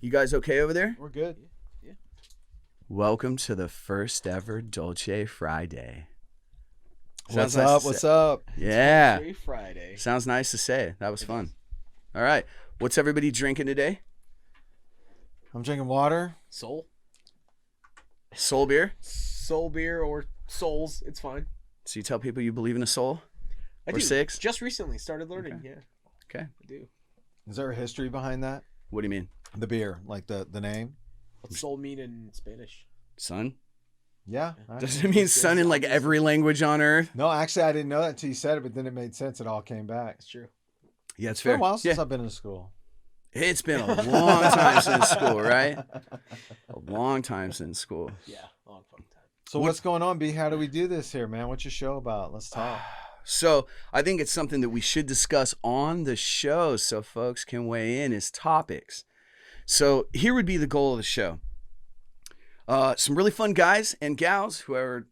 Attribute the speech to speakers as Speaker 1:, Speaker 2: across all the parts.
Speaker 1: You guys okay over there?
Speaker 2: We're good.
Speaker 3: Yeah.
Speaker 1: Welcome to the first ever Dolce Friday.
Speaker 2: What's up? What's up?
Speaker 1: Yeah.
Speaker 3: Dolce Friday.
Speaker 1: Sounds nice to say. That was fun. All right. What's everybody drinking today?
Speaker 2: I'm drinking water.
Speaker 3: Soul
Speaker 1: beer?
Speaker 3: Soul beer or souls. It's fine.
Speaker 1: So you tell people you believe in a soul?
Speaker 3: I
Speaker 1: Or
Speaker 3: do.
Speaker 1: six?
Speaker 3: Just recently started learning.
Speaker 1: Okay.
Speaker 3: Yeah,
Speaker 1: Okay.
Speaker 3: I do.
Speaker 2: Is there a history behind that?
Speaker 1: What do you mean?
Speaker 2: The beer, like the name?
Speaker 3: What's soul mean in Spanish?
Speaker 1: Sun?
Speaker 2: Yeah.
Speaker 1: Does it mean sun in like every language on earth?
Speaker 2: No, actually, I didn't know that until you said it, but then it made sense. It all came back.
Speaker 3: That's true.
Speaker 1: Yeah, it's
Speaker 2: It's been
Speaker 1: fair.
Speaker 2: a while since
Speaker 1: Yeah.
Speaker 2: I've been in school.
Speaker 1: It's been a long time since school, right? A long time since school.
Speaker 3: Yeah, long fucking time.
Speaker 2: So what's going on, B? How do we do this here, man? What's your show about? Let's talk.
Speaker 1: So I think it's something that we should discuss on the show so folks can weigh in as topics. So here would be the goal of the show. Some really fun guys and gals, whoever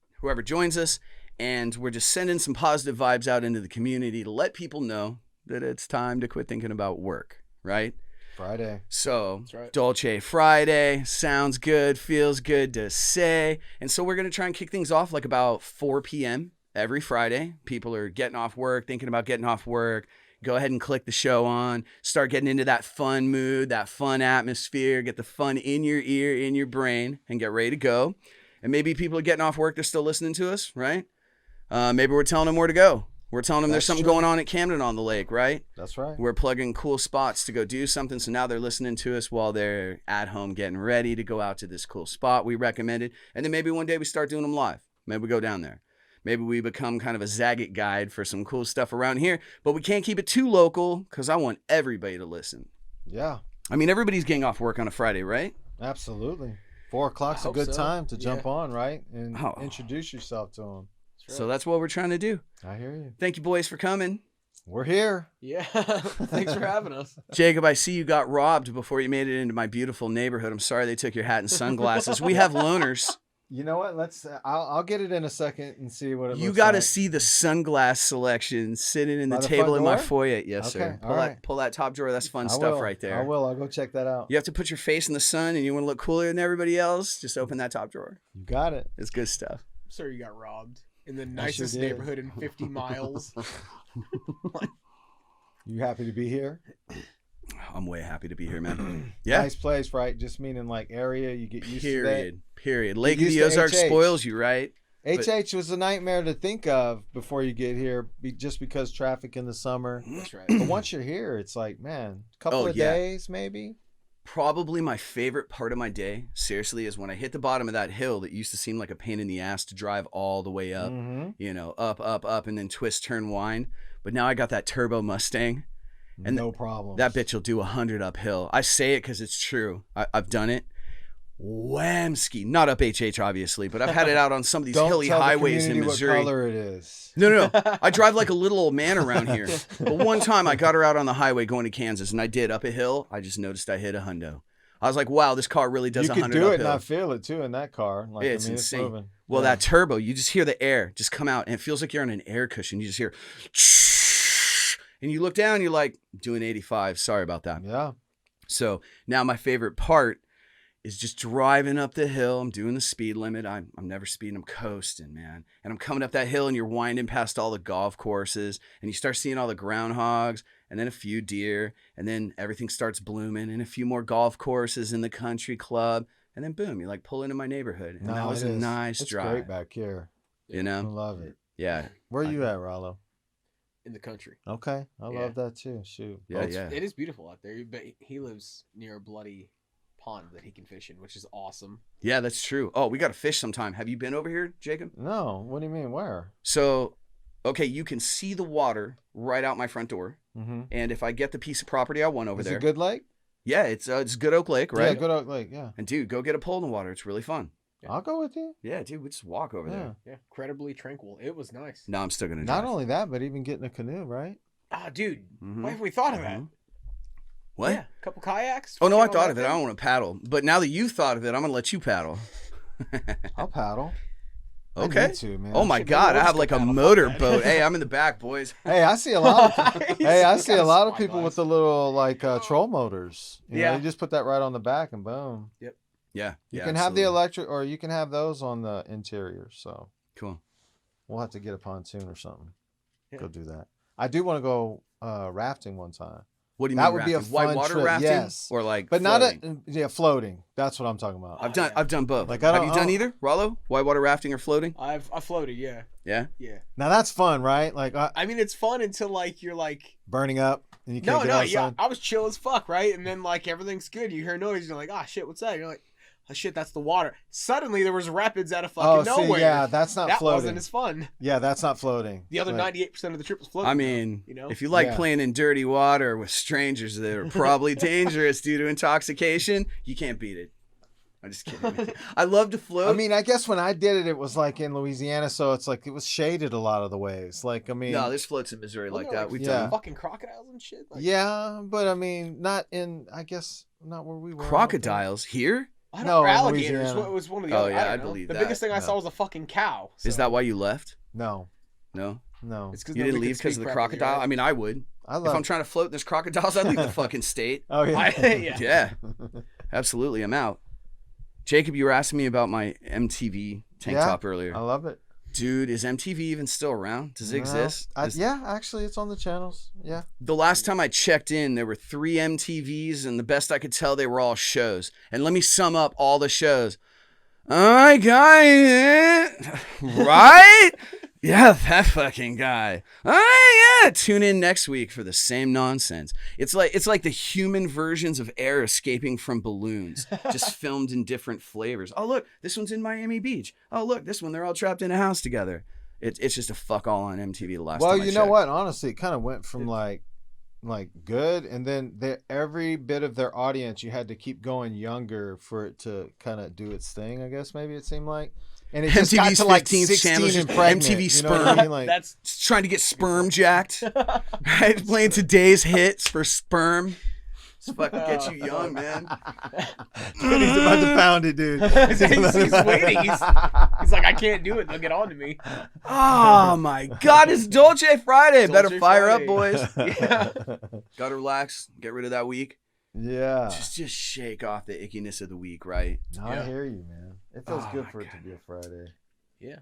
Speaker 1: joins us, and we're just sending some positive vibes out into the community to let people know that it's time to quit thinking about work, right?
Speaker 2: Friday.
Speaker 1: So,
Speaker 3: That's right.
Speaker 1: Dolce Friday sounds good, feels good to say. And so we're going to try and kick things off like about 4 p.m. every Friday. People are getting off work, thinking about getting off work. Go ahead and click the show on, start getting into that fun mood, that fun atmosphere, get the fun in your ear, in your brain, and get ready to go. And maybe people are getting off work, they're still listening to us, right? Maybe we're telling them where to go. We're telling them there's
Speaker 2: That's
Speaker 1: something
Speaker 2: true.
Speaker 1: going on at Camden on the Lake, right?
Speaker 2: That's right.
Speaker 1: We're plugging cool spots to go do something. So now they're listening to us while they're at home getting ready to go out to this cool spot we recommended. And then maybe one day we start doing them live. Maybe we go down there. Maybe we become kind of a Zagat guide for some cool stuff around here. But we can't keep it too local because I want everybody to listen.
Speaker 2: Yeah,
Speaker 1: I mean, everybody's getting off work on a Friday, right?
Speaker 2: absolutely. 4 o'clock's
Speaker 3: I
Speaker 2: a
Speaker 3: hope
Speaker 2: good
Speaker 3: so.
Speaker 2: time to jump
Speaker 3: Yeah.
Speaker 2: on, right? And
Speaker 1: Oh.
Speaker 2: introduce yourself to them.
Speaker 3: That's
Speaker 1: So
Speaker 3: right.
Speaker 1: that's what we're trying to do.
Speaker 2: I hear you.
Speaker 1: Thank you, boys, for coming.
Speaker 2: We're here.
Speaker 3: Yeah. Thanks for having us.
Speaker 1: Jacob, I see you got robbed before you made it into my beautiful neighborhood. I'm sorry they took your hat and sunglasses. We have loaners.
Speaker 2: You know what? Let's. I'll get it in a second and see what it
Speaker 1: You
Speaker 2: looks
Speaker 1: got to
Speaker 2: like.
Speaker 1: see the sunglass selection sitting in the
Speaker 2: By the
Speaker 1: table
Speaker 2: front
Speaker 1: in my
Speaker 2: door?
Speaker 1: foyer. Yes,
Speaker 2: Okay,
Speaker 1: sir.
Speaker 2: all right.
Speaker 1: Pull that top drawer. That's fun
Speaker 2: I
Speaker 1: stuff
Speaker 2: will.
Speaker 1: right there.
Speaker 2: I will. I'll go check that out.
Speaker 1: You have to put your face in the sun and you want to look cooler than everybody else, just open that top drawer.
Speaker 2: You got it.
Speaker 1: It's good stuff.
Speaker 3: Sir, you got robbed in the
Speaker 2: sure
Speaker 3: nicest
Speaker 2: did.
Speaker 3: neighborhood in 50 miles.
Speaker 2: You happy to be here?
Speaker 1: I'm way happy to be here, man. Yeah.
Speaker 2: Nice place, right? Just meaning like area. You get used to that.
Speaker 1: Period. Lake of
Speaker 2: used
Speaker 1: the
Speaker 2: to
Speaker 1: Ozarks
Speaker 2: HH.
Speaker 1: spoils you, right?
Speaker 2: HH was a nightmare to think of before you get here, just because traffic in the summer.
Speaker 3: That's right.
Speaker 2: But once you're here, it's like, man, a couple
Speaker 1: Oh,
Speaker 2: of
Speaker 1: yeah.
Speaker 2: days maybe.
Speaker 1: Probably my favorite part of my day, seriously, is when I hit the bottom of that hill that used to seem like a pain in the ass to drive all the way up.
Speaker 2: Mm-hmm.
Speaker 1: You know, up, and then twist, turn, wind. But now I got that turbo Mustang. And
Speaker 2: no problem.
Speaker 1: That bitch will do 100 uphill. I say it because it's true. I've done it. Whamski. Not up HH, obviously, but I've had it out on some of these
Speaker 2: Don't
Speaker 1: hilly
Speaker 2: tell
Speaker 1: highways
Speaker 2: the
Speaker 1: in
Speaker 2: community
Speaker 1: Missouri.
Speaker 2: what color it is.
Speaker 1: No. I drive like a little old man around here. But one time I got her out on the highway going to Kansas, and I did up a hill. I just noticed I hit a hundo. I was like, wow, this car really does
Speaker 2: You
Speaker 1: 100
Speaker 2: could do
Speaker 1: uphill.
Speaker 2: it and not feel it too in that car. Like,
Speaker 1: Yeah, it's
Speaker 2: I mean,
Speaker 1: insane.
Speaker 2: It's moving.
Speaker 1: Well,
Speaker 2: Yeah.
Speaker 1: that turbo, you just hear the air just come out, and it feels like you're on an air cushion. You just hear, and you look down, you're like, doing 85. Sorry about that.
Speaker 2: Yeah.
Speaker 1: So now my favorite part is just driving up the hill. I'm doing the speed limit. I'm never speeding. I'm coasting, man. And I'm coming up that hill, and you're winding past all the golf courses, and you start seeing all the groundhogs, and then a few deer, and then everything starts blooming, and a few more golf courses in the country club, and then boom, you like pull into my neighborhood, and that was
Speaker 2: it
Speaker 1: a
Speaker 2: is.
Speaker 1: nice
Speaker 2: it's
Speaker 1: drive.
Speaker 2: great back here.
Speaker 1: You
Speaker 2: I
Speaker 1: know?
Speaker 2: love it.
Speaker 1: Yeah.
Speaker 2: Where are you at, Rollo?
Speaker 3: In the country.
Speaker 2: Okay. I
Speaker 3: Yeah.
Speaker 2: love that too. Shoot.
Speaker 1: Yeah,
Speaker 3: It's-
Speaker 1: yeah.
Speaker 3: It is beautiful out there, but he lives near a bloody pond that he can fish in, which is awesome.
Speaker 1: Yeah, that's true. Oh, we got to fish sometime. Have you been over here, Jacob?
Speaker 2: No. What do you mean? Where?
Speaker 1: So, okay, you can see the water right out my front door.
Speaker 2: Mm-hmm.
Speaker 1: And if I get the piece of property I want over
Speaker 2: Is
Speaker 1: there,
Speaker 2: it Good Lake?
Speaker 1: yeah, it's Good Oak Lake, right?
Speaker 2: Yeah, Good Oak Lake. Yeah.
Speaker 1: And dude, go get a pole in the water. It's really fun.
Speaker 3: Yeah.
Speaker 2: I'll go with you.
Speaker 1: Yeah, dude, we just walk over
Speaker 2: Yeah.
Speaker 1: there.
Speaker 3: Yeah, incredibly tranquil. It was nice.
Speaker 1: No, I'm still gonna
Speaker 2: Not
Speaker 1: drive.
Speaker 2: only that, but even getting a canoe, right?
Speaker 3: Ah, dude,
Speaker 1: Mhm.
Speaker 3: why have we thought of that?
Speaker 1: Mhm. What?
Speaker 3: Yeah, a couple kayaks.
Speaker 1: Oh no, I
Speaker 3: fucking
Speaker 1: thought
Speaker 3: all
Speaker 1: of it.
Speaker 3: that
Speaker 1: I don't want to paddle. But now that you thought of it, I'm gonna let you paddle.
Speaker 2: I'll paddle.
Speaker 1: Okay.
Speaker 2: need to, man.
Speaker 1: Oh my
Speaker 3: Shit,
Speaker 1: God,
Speaker 3: maybe
Speaker 1: I have
Speaker 3: we'll
Speaker 1: like
Speaker 3: just
Speaker 1: a
Speaker 3: go paddle, fuck
Speaker 1: motorboat.
Speaker 3: that.
Speaker 1: Hey, I'm in the back, boys.
Speaker 2: Hey, I see a lot of I see a lot of
Speaker 3: Spyglass.
Speaker 2: people with the little like troll motors. You know,
Speaker 3: Yeah.
Speaker 2: you just put that right on the back and boom.
Speaker 1: Yeah.
Speaker 2: You
Speaker 1: yeah,
Speaker 2: can have the
Speaker 1: absolutely.
Speaker 2: electric, or you can have those on the interior. So
Speaker 1: Cool.
Speaker 2: we'll have to get a pontoon or something.
Speaker 3: Yeah.
Speaker 2: Go do that. I do want to go rafting one time.
Speaker 1: What do you
Speaker 2: That
Speaker 1: mean
Speaker 2: would be a
Speaker 1: rafting?
Speaker 2: fun
Speaker 1: Whitewater
Speaker 2: trip,
Speaker 1: rafting?
Speaker 2: yes.
Speaker 1: Or like
Speaker 2: But
Speaker 1: floating?
Speaker 2: not floating. That's what I'm talking about.
Speaker 1: I've done both.
Speaker 2: Like,
Speaker 1: Have you done either, Rollo? Whitewater rafting or floating?
Speaker 3: I floated, yeah.
Speaker 1: Yeah.
Speaker 3: Yeah.
Speaker 2: Now that's fun, right? Like
Speaker 3: I mean, it's fun until like you're like,
Speaker 2: burning up and you can't
Speaker 3: no,
Speaker 2: get outside.
Speaker 3: yeah, I was chill as fuck, right? And then like everything's good. You hear noise, you're like, ah, shit, what's that? You're like, oh shit, that's the water. Suddenly there was rapids out of fucking nowhere.
Speaker 2: See, yeah, that's not
Speaker 3: that
Speaker 2: floating.
Speaker 3: wasn't as fun.
Speaker 2: Yeah, that's not floating.
Speaker 3: The other
Speaker 2: Like,
Speaker 3: 98% of the trip was floating.
Speaker 1: I mean,
Speaker 3: you know?
Speaker 1: if you like
Speaker 2: Yeah.
Speaker 1: playing in dirty water with strangers that are probably dangerous due to intoxication, you can't beat it. I'm just kidding. I love to float.
Speaker 2: I mean, I guess when I did it, it was like in Louisiana, so it's like it was shaded a lot of the ways. Like, I mean,
Speaker 1: no, there's floats in Missouri like that. We've
Speaker 2: yeah.
Speaker 1: done
Speaker 3: fucking crocodiles and shit. Like,
Speaker 2: yeah, but I mean, not in. I guess not where we were.
Speaker 1: crocodiles here.
Speaker 3: I don't
Speaker 2: No,
Speaker 3: know,
Speaker 2: in
Speaker 3: alligators.
Speaker 2: Louisiana.
Speaker 3: What was one of the
Speaker 1: Oh,
Speaker 3: other?
Speaker 1: yeah,
Speaker 3: I
Speaker 1: I
Speaker 3: don't know.
Speaker 1: believe
Speaker 3: The
Speaker 1: that.
Speaker 3: biggest thing I
Speaker 2: No.
Speaker 3: saw was a fucking cow.
Speaker 1: Is
Speaker 3: so-
Speaker 1: that why you left?
Speaker 2: No,
Speaker 1: No,
Speaker 2: no.
Speaker 3: It's 'cause
Speaker 1: you didn't
Speaker 3: nobody
Speaker 1: leave
Speaker 3: could
Speaker 1: because of
Speaker 3: speak
Speaker 1: the
Speaker 3: properly,
Speaker 1: crocodile.
Speaker 3: right?
Speaker 1: I mean, I would.
Speaker 2: I
Speaker 1: If
Speaker 2: love.
Speaker 1: I'm trying to float and there's crocodiles, I'd leave the fucking state.
Speaker 2: Oh yeah.
Speaker 3: Yeah.
Speaker 1: Yeah, absolutely. I'm out. Jacob, you were asking me about my MTV tank
Speaker 2: Yeah,
Speaker 1: top earlier.
Speaker 2: I love it.
Speaker 1: Dude, is MTV even still around? Does it
Speaker 2: No,
Speaker 1: exist?
Speaker 2: yeah, actually, it's on the channels. Yeah.
Speaker 1: The last time I checked in, there were 3 MTVs, and the best I could tell, they were all shows. And let me sum up all the shows. I got it. Right? Yeah, that fucking guy. Oh yeah. Tune in next week for the same nonsense. It's like the human versions of air escaping from balloons, just filmed in different flavors. Oh look, this one's in Miami Beach. Oh look, this one they're all trapped in a house together. It's just a fuck all on MTV the last
Speaker 2: Well,
Speaker 1: time I
Speaker 2: you know
Speaker 1: checked.
Speaker 2: what? Honestly, it kind of went from like good, and then every bit of their audience, you had to keep going younger for it to kind of do its thing. I guess maybe it seemed like, and it just got
Speaker 1: MTV's
Speaker 2: to like
Speaker 1: 15th
Speaker 2: 16
Speaker 1: channel is
Speaker 2: and
Speaker 1: just
Speaker 2: pregnant.
Speaker 1: MTV
Speaker 2: you know what I
Speaker 1: sperm.
Speaker 2: mean? Like,
Speaker 3: That's
Speaker 1: Just trying to get sperm jacked. Right? Playing today's hits for sperm. Just fucking get you young, man.
Speaker 2: he's about to pound it, dude.
Speaker 3: he's waiting. He's like, I can't do it. They'll get on to me.
Speaker 1: Oh my God, it's Dolce Friday. Better
Speaker 3: Dolce
Speaker 1: fire
Speaker 3: Friday.
Speaker 1: up, boys.
Speaker 3: Yeah.
Speaker 1: Gotta relax. Get rid of that week.
Speaker 2: Yeah.
Speaker 1: Just shake off the ickiness of the week, right?
Speaker 2: No,
Speaker 3: Yeah.
Speaker 2: I hear you, man. It feels
Speaker 1: Oh,
Speaker 2: good
Speaker 1: my
Speaker 2: for it to be a Friday.
Speaker 3: Yeah.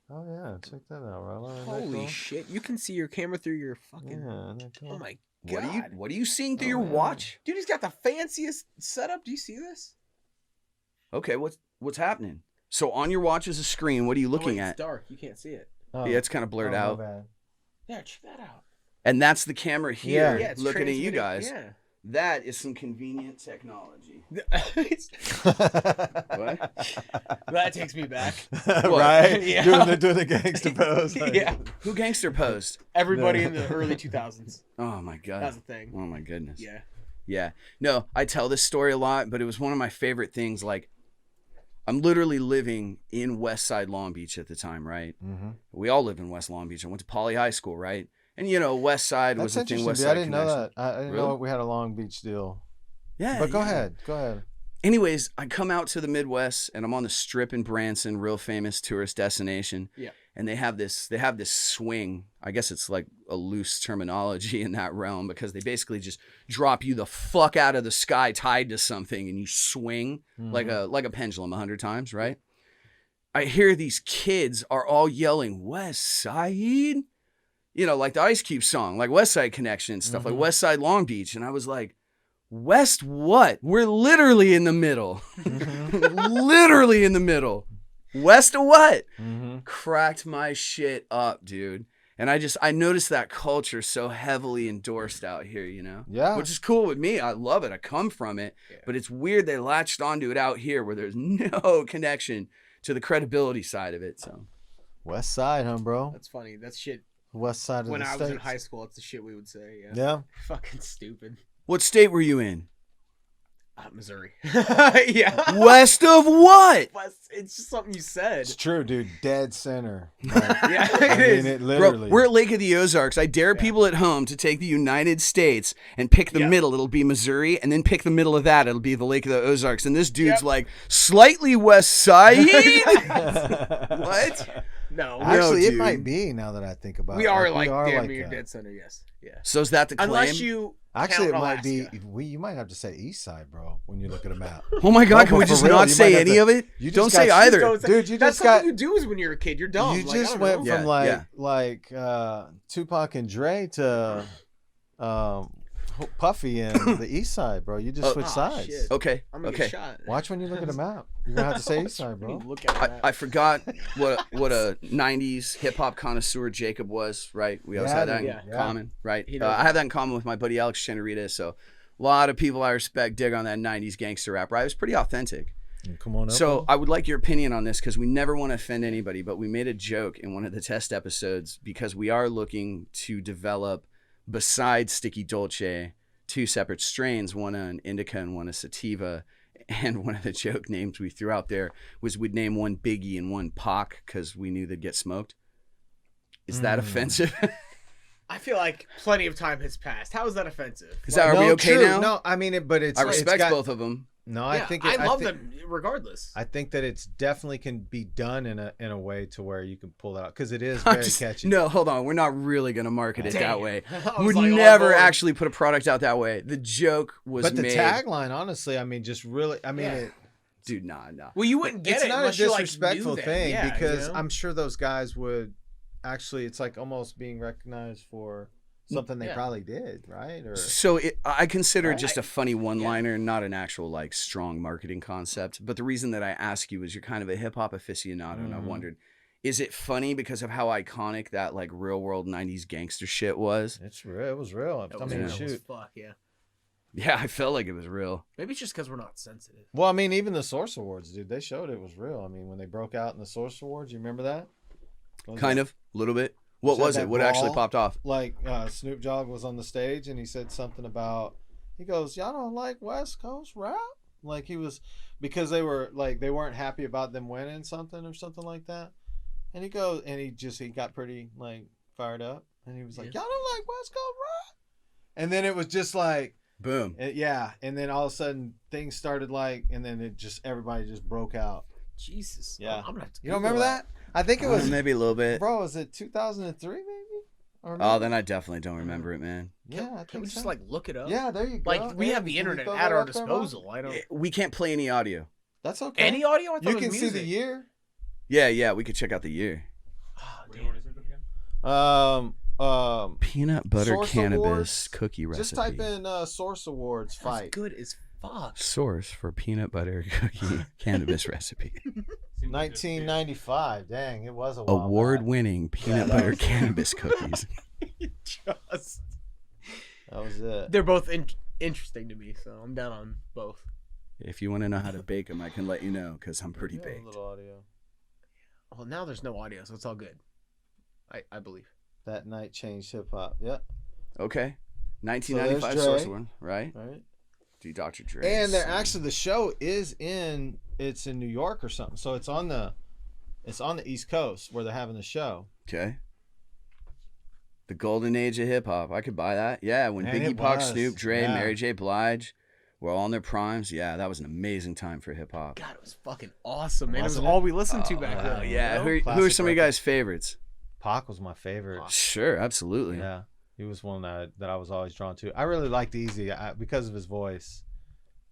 Speaker 2: Oh yeah, check that out, Rollo. Isn't that
Speaker 3: Holy
Speaker 2: cool?
Speaker 3: shit! You can see your camera through your fucking.
Speaker 2: Yeah, isn't that cool?
Speaker 3: Oh my god!
Speaker 1: What are you seeing through
Speaker 2: Oh,
Speaker 1: your
Speaker 2: yeah.
Speaker 1: watch?
Speaker 3: Dude, he's got the fanciest setup. Do you see this?
Speaker 1: Okay, what's happening? So on your watch is a screen. What are you looking
Speaker 3: It's
Speaker 1: at?
Speaker 3: dark. You can't see it.
Speaker 2: Oh.
Speaker 1: Yeah, it's kind of blurred
Speaker 2: Oh, my
Speaker 1: out.
Speaker 2: bad.
Speaker 3: Yeah, check that out.
Speaker 1: And that's the camera here
Speaker 3: Yeah, it's
Speaker 1: looking at you
Speaker 3: transmitting-
Speaker 1: guys.
Speaker 3: Yeah.
Speaker 1: That is some convenient technology.
Speaker 3: That takes me back.
Speaker 2: right?
Speaker 3: Yeah.
Speaker 2: Doing the gangster pose. Like-
Speaker 3: Yeah.
Speaker 1: Who gangster posed?
Speaker 3: Everybody
Speaker 2: No.
Speaker 3: in the early 2000s.
Speaker 1: Oh my God.
Speaker 3: That's a thing.
Speaker 1: Oh my goodness.
Speaker 3: Yeah.
Speaker 1: Yeah. No, I tell this story a lot, but it was one of my favorite things. Like, I'm literally living in West Side Long Beach at the time, right?
Speaker 2: Mm-hmm.
Speaker 1: We all lived in West Long Beach. I went to Poly High School, right? And you know, West Side was
Speaker 2: That's
Speaker 1: the thing.
Speaker 2: interesting.
Speaker 1: West
Speaker 2: Dude.
Speaker 1: Side
Speaker 2: I didn't know
Speaker 1: Connection.
Speaker 2: that. I didn't
Speaker 1: Really?
Speaker 2: know we had a Long Beach deal.
Speaker 1: Yeah.
Speaker 2: But go
Speaker 1: yeah.
Speaker 2: ahead. Go ahead.
Speaker 1: Anyways, I come out to the Midwest and I'm on the Strip in Branson, real famous tourist destination.
Speaker 3: Yeah.
Speaker 1: And they have this swing. I guess it's like a loose terminology in that realm because they basically just drop you the fuck out of the sky tied to something and you swing like a pendulum 100 times, right? I hear these kids are all yelling West Side, you know, like the Ice Cube song, like West Side Connection and stuff, like West Side Long Beach. And I was like, West what? We're literally in the middle. Literally in the middle. West of what?
Speaker 2: Mm-hmm.
Speaker 1: Cracked my shit up, dude. And I noticed that culture so heavily endorsed out here, you know?
Speaker 2: Yeah.
Speaker 1: Which is cool with me. I love it. I come from it.
Speaker 3: Yeah.
Speaker 1: But it's weird they latched onto it out here where there's no connection to the credibility side of it. So
Speaker 2: West Side, huh, bro?
Speaker 3: That's funny. That's shit.
Speaker 2: West Side of
Speaker 3: When
Speaker 2: the
Speaker 3: I
Speaker 2: States.
Speaker 3: was in high school, that's the shit we would say. Yeah.
Speaker 2: Yeah.
Speaker 3: Fucking stupid.
Speaker 1: what state were you in?
Speaker 3: Missouri. Yeah.
Speaker 1: West of what?
Speaker 3: It's just something you said.
Speaker 2: It's true, dude. Dead center. Like,
Speaker 3: Yeah,
Speaker 2: I
Speaker 3: it
Speaker 2: mean,
Speaker 3: is.
Speaker 2: it
Speaker 1: Bro,
Speaker 2: literally.
Speaker 1: we're at Lake of the Ozarks. I dare people at home to take the United States and pick the
Speaker 3: Yep.
Speaker 1: middle. It'll be Missouri, and then pick the middle of that. It'll be the Lake of the Ozarks. And this dude's
Speaker 3: Yep.
Speaker 1: like, slightly west side? What?
Speaker 3: No.
Speaker 2: Actually,
Speaker 1: No,
Speaker 2: it
Speaker 1: dude.
Speaker 2: might be now that I think about
Speaker 3: We
Speaker 2: it.
Speaker 3: are like damn
Speaker 2: like
Speaker 3: near
Speaker 2: that.
Speaker 3: dead center, yes. Yeah.
Speaker 1: So is that the claim?
Speaker 3: Unless you
Speaker 2: Actually, it
Speaker 3: count
Speaker 2: might be.
Speaker 3: Alaska.
Speaker 2: You might have to say east side, bro, when you look at a map.
Speaker 1: Oh my God,
Speaker 2: No,
Speaker 1: can
Speaker 2: but
Speaker 1: we
Speaker 2: for
Speaker 1: just
Speaker 2: real,
Speaker 1: not
Speaker 2: you
Speaker 1: say
Speaker 2: might have
Speaker 1: any
Speaker 2: to-
Speaker 1: of it?
Speaker 2: you just
Speaker 1: Don't
Speaker 2: got-
Speaker 1: say
Speaker 2: just
Speaker 1: either.
Speaker 3: Don't say-
Speaker 2: Dude, you
Speaker 3: That's
Speaker 2: just got.
Speaker 3: something you do is when you're a kid. You're dumb.
Speaker 2: You
Speaker 3: Like, I
Speaker 2: just
Speaker 3: don't
Speaker 2: went
Speaker 3: know.
Speaker 2: from
Speaker 1: Yeah,
Speaker 2: like Tupac and Dre to Puffy and the east side, bro. You just switched sides.
Speaker 3: shit.
Speaker 1: Okay,
Speaker 3: I'm gonna
Speaker 1: okay.
Speaker 3: get shot.
Speaker 2: Watch when you look at a map. You're gonna have to say east side, bro.
Speaker 3: Look at that.
Speaker 1: I forgot what a 90s hip-hop connoisseur Jacob was, right? We always had that in
Speaker 3: Yeah.
Speaker 1: common, right?
Speaker 3: He knows
Speaker 1: I have that in common with my buddy Alex Chanarita, so a lot of people I respect dig on that 90s gangster rap, right? It was pretty authentic.
Speaker 2: Come on up.
Speaker 1: So I would like your opinion on this because we never want to offend anybody, but we made a joke in one of the test episodes because we are looking to develop, besides Sticky Dolce, 2 separate strains, one an indica and one a sativa. And one of the joke names we threw out there was we'd name one Biggie and one Pac because we knew they'd get smoked. Is that offensive?
Speaker 3: I feel like plenty of time has passed. How is that offensive?
Speaker 1: Are we okay
Speaker 2: true.
Speaker 1: now?
Speaker 2: No, I mean it, but it's.
Speaker 1: I
Speaker 2: it's
Speaker 1: respect
Speaker 2: got-
Speaker 1: both of them.
Speaker 2: No,
Speaker 3: Yeah,
Speaker 2: I think
Speaker 3: I love
Speaker 2: think,
Speaker 3: them regardless.
Speaker 2: I think that it's definitely can be done in a way to where you can pull it out because it is
Speaker 1: I'm
Speaker 2: very
Speaker 1: just-
Speaker 2: catchy.
Speaker 1: No, hold on. We're not really going to market it that
Speaker 3: Damn.
Speaker 1: way.
Speaker 3: I
Speaker 1: We
Speaker 3: was
Speaker 1: would
Speaker 3: like, oh,
Speaker 1: never
Speaker 3: Lord.
Speaker 1: actually put a product out that way. The joke was
Speaker 2: but the
Speaker 1: made.
Speaker 2: tagline, honestly, I mean, just really, I mean,
Speaker 3: Yeah.
Speaker 1: Dude, nah.
Speaker 3: Well, you wouldn't get
Speaker 2: it's
Speaker 3: it
Speaker 2: not a
Speaker 3: unless you like
Speaker 2: disrespectful
Speaker 3: knew them.
Speaker 2: thing
Speaker 3: Yeah,
Speaker 2: because
Speaker 3: you know?
Speaker 2: I'm sure those guys would actually. It's like almost being recognized for something they
Speaker 3: Yeah.
Speaker 2: probably did, right? Or
Speaker 1: So I consider it
Speaker 2: Right.
Speaker 1: just a funny one-liner, not an actual like strong marketing concept. But the reason that I ask you is you're kind of a hip hop aficionado, and I
Speaker 2: Mhm.
Speaker 1: wondered, is it funny because of how iconic that like real world '90s gangster shit was?
Speaker 2: it's real. It was real.
Speaker 3: It
Speaker 2: I
Speaker 3: was
Speaker 2: mean,
Speaker 3: real as
Speaker 2: shoot.
Speaker 3: fuck, yeah.
Speaker 1: Yeah, I felt like it was real.
Speaker 3: Maybe it's just because we're not sensitive.
Speaker 2: Well, I mean, even the Source Awards, dude, they showed it was real. I mean, when they broke out in the Source Awards, you remember that?
Speaker 1: Kind of, a little bit. What
Speaker 2: Was
Speaker 1: was
Speaker 2: that
Speaker 1: it?
Speaker 2: that
Speaker 1: What actually
Speaker 2: brawl?
Speaker 1: popped off?
Speaker 2: Like Snoop Dogg was on the stage and he said something about. He goes, "Y'all don't like West Coast rap?" Like he was because they weren't happy about them winning something or something like that. And he goes and he got pretty like fired up and he was like,
Speaker 3: Yeah.
Speaker 2: "Y'all don't like West Coast rap?" And then it was just like.
Speaker 1: Boom.
Speaker 2: Yeah, and then all of a sudden things started like, and then everybody just broke out.
Speaker 3: Jesus.
Speaker 2: Yeah.
Speaker 3: I'm gonna have to
Speaker 2: You don't
Speaker 3: Google
Speaker 2: remember that? I think it was,
Speaker 1: Maybe a little bit.
Speaker 2: bro. Was it 2003 maybe? Or
Speaker 1: Oh, then I definitely don't remember it, man.
Speaker 2: yeah, I
Speaker 3: Can
Speaker 2: think
Speaker 3: we just
Speaker 2: so.
Speaker 3: like look it up?
Speaker 2: Yeah, there you go.
Speaker 3: Like we
Speaker 2: Yeah,
Speaker 3: have the
Speaker 2: can you
Speaker 3: internet
Speaker 2: throw
Speaker 3: at
Speaker 2: that
Speaker 3: our
Speaker 2: up there, Bob?
Speaker 3: disposal. I don't.
Speaker 1: We can't play any audio.
Speaker 2: That's okay.
Speaker 3: Any audio? I thought
Speaker 2: you
Speaker 3: it was
Speaker 2: can see the
Speaker 3: music.
Speaker 2: year.
Speaker 1: Yeah, we could check out the year.
Speaker 3: Oh, damn.
Speaker 1: Peanut butter
Speaker 2: Source
Speaker 1: cannabis
Speaker 2: Awards.
Speaker 1: cookie recipe.
Speaker 2: Just type in Source Awards
Speaker 3: That's
Speaker 2: fight.
Speaker 3: good as fuck.
Speaker 1: Source for peanut butter cookie cannabis recipe.
Speaker 2: 1995. Dang, it was a while back.
Speaker 1: Award-winning peanut
Speaker 2: that
Speaker 1: butter
Speaker 2: was-
Speaker 1: cannabis cookies.
Speaker 3: Just.
Speaker 2: That was it.
Speaker 3: They're both interesting to me, so I'm down on both.
Speaker 1: If you want to know how to bake them, I can let you know because I'm pretty
Speaker 2: Yeah, a
Speaker 1: baked.
Speaker 2: little audio.
Speaker 3: Well, now there's no audio, so it's all good. I believe.
Speaker 2: That night changed hip hop. Yep.
Speaker 1: Okay.
Speaker 2: So
Speaker 1: 1995
Speaker 2: there's
Speaker 1: Source
Speaker 2: Dre.
Speaker 1: One, right?
Speaker 2: Right.
Speaker 1: Do Dr. Dre.
Speaker 2: And they're
Speaker 1: son.
Speaker 2: actually the show is it's in New York or something. So it's on the East Coast where they're having the show.
Speaker 1: Okay. The golden age of hip hop. I could buy that. Yeah, when
Speaker 2: Man,
Speaker 1: Biggie,
Speaker 2: it
Speaker 1: Pac,
Speaker 2: was.
Speaker 1: Snoop, Dre,
Speaker 2: Yeah.
Speaker 1: Mary J. Blige were all in their primes. Yeah, that was an amazing time for hip hop.
Speaker 3: God, it was fucking awesome, man. It was
Speaker 2: Wasn't it?
Speaker 3: all we listened to
Speaker 1: Oh,
Speaker 3: back
Speaker 2: wow.
Speaker 3: then.
Speaker 1: yeah.
Speaker 3: you know?
Speaker 1: Who are
Speaker 2: Classic
Speaker 1: some of you
Speaker 2: record.
Speaker 1: guys' favorites?
Speaker 2: Pac was my favorite.
Speaker 1: Sure, absolutely.
Speaker 2: Yeah, he was one that I was always drawn to. I really liked Easy because of his voice.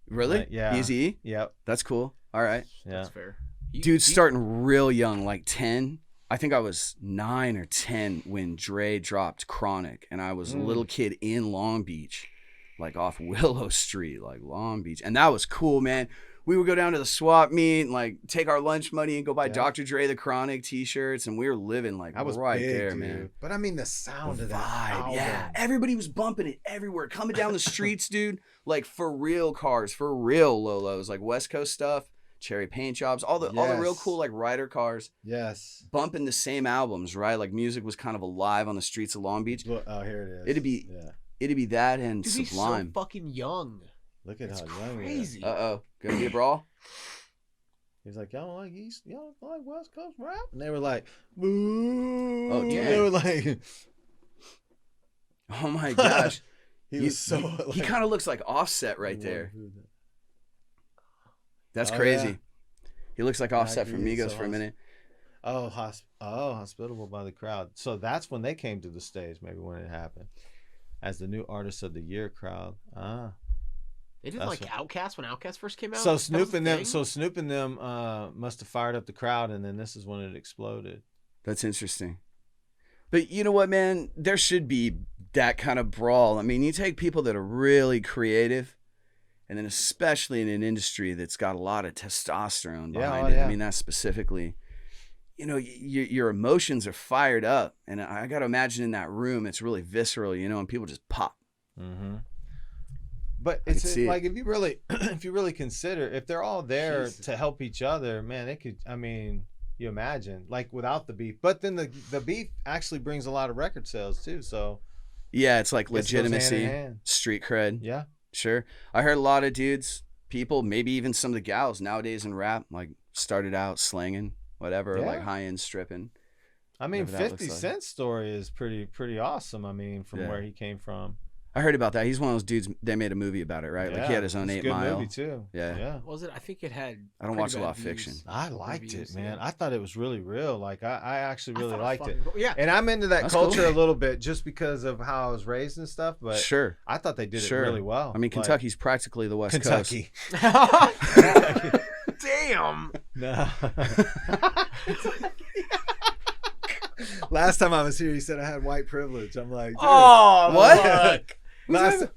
Speaker 1: Really?
Speaker 2: Like, yeah.
Speaker 1: Easy.
Speaker 2: Yep.
Speaker 1: That's cool. All right.
Speaker 2: Yeah.
Speaker 3: That's fair.
Speaker 1: Dude, starting real young, like 10. I think I was 9 or 10 when Dre dropped Chronic, and I was a little kid in Long Beach, like off Willow Street, like Long Beach. And that was cool, man. We would go down to the swap meet and like take our lunch money and go buy
Speaker 2: Yeah.
Speaker 1: Dr. Dre the Chronic t-shirts, and we were living like
Speaker 2: I was
Speaker 1: right
Speaker 2: big,
Speaker 1: there,
Speaker 2: dude.
Speaker 1: man.
Speaker 2: But I mean the sound
Speaker 1: The
Speaker 2: of that
Speaker 1: vibe,
Speaker 2: album.
Speaker 1: yeah. Everybody was bumping it everywhere, coming down the streets, dude. Like for real cars, for real Lolos, like West Coast stuff, cherry paint jobs, all the real
Speaker 2: Yes.
Speaker 1: cool like rider cars,
Speaker 2: Yes.
Speaker 1: bumping the same albums, right? Like music was kind of alive on the streets of Long Beach.
Speaker 2: Look, oh, here it is.
Speaker 1: It'd be
Speaker 2: Yeah.
Speaker 1: It'd be that and
Speaker 3: Dude, he's so
Speaker 1: Sublime.
Speaker 3: fucking young.
Speaker 2: Look at
Speaker 3: It's
Speaker 2: how young he is.
Speaker 3: crazy.
Speaker 1: Gonna be a brawl.
Speaker 2: He's like, y'all don't like East, y'all don't like West Coast rap, and they were like, boo.
Speaker 1: Oh, damn.
Speaker 2: They were like,
Speaker 1: Oh my gosh.
Speaker 2: he was so.
Speaker 1: He kind of looks like Offset right there. That's
Speaker 2: Oh,
Speaker 1: crazy.
Speaker 2: yeah.
Speaker 1: He looks like Offset from
Speaker 2: he's
Speaker 1: Migos
Speaker 2: so
Speaker 1: for a minute.
Speaker 2: Oh, hospitable by the crowd. So that's when they came to the stage. Maybe when it happened, as the new artist of the year crowd.
Speaker 3: They did
Speaker 2: That's
Speaker 3: like
Speaker 2: what-
Speaker 3: Outkast when Outkast first came out.
Speaker 2: So
Speaker 3: That was
Speaker 2: Snoop
Speaker 3: a
Speaker 2: and them,
Speaker 3: thing?
Speaker 2: Snoop and them must have fired up the crowd, and then this is when it exploded.
Speaker 1: That's interesting. But you know what, man? There should be that kind of brawl. I mean, you take people that are really creative, and then especially in an industry that's got a lot of testosterone behind it.
Speaker 2: yeah.
Speaker 1: I mean, that specifically. You know, your emotions are fired up, and I got to imagine in that room, it's really visceral, you know, and people just pop.
Speaker 2: Mm-hmm. But
Speaker 1: I
Speaker 2: it's
Speaker 1: could see
Speaker 2: like if you really consider, if they're all there
Speaker 3: Jesus.
Speaker 2: to help each other, man, it could. I mean, you imagine like without the beef, but then the beef actually brings a lot of record sales too. So
Speaker 1: Yeah, it's like
Speaker 2: I guess it goes hand in
Speaker 1: legitimacy,
Speaker 2: hand.
Speaker 1: street cred.
Speaker 2: Yeah.
Speaker 1: Sure. I heard a lot of dudes, people, maybe even some of the gals nowadays in rap, like started out slanging, whatever,
Speaker 2: Yeah.
Speaker 1: like high-end stripping.
Speaker 2: I mean,
Speaker 1: Whatever that
Speaker 2: 50
Speaker 1: looks like.
Speaker 2: Cent's story is pretty awesome. I mean, from
Speaker 1: Yeah.
Speaker 2: where he came from.
Speaker 1: I heard about that. He's one of those dudes, they made a movie about it, right? Like he had his own
Speaker 2: it's a
Speaker 1: 8
Speaker 2: good
Speaker 1: Mile.
Speaker 2: movie too.
Speaker 1: Yeah.
Speaker 2: Yeah.
Speaker 3: Was it? I think it had.
Speaker 1: I don't
Speaker 3: pretty
Speaker 1: watch a
Speaker 3: bad
Speaker 1: lot of
Speaker 3: views.
Speaker 1: fiction.
Speaker 2: I liked
Speaker 3: Reviews,
Speaker 2: it, man.
Speaker 3: yeah.
Speaker 2: I thought it was really real. Like I actually
Speaker 3: I
Speaker 2: really
Speaker 3: thought it
Speaker 2: liked it.
Speaker 3: fucking- Yeah.
Speaker 2: And I'm into that
Speaker 1: That's
Speaker 2: culture
Speaker 1: cool.
Speaker 2: a little bit just because of how I was raised and stuff. But
Speaker 1: Sure.
Speaker 2: I thought they did
Speaker 1: Sure.
Speaker 2: it really well.
Speaker 1: I mean,
Speaker 2: Like,
Speaker 1: Kentucky's practically the West
Speaker 2: Kentucky.
Speaker 3: Damn.
Speaker 2: No. Last time I was here, he said I had white privilege. I'm like, dude.
Speaker 3: Oh,
Speaker 1: What?
Speaker 3: look.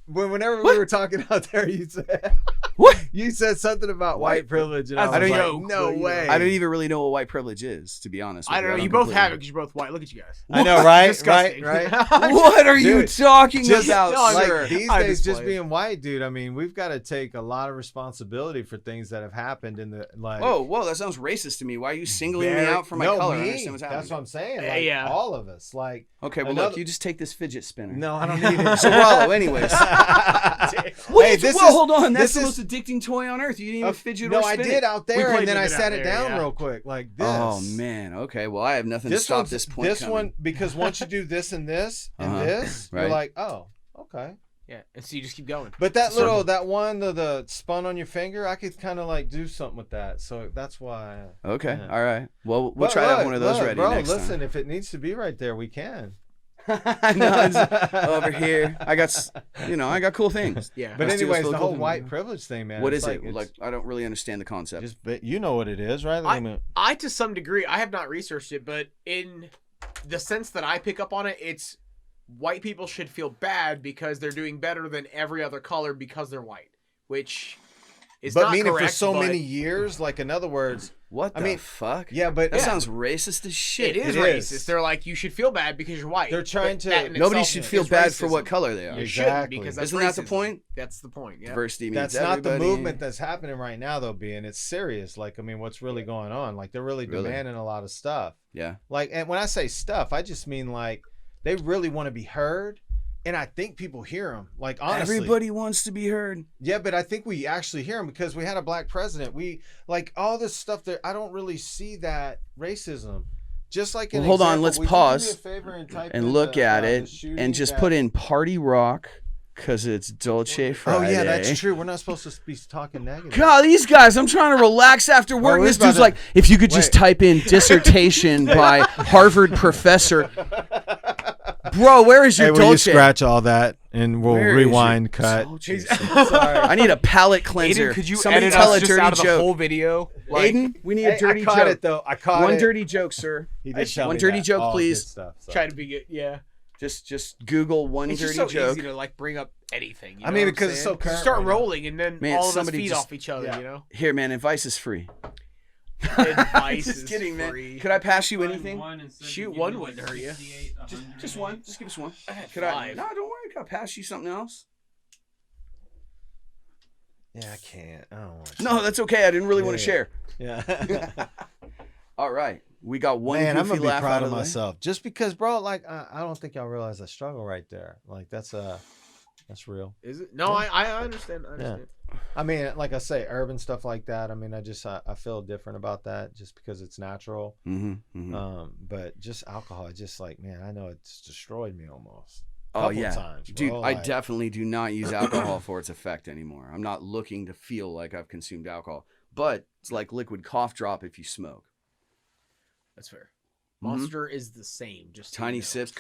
Speaker 2: Whenever
Speaker 1: What?
Speaker 2: we were talking out there, you said
Speaker 1: What?
Speaker 2: you said something about white privilege, and
Speaker 3: That's
Speaker 2: I was
Speaker 1: a
Speaker 2: like,
Speaker 3: joke,
Speaker 2: no
Speaker 3: but, you know.
Speaker 2: way.
Speaker 1: I don't even really know what white privilege is, to be honest.
Speaker 3: I
Speaker 1: with
Speaker 3: don't know.
Speaker 1: I'm
Speaker 3: You both have
Speaker 1: completely-
Speaker 3: it because you're both white. Look at you guys.
Speaker 2: I know, right?
Speaker 3: Disgusting.
Speaker 2: Right?
Speaker 1: What are you
Speaker 2: Dude,
Speaker 1: talking
Speaker 2: Just
Speaker 1: about,
Speaker 3: no, I mean,
Speaker 1: sir?
Speaker 2: like these
Speaker 3: I
Speaker 2: days,
Speaker 3: just
Speaker 2: just
Speaker 3: play.
Speaker 2: being white, dude. I mean, we've got to take a lot of responsibility for things that have happened in the like.
Speaker 1: Whoa, that sounds racist to me. Why are you singling me
Speaker 2: very-
Speaker 1: out for my
Speaker 2: no,
Speaker 1: color? I
Speaker 2: me.
Speaker 1: understand what's happening.
Speaker 2: That's what I'm saying. Like,
Speaker 3: Yeah.
Speaker 2: all of us. Like,
Speaker 1: Okay, well,
Speaker 2: Another-
Speaker 1: look, you just take this fidget spinner.
Speaker 2: no, I don't need it.
Speaker 1: So Rollo, anyways.
Speaker 2: Hey, this
Speaker 1: well,
Speaker 2: is-
Speaker 1: hold on. That's
Speaker 2: this
Speaker 1: the
Speaker 2: is-
Speaker 1: most addicting toy on earth. You didn't even fidget
Speaker 2: No,
Speaker 1: or
Speaker 2: I
Speaker 1: spin
Speaker 2: did
Speaker 1: it.
Speaker 2: out there,
Speaker 3: played
Speaker 2: and then
Speaker 3: with
Speaker 2: I
Speaker 3: it
Speaker 2: sat
Speaker 3: out
Speaker 2: it
Speaker 3: there,
Speaker 2: down
Speaker 3: yeah.
Speaker 2: real quick, like this.
Speaker 1: Oh man. Okay. Well, I have nothing to stop
Speaker 2: one's-
Speaker 1: this point.
Speaker 2: This
Speaker 1: coming.
Speaker 2: one, because once you do this and this and
Speaker 1: Uh-huh.
Speaker 2: this,
Speaker 1: Right.
Speaker 2: you're like, oh, okay.
Speaker 3: Yeah, and so you just keep going.
Speaker 2: But that
Speaker 1: It's a circle.
Speaker 2: that one, the spun on your finger, I could kind of like do something with that. So that's why.
Speaker 1: Okay.
Speaker 2: Yeah.
Speaker 1: All right. Well, we'll
Speaker 2: But
Speaker 1: try to have
Speaker 2: look,
Speaker 1: one of those
Speaker 2: look,
Speaker 1: ready
Speaker 2: bro,
Speaker 1: next
Speaker 2: listen, if it needs to be right there, we can.
Speaker 1: time. I know. It's over here. I got cool things.
Speaker 3: Yeah.
Speaker 2: But
Speaker 1: Let's do this
Speaker 2: anyways,
Speaker 1: for
Speaker 2: the
Speaker 1: the
Speaker 2: whole
Speaker 1: cool
Speaker 2: white
Speaker 1: thing.
Speaker 2: privilege thing, man.
Speaker 1: What
Speaker 2: it's
Speaker 1: is it?
Speaker 2: it's
Speaker 1: Like, I don't really understand the concept.
Speaker 2: Just, but you know what it is, right? Like, I mean,
Speaker 3: I to some degree, I have not researched it, but in the sense that I pick up on it, it's white people should feel bad because they're doing better than every other color because they're white, which is
Speaker 2: but
Speaker 3: not
Speaker 2: meaning
Speaker 3: correct,
Speaker 2: for so
Speaker 3: but
Speaker 2: many years, like in other words,
Speaker 1: What the
Speaker 2: I mean,
Speaker 1: fuck?
Speaker 2: yeah, but
Speaker 1: That sounds racist as shit.
Speaker 3: it is
Speaker 2: It
Speaker 3: racist.
Speaker 2: is.
Speaker 3: They're like, you should feel bad because you're white.
Speaker 2: They're trying
Speaker 3: But
Speaker 2: to-
Speaker 3: that in
Speaker 1: Nobody
Speaker 3: itself
Speaker 1: should feel
Speaker 3: is
Speaker 1: bad for what
Speaker 3: racism.
Speaker 1: color they are.
Speaker 3: You
Speaker 2: Exactly.
Speaker 3: shouldn't because that's
Speaker 1: Isn't that the
Speaker 3: racism.
Speaker 1: point?
Speaker 3: That's the point. Yeah.
Speaker 1: Diversity means
Speaker 2: that's not the
Speaker 1: everybody.
Speaker 2: movement that's happening right now, though. Being it's serious. Like, I mean, what's really going on? Like, they're really
Speaker 1: Really?
Speaker 2: demanding a lot of stuff.
Speaker 1: Yeah.
Speaker 2: Like, and when I say stuff, I just mean like they really want to be heard, and I think people hear them. Like, honestly,
Speaker 1: Everybody wants to be heard.
Speaker 2: yeah, but I think we actually hear them because we had a black president. We like all this stuff that I don't really see that racism. Just like an
Speaker 1: Well, hold on,
Speaker 2: example,
Speaker 1: let's
Speaker 2: would you do me
Speaker 1: pause
Speaker 2: a favor and type
Speaker 1: And
Speaker 2: in
Speaker 1: look
Speaker 2: the,
Speaker 1: at
Speaker 2: the
Speaker 1: it
Speaker 2: shooting
Speaker 1: and just
Speaker 2: that-
Speaker 1: put in party rock because it's Dolce
Speaker 2: Oh
Speaker 1: Friday.
Speaker 2: yeah, that's true. We're not supposed to be talking negative.
Speaker 1: God, these guys, I'm trying to relax after work.
Speaker 2: Well,
Speaker 1: and
Speaker 2: we're
Speaker 1: this
Speaker 2: about
Speaker 1: dude's
Speaker 2: to-
Speaker 1: like, if you could just
Speaker 2: Wait.
Speaker 1: type in dissertation by Harvard professor. Bro, where is your
Speaker 2: Hey, will you
Speaker 1: Dolce?
Speaker 2: scratch all that and we'll
Speaker 1: Where is your
Speaker 2: rewind, cut.
Speaker 1: Dolce?
Speaker 2: Sorry.
Speaker 1: I need a palate cleanser.
Speaker 3: Aiden, could you
Speaker 1: Somebody
Speaker 3: edit
Speaker 1: tell
Speaker 3: us
Speaker 1: a
Speaker 3: just
Speaker 1: dirty
Speaker 3: out of the
Speaker 1: joke.
Speaker 3: whole video? Like,
Speaker 1: Aiden, we need
Speaker 2: Hey,
Speaker 1: a dirty
Speaker 2: I caught
Speaker 1: joke.
Speaker 2: it though. I caught
Speaker 1: One
Speaker 2: it.
Speaker 1: dirty joke, sir.
Speaker 2: He did tell
Speaker 1: One
Speaker 2: me
Speaker 1: dirty
Speaker 2: that.
Speaker 1: joke,
Speaker 2: Oh,
Speaker 1: please.
Speaker 2: good stuff, so.
Speaker 3: try to be good. Yeah.
Speaker 1: Just Google one
Speaker 3: It's
Speaker 1: dirty
Speaker 3: just so
Speaker 1: joke.
Speaker 3: easy to like bring up anything. You
Speaker 2: I
Speaker 3: know
Speaker 2: mean,
Speaker 3: what I'm
Speaker 2: because it's
Speaker 3: saying?
Speaker 2: so current
Speaker 3: start
Speaker 2: right now.
Speaker 3: rolling and then
Speaker 1: Man,
Speaker 3: all of us
Speaker 1: somebody
Speaker 3: feed
Speaker 1: just-
Speaker 3: off each other.
Speaker 2: yeah.
Speaker 3: You know.
Speaker 1: Here, man, advice is free.
Speaker 3: Advice
Speaker 1: Just
Speaker 3: is
Speaker 1: kidding,
Speaker 3: free.
Speaker 1: man. Could I pass you anything?
Speaker 3: Shoot, one wouldn't hurt you.
Speaker 1: Just one. Just give us one.
Speaker 3: I had
Speaker 1: Could I?
Speaker 3: five.
Speaker 1: No, don't worry. Could I pass you something else?
Speaker 2: Yeah, I can't. I don't want to.
Speaker 1: No, that's okay. I didn't really want to
Speaker 2: Yeah.
Speaker 1: share.
Speaker 2: Yeah.
Speaker 1: All right, we got one
Speaker 2: Man, I'm
Speaker 1: goofy
Speaker 2: gonna be
Speaker 1: laugh
Speaker 2: proud
Speaker 1: out
Speaker 2: of
Speaker 1: the way.
Speaker 2: myself. Just because, bro, like I don't think y'all realize the struggle right there. Like that's real.
Speaker 3: Is it? No, I understand. I understand.
Speaker 2: I mean, like I say, urban stuff like that. I mean, I feel different about that just because it's natural. But just alcohol, it's just like, man, I know it's destroyed me almost.
Speaker 1: Oh yeah,
Speaker 2: times,
Speaker 1: dude,
Speaker 2: bro.
Speaker 1: I
Speaker 2: Like,
Speaker 1: definitely do not use alcohol for its effect anymore. I'm not looking to feel like I've consumed alcohol, but it's like liquid cough drop if you smoke.
Speaker 3: That's fair. Monster is the same, just so
Speaker 1: Tiny
Speaker 3: you know.
Speaker 1: sips.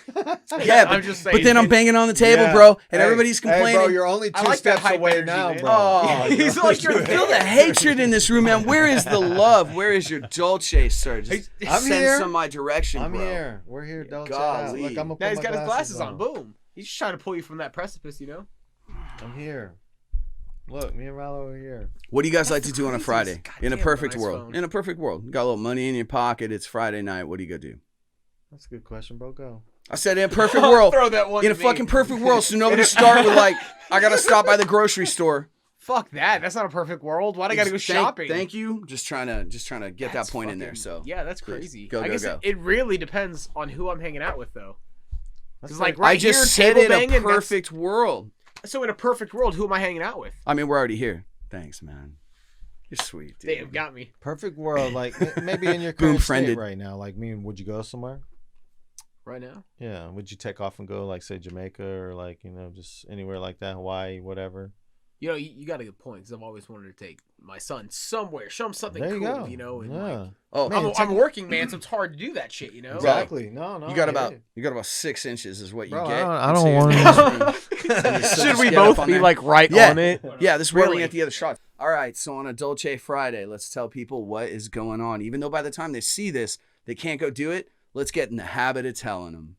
Speaker 3: Yeah,
Speaker 1: but,
Speaker 3: I'm just saying.
Speaker 1: but then I'm banging on the table,
Speaker 2: Yeah.
Speaker 1: bro, and
Speaker 2: Hey,
Speaker 1: everybody's complaining.
Speaker 2: Hey, bro, you're only
Speaker 3: I
Speaker 2: two
Speaker 3: like that
Speaker 2: steps
Speaker 3: hype
Speaker 2: away
Speaker 3: energy,
Speaker 2: now,
Speaker 3: man.
Speaker 2: bro.
Speaker 1: Oh,
Speaker 3: He's like, you're
Speaker 1: feel the hatred in this room, man. Where is the love? Where is your Dolce, sir? Just
Speaker 2: I'm
Speaker 1: send
Speaker 2: here.
Speaker 1: some my direction,
Speaker 2: I'm
Speaker 1: bro.
Speaker 2: here. We're here, Dolce.
Speaker 1: Golly.
Speaker 2: Look, I'm gonna
Speaker 3: now
Speaker 2: put
Speaker 3: he's
Speaker 2: my
Speaker 3: got his glasses on. Boom. He's just trying to pull you from that precipice, you know?
Speaker 2: I'm here. Look, me and Rollo are here.
Speaker 1: What do you guys like
Speaker 3: That's
Speaker 1: to
Speaker 3: the
Speaker 1: do on a
Speaker 3: craziest
Speaker 1: Friday? In a
Speaker 3: goddamn
Speaker 1: perfect
Speaker 3: nice
Speaker 1: world.
Speaker 3: phone.
Speaker 1: In a perfect world. You got a little money in your pocket. It's Friday night. What do you go do?
Speaker 2: That's a good question, bro. Go.
Speaker 1: I said in a perfect world.
Speaker 3: Throw that one
Speaker 1: In a
Speaker 3: to me.
Speaker 1: fucking perfect world. So nobody start with like, I got to stop by the grocery store.
Speaker 3: Fuck that. That's not a perfect world. Why do I gotta go shopping?
Speaker 1: Thank you. Just trying to get
Speaker 3: That's
Speaker 1: that point in there.
Speaker 3: fucking-
Speaker 1: So
Speaker 3: yeah, that's
Speaker 1: Please.
Speaker 3: crazy.
Speaker 1: Go,
Speaker 3: I
Speaker 1: go,
Speaker 3: guess
Speaker 1: go.
Speaker 3: It really depends on who I'm hanging out with, though.
Speaker 2: That's
Speaker 3: Because like right
Speaker 1: I just
Speaker 3: here,
Speaker 1: said
Speaker 3: table
Speaker 1: in a
Speaker 3: banging, that's-
Speaker 1: perfect world.
Speaker 3: So in a perfect world, who am I hanging out with?
Speaker 1: I mean, we're already here. Thanks, man. You're sweet, dude.
Speaker 3: They have got me
Speaker 2: perfect world. Like maybe in your
Speaker 1: Boom
Speaker 2: current
Speaker 1: friended.
Speaker 2: state right now. Like me, would you go somewhere?
Speaker 3: right now.
Speaker 2: Yeah. Would you take off and go like say Jamaica or like just anywhere like that, Hawaii, whatever?
Speaker 3: You know, you got a good point because I've always wanted to take my son somewhere, show him something
Speaker 2: There you
Speaker 3: cool,
Speaker 2: go.
Speaker 3: you know. And
Speaker 2: Yeah.
Speaker 3: like,
Speaker 1: Oh,
Speaker 2: Man,
Speaker 3: I'm a working man, so it's hard to do that shit, you know.
Speaker 2: Exactly. No.
Speaker 1: you got
Speaker 2: I
Speaker 1: about
Speaker 2: hear
Speaker 1: 6 inches is what you
Speaker 2: Bro,
Speaker 1: get.
Speaker 2: I
Speaker 1: And
Speaker 2: don't
Speaker 1: so you're
Speaker 2: want
Speaker 1: in
Speaker 2: to-
Speaker 1: this room.
Speaker 3: Should we
Speaker 1: Get up
Speaker 3: both
Speaker 1: on
Speaker 3: be
Speaker 1: there.
Speaker 3: like right
Speaker 1: Yeah.
Speaker 3: on it?
Speaker 1: Yeah, this is where we
Speaker 3: Really?
Speaker 1: get the other shots. All right, so on a Dolce Friday, let's tell people what is going on. Even though by the time they see this, they can't go do it, let's get in the habit of telling them.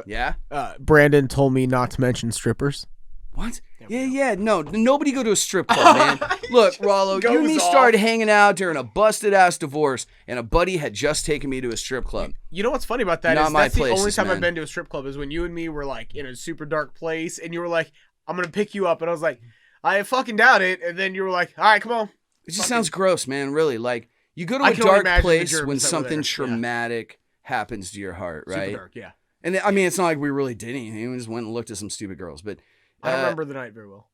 Speaker 1: Yeah?
Speaker 3: Brandon told me not to mention strippers.
Speaker 1: What?
Speaker 3: There we
Speaker 1: Yeah. No, nobody go to a strip club, man. Look, Rollo, you and me
Speaker 3: goes off.
Speaker 1: started hanging out during a busted-ass divorce, and a buddy had just taken me to a strip club.
Speaker 3: You know what's funny about that
Speaker 1: Not
Speaker 3: is
Speaker 1: my
Speaker 3: that's the only
Speaker 1: places,
Speaker 3: time
Speaker 1: man.
Speaker 3: I've been to a strip club is when you and me were like in a super dark place, and you were like, "I'm gonna pick you up," and I was like, "I fucking doubt it," and then you were like, "All right, come on."
Speaker 1: It just sounds gross, man, really. Like, you go to
Speaker 3: I
Speaker 1: a
Speaker 3: can only
Speaker 1: dark
Speaker 3: imagine the
Speaker 1: place
Speaker 3: germs
Speaker 1: when
Speaker 3: that were
Speaker 1: something
Speaker 3: there.
Speaker 1: traumatic happens to your heart, right?
Speaker 3: Super dark, yeah.
Speaker 1: And I mean, it's not like we really did anything. We just went and looked at some stupid girls. But
Speaker 3: I don't remember the night very well.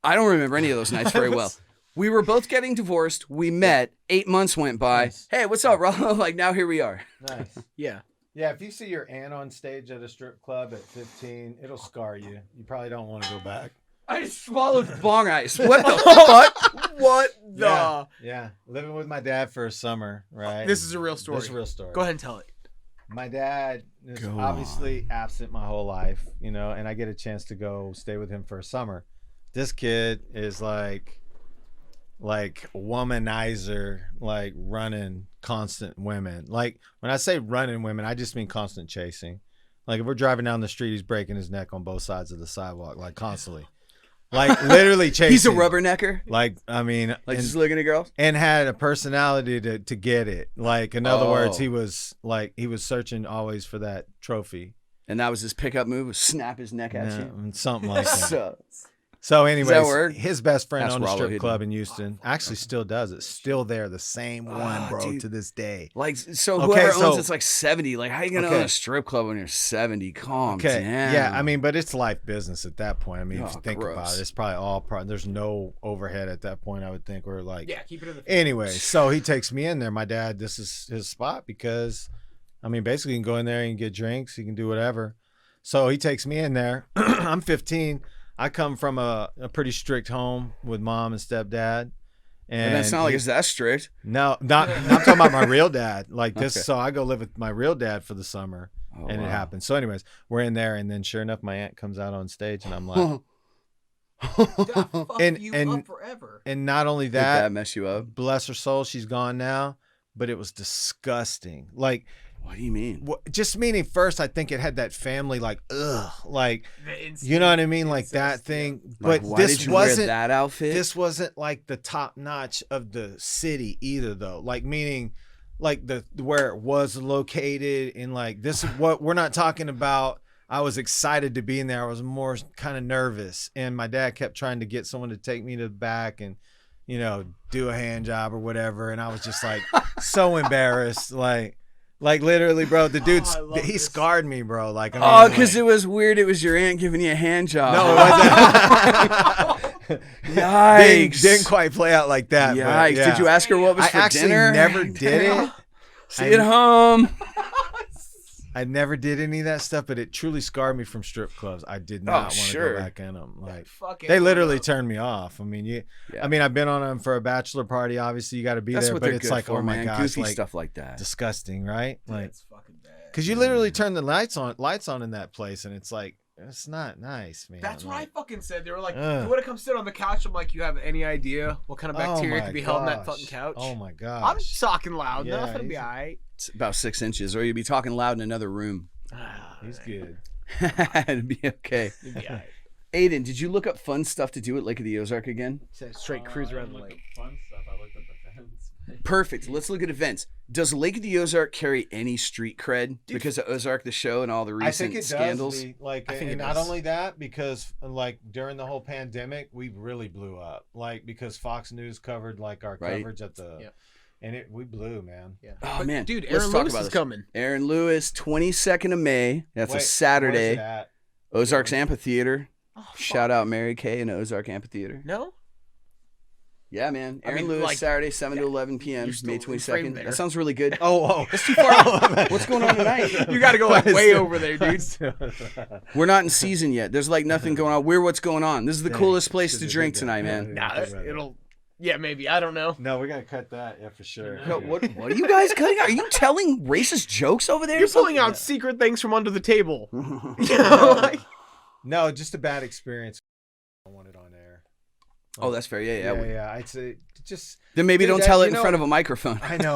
Speaker 1: I don't remember any of those nights very well. We were both getting divorced. We met. 8 months went by.
Speaker 2: Nice.
Speaker 1: Hey, what's up, Rollo? Like, now here we are.
Speaker 2: Nice.
Speaker 3: Yeah.
Speaker 2: Yeah, if you see your aunt on stage at a strip club at 15, it'll scar you. You probably don't want to go back.
Speaker 1: I swallowed bong ice. What the fuck?
Speaker 3: What the?
Speaker 2: Yeah, living with my dad for a summer, right?
Speaker 3: This is a real story.
Speaker 2: This is a real story.
Speaker 3: Go ahead and tell it.
Speaker 2: My dad is
Speaker 1: Go
Speaker 2: obviously absent my whole life, and I get a chance to go stay with him for a summer. This kid is like womanizer, like running constant women. Like when I say running women, I just mean constant chasing. Like if we're driving down the street, he's breaking his neck on both sides of the sidewalk, like constantly. Like literally chasing.
Speaker 1: He's a rubbernecker.
Speaker 2: Like, I mean,
Speaker 1: Like, just looking at girls.
Speaker 2: and had a personality to get it. Like, in other words,
Speaker 1: Oh.
Speaker 2: he was searching always for that trophy.
Speaker 1: And that was his pickup move, was snap his neck at
Speaker 2: Yeah,
Speaker 1: you.
Speaker 2: and something like that.
Speaker 1: So,
Speaker 2: So,
Speaker 1: that
Speaker 2: anyways,
Speaker 1: word?
Speaker 2: his best friend
Speaker 1: That's
Speaker 2: owned a
Speaker 1: Rollo
Speaker 2: strip
Speaker 1: hidden.
Speaker 2: club in Houston. Actually, still does. It's still there, the same one, bro,
Speaker 1: dude.
Speaker 2: to this day.
Speaker 1: like, so
Speaker 2: Okay,
Speaker 1: whoever owns
Speaker 2: so-
Speaker 1: it's like 70. Like, how you going to
Speaker 2: Okay.
Speaker 1: own a strip club when you're 70? Calm
Speaker 2: Okay,
Speaker 1: down.
Speaker 2: yeah, I mean, but it's life business at that point. I mean, if
Speaker 1: Oh,
Speaker 2: you think about
Speaker 1: gross.
Speaker 2: it, it's probably all there's no overhead at that point. I would think, or like,
Speaker 3: Yeah, keep it in the.
Speaker 2: Anyway, so he takes me in there. My dad, this is his spot because, I mean, basically, you can go in there and get drinks. You can do whatever. So he takes me in there. I'm 15. I come from a pretty strict home with mom and stepdad.
Speaker 1: And that's not like it's that strict.
Speaker 2: No, not. I'm talking about my real dad. Like this.
Speaker 1: Okay.
Speaker 2: So I go live with my real dad for the summer,
Speaker 1: Oh,
Speaker 2: and it
Speaker 1: wow.
Speaker 2: happens. So, anyways, we're in there, and then sure enough, my aunt comes out on stage, and I'm like, And-
Speaker 3: you
Speaker 2: and-
Speaker 3: up forever.
Speaker 2: and not only
Speaker 1: Did that
Speaker 2: that,
Speaker 1: mess you up?
Speaker 2: bless her soul, she's gone now, but it was disgusting. Like.
Speaker 1: What do you mean?
Speaker 2: Just meaning first, I think it had that family like like
Speaker 3: The instinct,
Speaker 2: you know what I mean, like
Speaker 3: incest,
Speaker 2: that thing.
Speaker 1: Like,
Speaker 2: But
Speaker 1: why
Speaker 2: this
Speaker 1: did you wear
Speaker 2: wasn't
Speaker 1: that outfit?
Speaker 2: this wasn't like the top notch of the city either, though. Like meaning, like the where it was located, and like this is what we're not talking about. I was excited to be in there. I was more kind of nervous, and my dad kept trying to get someone to take me to the back and do a hand job or whatever, and I was just like so embarrassed, like literally, bro. The dude,
Speaker 3: I love
Speaker 2: he
Speaker 3: this.
Speaker 2: scarred me, bro. Like, I mean,
Speaker 1: Oh, because
Speaker 2: like-
Speaker 1: it was weird. It was your aunt giving you a hand job.
Speaker 2: no, it wasn't.
Speaker 1: Yikes.
Speaker 4: Didn't quite play out like that. But
Speaker 1: Yikes.
Speaker 4: yeah.
Speaker 1: Did you ask her what was
Speaker 4: I
Speaker 1: for
Speaker 4: actually
Speaker 1: dinner?
Speaker 4: never did it.
Speaker 1: See you at home.
Speaker 4: I never did any of that stuff, but it truly scarred me from strip clubs. I did not want to
Speaker 1: sure.
Speaker 4: go back in them. Like
Speaker 3: Fuck
Speaker 4: they literally
Speaker 3: it.
Speaker 4: turned me off. I mean,
Speaker 1: Yeah.
Speaker 4: I mean, I've been on them for a bachelor party. Obviously, you got to be
Speaker 1: That's
Speaker 4: there,
Speaker 1: what
Speaker 4: but
Speaker 1: they're
Speaker 4: it's
Speaker 1: good
Speaker 4: like,
Speaker 1: for,
Speaker 4: oh my
Speaker 1: man.
Speaker 4: gosh,
Speaker 1: Goofy
Speaker 4: like
Speaker 1: stuff like that.
Speaker 4: disgusting, right? Like,
Speaker 3: It's fucking bad.
Speaker 4: because you literally turn the lights on in that place, and it's like it's not nice, man.
Speaker 3: That's what I
Speaker 4: like,
Speaker 3: fucking said. They were like,
Speaker 4: Ugh.
Speaker 3: "You want to come sit on the couch?" I'm like, "You have any idea what kind of bacteria
Speaker 4: oh my
Speaker 3: could be held in that
Speaker 4: gosh.
Speaker 3: fucking couch?"
Speaker 4: Oh my gosh.
Speaker 3: I'm talking loud.
Speaker 4: Yeah,
Speaker 3: Nothing to be
Speaker 4: he's-
Speaker 3: alright.
Speaker 1: It's about 6 inches, or you'd be talking loud in another room.
Speaker 4: He's good.
Speaker 1: It'd be okay.
Speaker 3: It'd be alright.
Speaker 1: Aiden, did you look up fun stuff to do at Lake of the Ozark again?
Speaker 3: Said straight cruise around the
Speaker 2: I looked
Speaker 3: lake.
Speaker 2: up fun stuff. I looked up events.
Speaker 1: Perfect. Let's look at events. Does Lake of the Ozark carry any street cred because of Ozark the show and all the
Speaker 2: I
Speaker 1: recent
Speaker 2: think it
Speaker 1: scandals?
Speaker 2: does. Like,
Speaker 3: I think
Speaker 2: and
Speaker 3: it
Speaker 2: not
Speaker 3: does.
Speaker 2: only that, because like during the whole pandemic, we really blew up. Like because Fox News covered like our
Speaker 1: Right.
Speaker 2: coverage at the,
Speaker 3: Yep.
Speaker 2: and we blew, man.
Speaker 3: Yeah.
Speaker 1: Oh,
Speaker 3: But,
Speaker 1: man.
Speaker 3: dude,
Speaker 1: Let's
Speaker 3: Aaron
Speaker 1: talk
Speaker 3: Lewis
Speaker 1: about
Speaker 3: is
Speaker 1: this.
Speaker 3: coming.
Speaker 1: Aaron Lewis, 22nd of May. That's
Speaker 2: Wait,
Speaker 1: a
Speaker 2: where's
Speaker 1: Saturday.
Speaker 2: it at?
Speaker 1: Ozarks Amphitheater.
Speaker 3: Oh, fuck.
Speaker 1: Shout out Mary Kay and Ozark Amphitheater.
Speaker 3: No.
Speaker 1: Yeah, man.
Speaker 3: I
Speaker 1: Aaron
Speaker 3: mean,
Speaker 1: Lewis,
Speaker 3: like,
Speaker 1: Saturday, 7 to 11 p.m.,
Speaker 3: you're still
Speaker 1: May
Speaker 3: in frame
Speaker 1: 22nd.
Speaker 3: there.
Speaker 1: That sounds really good.
Speaker 4: Oh,
Speaker 1: That's too far out. What's going on tonight?
Speaker 3: You got to go like way over there, dude.
Speaker 1: We're not in season yet. There's like nothing going on. We're what's going on. This is the
Speaker 4: Dang,
Speaker 1: coolest place to
Speaker 4: should've
Speaker 1: drink
Speaker 4: did that.
Speaker 1: tonight, man.
Speaker 3: Nah, it'll. Yeah, maybe. I don't know.
Speaker 2: No, we gotta cut that. Yeah, for sure.
Speaker 1: No, what are you guys cutting out? Are you telling racist jokes over there?
Speaker 3: You're
Speaker 1: or something?
Speaker 3: pulling out secret things from under the table. You know, like,
Speaker 2: No, just a bad experience. I want it on air.
Speaker 1: Oh, that's fair. Yeah.
Speaker 2: Yeah. I'd say just.
Speaker 1: Then maybe
Speaker 2: Dude,
Speaker 1: don't tell
Speaker 2: that-
Speaker 1: it
Speaker 2: you
Speaker 1: in
Speaker 2: know-
Speaker 1: front of a microphone.
Speaker 2: I know.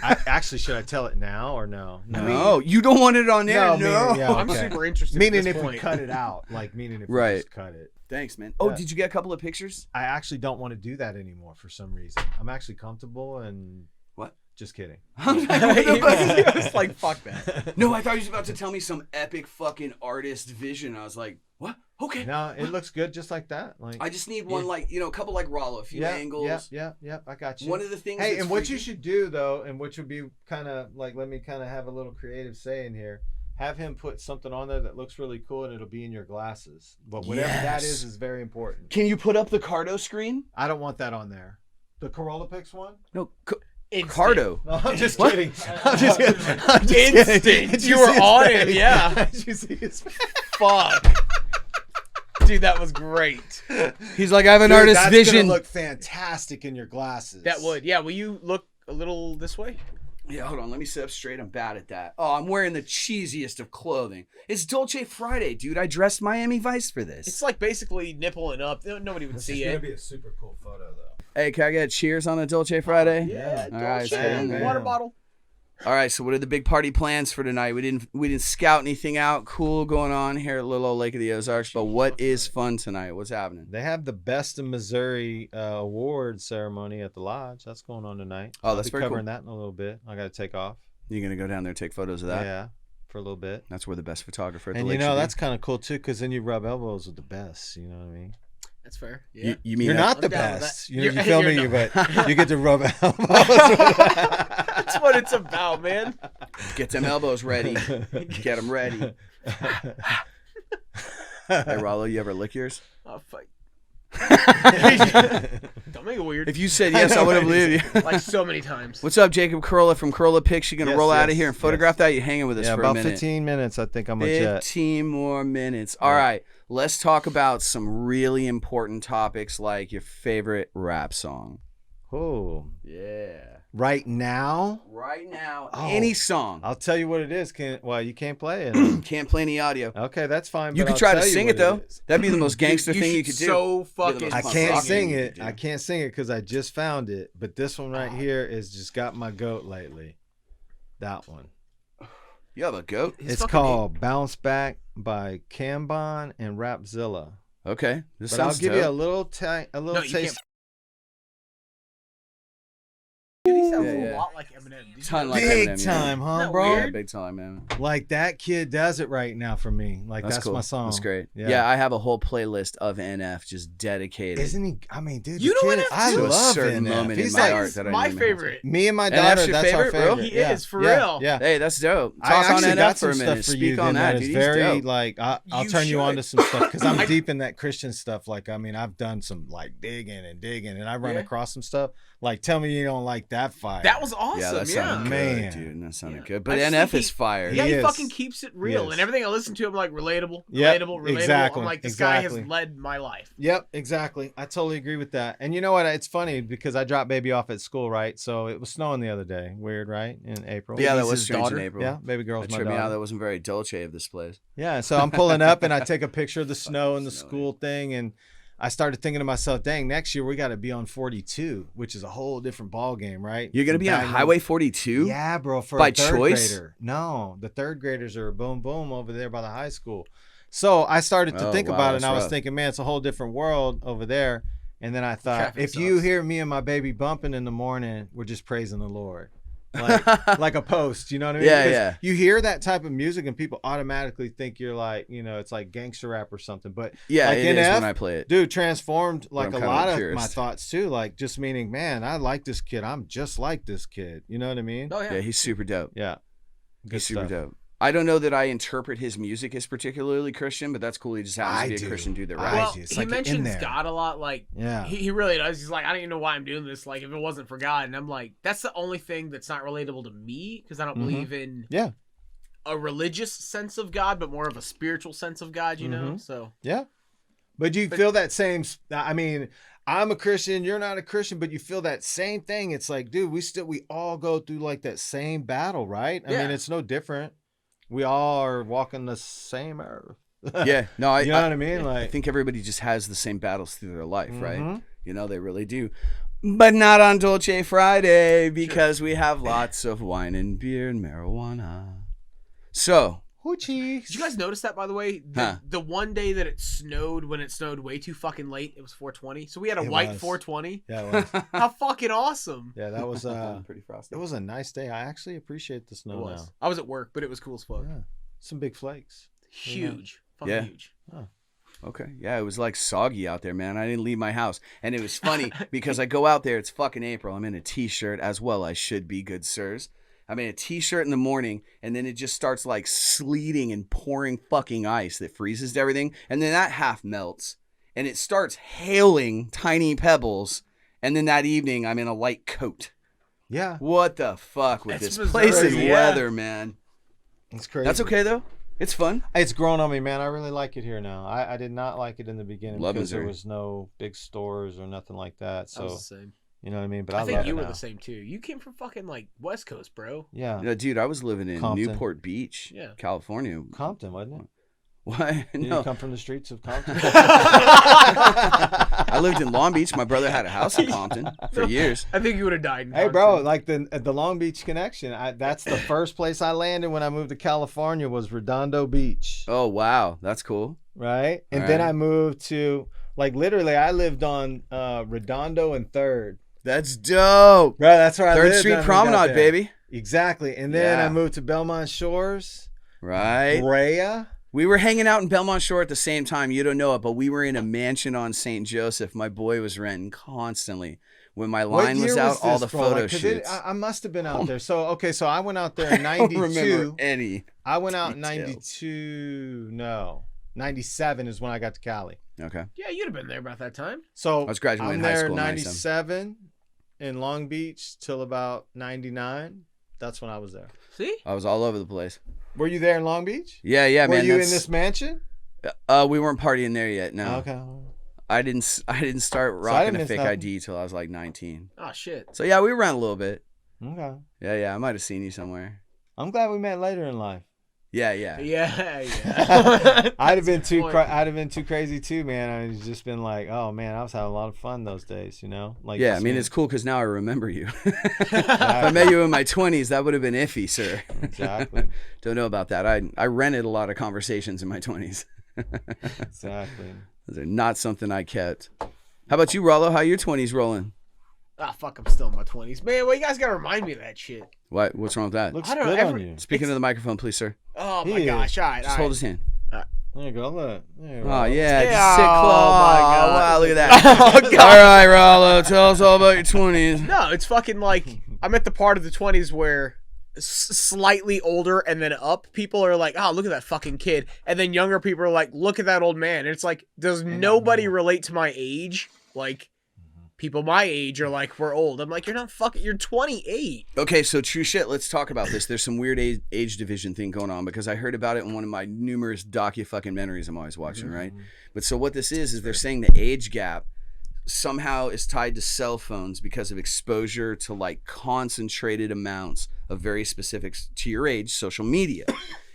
Speaker 2: I actually should I tell it now or no?
Speaker 1: No, you don't want it on there.
Speaker 2: No,
Speaker 1: No.
Speaker 2: meaning- yeah.
Speaker 3: I'm
Speaker 2: Okay.
Speaker 3: super interested.
Speaker 2: Meaning
Speaker 3: at this
Speaker 2: if we
Speaker 3: point.
Speaker 2: cut it out, like meaning if we
Speaker 1: Right.
Speaker 2: just cut it.
Speaker 1: Thanks, man. Oh,
Speaker 2: Yeah.
Speaker 1: did you get a couple of pictures?
Speaker 2: I actually don't want to do that anymore for some reason. I'm actually comfortable and
Speaker 1: What?
Speaker 2: Just kidding.
Speaker 3: He was like, fuck that.
Speaker 1: No, I thought he was about to tell me some epic fucking artist vision. I was like, what? Okay.
Speaker 2: No, it looks good just like that. Like
Speaker 1: I just need one, like, a couple like Rollo, a few angles.
Speaker 2: Yeah. I got you.
Speaker 1: One of the things.
Speaker 2: Hey,
Speaker 1: that's
Speaker 2: and what you
Speaker 1: freaky-
Speaker 2: should do though, and which would be kind of like, let me kind of have a little creative say in here. Have him put something on there that looks really cool, and it'll be in your glasses. But whatever that
Speaker 1: Yes.
Speaker 2: is very important.
Speaker 1: Can you put up the Cardo screen?
Speaker 2: I don't want that on there. The Corolla Pix one?
Speaker 1: No,
Speaker 3: Instant.
Speaker 1: Cardo.
Speaker 2: No, I'm just
Speaker 1: What?
Speaker 2: kidding. I'm just kidding. I'm just
Speaker 3: Instant.
Speaker 2: kidding. Did
Speaker 3: You were
Speaker 2: see his
Speaker 3: on it,
Speaker 2: face?
Speaker 3: yeah.
Speaker 2: Did you see his face?
Speaker 3: Fuck. Dude, that was great.
Speaker 1: He's like, I have an
Speaker 2: Dude,
Speaker 1: artist
Speaker 2: that's
Speaker 1: vision.
Speaker 2: gonna look fantastic in your glasses.
Speaker 3: That would. Yeah, will you look a little this way?
Speaker 1: Yeah, hold on. Let me sit up straight. I'm bad at that. Oh, I'm wearing the cheesiest of clothing. It's Dolce Friday, dude. I dressed Miami Vice for this.
Speaker 3: It's like basically nippling up. Nobody would
Speaker 2: This
Speaker 3: see
Speaker 2: is gonna
Speaker 3: it.
Speaker 2: be a super cool photo though.
Speaker 1: Hey, can I get a cheers on a Dolce Friday?
Speaker 3: Yeah,
Speaker 1: All right,
Speaker 3: Dolce.
Speaker 1: so then-
Speaker 3: Water bottle.
Speaker 1: All right, so what are the big party plans for tonight? We didn't scout anything out cool going on here at Little Old Lake of the Ozarks, but what is fun tonight? What's happening?
Speaker 2: They have the Best of Missouri award ceremony at the lodge. That's going on tonight.
Speaker 1: Oh, that's
Speaker 2: I'll be
Speaker 1: very cool.
Speaker 2: covering that in a little bit. I got to take off.
Speaker 1: You gonna go down there and take photos of that?
Speaker 2: Yeah, for a little bit.
Speaker 1: That's where the best photographer at the
Speaker 2: And
Speaker 1: lake
Speaker 2: you know
Speaker 1: should be.
Speaker 2: that's kind of cool too, because then you rub elbows with the best. You know what I mean?
Speaker 3: That's fair. Yeah.
Speaker 1: You mean
Speaker 2: You're
Speaker 1: that-
Speaker 2: not the
Speaker 3: I'm down with
Speaker 2: best.
Speaker 3: that.
Speaker 2: You
Speaker 3: You're-
Speaker 2: feel me?
Speaker 3: you're
Speaker 2: But you get to rub elbows. with
Speaker 3: That's what it's about, man.
Speaker 1: Get them elbows ready. Get them ready. Hey, Rollo, you ever lick yours?
Speaker 3: Oh, fuck. Don't make it weird.
Speaker 1: If you said yes, I would have believed you.
Speaker 3: Like so many times.
Speaker 1: What's up, Jacob Corolla from Corolla Pics? You gonna
Speaker 2: Yes,
Speaker 1: roll out of
Speaker 2: yes,
Speaker 1: here and photograph
Speaker 2: yes.
Speaker 1: that? You hanging with us
Speaker 2: Yeah,
Speaker 1: for
Speaker 2: about
Speaker 1: a minute?
Speaker 2: 15 minutes. I think I'm a jet.
Speaker 1: 15 more minutes. All right, let's talk about some really important topics like your favorite rap song.
Speaker 2: Oh,
Speaker 1: Yeah.
Speaker 2: right now,
Speaker 1: Right now,
Speaker 2: Oh.
Speaker 1: any song.
Speaker 2: I'll tell you what it is. Well, you can't play it.
Speaker 1: Can't play any audio.
Speaker 2: Okay, that's fine.
Speaker 1: You
Speaker 2: but
Speaker 1: could
Speaker 2: I'll
Speaker 1: try to
Speaker 2: tell you
Speaker 1: sing
Speaker 2: what
Speaker 1: it though.
Speaker 2: is.
Speaker 1: That'd be the most gangster
Speaker 3: You
Speaker 1: thing you
Speaker 3: should
Speaker 1: could do.
Speaker 3: So fucking.
Speaker 2: I
Speaker 1: Punk
Speaker 2: can't
Speaker 1: rock
Speaker 2: sing
Speaker 1: you
Speaker 2: it.
Speaker 1: could do.
Speaker 2: I can't sing it because I just found it. But this one right here is just got my goat lately. That one.
Speaker 1: You have a goat.
Speaker 3: His
Speaker 2: It's
Speaker 3: fucking
Speaker 2: called "Bounce Back" by Cambon and Rapzilla.
Speaker 1: Okay, this
Speaker 2: But I'll
Speaker 1: sounds
Speaker 2: give you a
Speaker 1: dope.
Speaker 2: little
Speaker 3: No, you
Speaker 2: taste.
Speaker 3: sounds
Speaker 1: Yeah,
Speaker 3: a
Speaker 1: yeah.
Speaker 3: lot like Eminem. Did you
Speaker 1: Ton
Speaker 3: know
Speaker 1: like
Speaker 3: that?
Speaker 4: Big
Speaker 1: Eminem, yeah.
Speaker 4: time, huh,
Speaker 3: Isn't that
Speaker 4: bro?
Speaker 1: Yeah,
Speaker 3: weird?
Speaker 1: big time, man.
Speaker 4: Like that kid does it right now for me. Like that's
Speaker 1: cool.
Speaker 4: my song.
Speaker 1: That's great.
Speaker 4: Yeah.
Speaker 1: Yeah. I have a whole playlist of NF just dedicated.
Speaker 4: Isn't he? I mean, dude,
Speaker 3: You
Speaker 4: the
Speaker 3: know
Speaker 4: kid,
Speaker 3: NF
Speaker 4: I
Speaker 3: too?
Speaker 1: To a
Speaker 4: love
Speaker 1: certain
Speaker 4: NF.
Speaker 1: moment in
Speaker 4: He's
Speaker 1: my
Speaker 4: like
Speaker 1: art
Speaker 3: He's
Speaker 1: that I
Speaker 3: my
Speaker 1: didn't even
Speaker 3: favorite.
Speaker 4: me and my
Speaker 1: NF's
Speaker 4: daughter.
Speaker 1: your
Speaker 4: That's our
Speaker 1: favorite, bro?
Speaker 4: favorite.
Speaker 3: He
Speaker 4: Yeah,
Speaker 3: is, for
Speaker 4: yeah,
Speaker 3: real.
Speaker 4: Yeah.
Speaker 1: Hey, that's dope.
Speaker 4: I
Speaker 1: Talk on
Speaker 4: actually
Speaker 1: NF
Speaker 4: got
Speaker 1: for
Speaker 4: some
Speaker 1: a minute.
Speaker 4: stuff for
Speaker 1: Speak
Speaker 4: you.
Speaker 1: on
Speaker 4: Then
Speaker 1: that,
Speaker 4: that
Speaker 1: dude.
Speaker 4: is
Speaker 1: He's
Speaker 4: very
Speaker 1: dope.
Speaker 4: like I'll
Speaker 3: You
Speaker 4: turn you on
Speaker 3: should.
Speaker 4: to some stuff because I'm deep in that Christian stuff. Like I mean, I've done some like digging, and I run
Speaker 3: Yeah.
Speaker 4: across some stuff. Like tell me you don't like that fire.
Speaker 3: That was awesome.
Speaker 1: Yeah, that sounded good,
Speaker 4: Man.
Speaker 1: dude. That sounded
Speaker 3: Yeah.
Speaker 1: good.
Speaker 3: I
Speaker 1: But
Speaker 3: just
Speaker 1: NF
Speaker 3: think
Speaker 1: is fire.
Speaker 3: Yeah,
Speaker 4: He
Speaker 3: he
Speaker 4: is.
Speaker 3: fucking keeps it real,
Speaker 4: He is.
Speaker 3: and everything I listen to, I'm like relatable,
Speaker 4: Yep,
Speaker 3: relatable.
Speaker 4: exactly,
Speaker 3: I'm like, this guy
Speaker 4: exactly.
Speaker 3: has led my life.
Speaker 4: Yep, exactly. I totally agree with that. And you know what? It's funny because I dropped baby off at school, right? So it was snowing the other day. Weird, right? In April.
Speaker 1: Yeah, that
Speaker 3: Baby's
Speaker 1: was
Speaker 3: his
Speaker 1: strange
Speaker 3: daughter.
Speaker 1: in April.
Speaker 4: Yeah, baby girl's
Speaker 1: That
Speaker 4: my
Speaker 1: tripped me out.
Speaker 4: daughter.
Speaker 1: That wasn't very Dolce of this place.
Speaker 4: Yeah, so I'm pulling up and I take a picture of the snow and the
Speaker 1: Snowy.
Speaker 4: school thing, and I started thinking to myself, dang, next year we got to be on 42, which is a whole different ball game, right?
Speaker 1: You're gonna be on
Speaker 4: Back-
Speaker 1: Highway 42?
Speaker 4: Yeah, bro, for
Speaker 1: By
Speaker 4: a third
Speaker 1: choice?
Speaker 4: grader. No, the third graders are boom boom over there by the high school. So I started to
Speaker 1: Oh,
Speaker 4: think
Speaker 1: wow,
Speaker 4: about it,
Speaker 1: that's
Speaker 4: and I was
Speaker 1: rough.
Speaker 4: thinking, man, it's a whole different world over there. And then I thought,
Speaker 3: Traffic
Speaker 4: if you
Speaker 3: sucks.
Speaker 4: hear me and my baby bumping in the morning, we're just praising the Lord. Like a post, you know what I mean?
Speaker 1: Yeah,
Speaker 4: 'Cause
Speaker 1: yeah.
Speaker 4: You hear that type of music and people automatically think you're like, it's like gangster rap or something. But
Speaker 1: Yeah,
Speaker 4: like
Speaker 1: it is
Speaker 4: NF,
Speaker 1: when I play it.
Speaker 4: dude, transformed like
Speaker 1: I'm
Speaker 4: a
Speaker 1: kinda
Speaker 4: lot
Speaker 1: a
Speaker 4: of
Speaker 1: purist.
Speaker 4: my thoughts too. Like just meaning, man, I like this kid. I'm just like this kid. You know what I mean?
Speaker 3: Oh
Speaker 1: Yeah, he's super dope.
Speaker 4: Yeah. Good
Speaker 1: He's super
Speaker 4: stuff.
Speaker 1: dope. I don't know that I interpret his music as particularly Christian, but that's cool. He just happens
Speaker 4: I
Speaker 1: to be a
Speaker 4: do.
Speaker 1: Christian dude that
Speaker 4: I
Speaker 1: raps.
Speaker 3: Well,
Speaker 4: do. It's
Speaker 3: he
Speaker 4: like you're in
Speaker 3: mentions
Speaker 4: there.
Speaker 3: God a lot. Like,
Speaker 4: Yeah.
Speaker 3: he really does. He's like, I don't even know why I'm doing this. Like, if it wasn't for God, and I'm like, that's the only thing that's not relatable to me because I don't
Speaker 4: Mhm.
Speaker 3: believe in
Speaker 4: Yeah.
Speaker 3: a religious sense of God, but more of a spiritual sense of God. You know,
Speaker 4: Mhm.
Speaker 3: so
Speaker 4: Yeah. But you feel that same, I mean, I'm a Christian, you're not a Christian, but you feel that same thing. It's like, dude, we all go through like that same battle, right? I
Speaker 3: Yeah.
Speaker 4: mean, it's no different. We all are walking the same earth.
Speaker 1: Yeah, no, I,
Speaker 4: You know what I mean?
Speaker 1: I
Speaker 4: Like,
Speaker 1: think everybody just has the same battles through their life, right?
Speaker 4: Mhm.
Speaker 1: You know, they really do. But not on Dolce Friday because we have lots of wine and beer and marijuana. So,
Speaker 4: hoochie.
Speaker 3: did you guys notice that, by the way? The one day that it snowed, when it snowed way too fucking late, it was 420. So we had a
Speaker 4: It
Speaker 3: white
Speaker 4: was.
Speaker 3: 420.
Speaker 4: Yeah, it was.
Speaker 3: How fucking awesome.
Speaker 4: Yeah, that was
Speaker 1: pretty frosty.
Speaker 4: it was a nice day. I actually appreciate the
Speaker 3: It
Speaker 4: snow
Speaker 3: was.
Speaker 4: now.
Speaker 3: I was at work, but it was cool as fuck.
Speaker 4: Yeah. Some big flakes.
Speaker 3: Huge. Fucking
Speaker 1: Yeah.
Speaker 3: huge.
Speaker 1: Okay. Yeah, it was like soggy out there, man. I didn't leave my house. And it was funny because I go out there, it's fucking April. I'm in a t-shirt as well. I should be, good sirs. I'm in a t-shirt in the morning, and then it just starts like sleeting and pouring fucking ice that freezes to everything. And then that half melts, and it starts hailing tiny pebbles. And then that evening, I'm in a light coat.
Speaker 4: Yeah,
Speaker 1: What the fuck with
Speaker 3: It's
Speaker 1: this place
Speaker 3: Missouri,
Speaker 1: and
Speaker 3: yeah.
Speaker 1: weather, man?
Speaker 4: it's crazy.
Speaker 1: That's okay, though. It's fun.
Speaker 4: It's grown on me, man. I really like it here now. I did not like it in the beginning
Speaker 1: Love
Speaker 4: because there
Speaker 1: Missouri.
Speaker 4: was no big stores or nothing like that.
Speaker 3: I was
Speaker 4: So
Speaker 3: the same.
Speaker 4: you know what I mean. But I,
Speaker 3: I think
Speaker 4: love
Speaker 3: you
Speaker 4: it
Speaker 3: were
Speaker 4: now.
Speaker 3: the same too. You came from fucking like West Coast, bro.
Speaker 4: Yeah,
Speaker 1: Yeah, dude, I was living in
Speaker 4: Compton.
Speaker 1: Newport Beach,
Speaker 3: Yeah.
Speaker 1: California.
Speaker 4: Compton, wasn't it?
Speaker 1: Why?
Speaker 4: Did
Speaker 1: No.
Speaker 4: you come from the streets of Compton?
Speaker 1: I lived in Long Beach. My brother had a house in Compton for years.
Speaker 3: I think you would have died. In
Speaker 4: Hey, bro,
Speaker 3: Compton.
Speaker 4: like the Long Beach connection. That's the first place I landed when I moved to California was Redondo Beach,
Speaker 1: Oh, wow. That's cool.
Speaker 4: right? And
Speaker 1: All
Speaker 4: then
Speaker 1: right.
Speaker 4: I moved to literally I lived on Redondo and Third.
Speaker 1: That's dope.
Speaker 4: Bro, that's where I
Speaker 1: Third
Speaker 4: lived
Speaker 1: Street
Speaker 4: when we got
Speaker 1: Promenade,
Speaker 4: there.
Speaker 1: baby.
Speaker 4: Exactly. And then
Speaker 1: Yeah.
Speaker 4: I moved to Belmont Shores,
Speaker 1: Right.
Speaker 4: Brea.
Speaker 1: We were hanging out in Belmont Shore at the same time. You don't know it, but we were in a mansion on St. Joseph. My boy was renting constantly. When my
Speaker 4: What
Speaker 1: line
Speaker 4: year
Speaker 1: was out, all the
Speaker 4: this, bro?
Speaker 1: photo
Speaker 4: 'Cause
Speaker 1: shoots.
Speaker 4: I must have been out there. So so I went out there in
Speaker 1: I don't remember
Speaker 4: '92.
Speaker 1: any.
Speaker 4: I went out in
Speaker 1: details.
Speaker 4: '92. No, '97 is when I got to Cali.
Speaker 1: Okay.
Speaker 3: Yeah, you'd have been there about that time.
Speaker 4: So
Speaker 1: I was graduating
Speaker 4: I'm
Speaker 1: high
Speaker 4: there
Speaker 1: school in
Speaker 4: '97 in Long Beach till about '99. That's when I was there.
Speaker 3: See?
Speaker 1: I was all over the place.
Speaker 4: Were you there in Long Beach?
Speaker 1: Yeah, yeah,
Speaker 4: Were
Speaker 1: man.
Speaker 4: you in
Speaker 1: that's-
Speaker 4: this mansion?
Speaker 1: We weren't partying there yet. No.
Speaker 4: Okay.
Speaker 1: I didn't start
Speaker 4: I
Speaker 1: rocking
Speaker 4: didn't
Speaker 1: a
Speaker 4: miss
Speaker 1: fake
Speaker 4: nothing.
Speaker 1: ID till I was like 19.
Speaker 3: Oh shit.
Speaker 1: So yeah, we were around a little bit.
Speaker 4: Okay.
Speaker 1: Yeah, I might have seen you somewhere.
Speaker 4: I'm glad we met later in life.
Speaker 1: Yeah.
Speaker 3: Yeah, yeah.
Speaker 4: I'd have been
Speaker 3: That's the point.
Speaker 4: I'd have been too crazy too, man. I'd just been like, oh man, I was having a lot of fun those days, you know. Like
Speaker 1: Yeah, I
Speaker 4: just
Speaker 1: mean
Speaker 4: being-
Speaker 1: it's cool because now I remember you. If I met you in my 20s, that would have been iffy, sir.
Speaker 4: Exactly.
Speaker 1: Don't know about that. I rented a lot of conversations in my 20s.
Speaker 4: Exactly.
Speaker 1: Those are not something I kept. How about you, Rollo? How your 20s rolling?
Speaker 3: Ah, fuck, I'm still in my 20s. Man, well, you guys gotta remind me of that shit.
Speaker 1: What's wrong with that?
Speaker 2: Looks
Speaker 3: I don't know,
Speaker 2: good on you.
Speaker 1: Speak into the microphone, please, sir.
Speaker 3: Oh,
Speaker 2: He
Speaker 3: my
Speaker 2: is.
Speaker 3: gosh. All right,
Speaker 1: Just hold his hand.
Speaker 2: There you go. Look. There you go.
Speaker 1: Oh, yeah.
Speaker 3: Yeah,
Speaker 1: Just sit close.
Speaker 3: oh, my God.
Speaker 1: Wow, look at that.
Speaker 3: Oh, God.
Speaker 1: All right, Rollo. Tell us all about your 20s.
Speaker 3: No, it's fucking like, I'm at the part of the 20s where slightly older and then up people are like, oh, look at that fucking kid. And then younger people are like, look at that old man. And it's like, does nobody relate to my age? Like, people my age are like, we're old. I'm like, you're not fucking, you're 28.
Speaker 1: Okay, so true shit. Let's talk about this. There's some weird age division thing going on because I heard about it in one of my numerous docu-fucking-mentaries I'm always watching, right? But so what this is they're saying the age gap somehow is tied to cell phones because of exposure to like concentrated amounts of very specific to your age social media.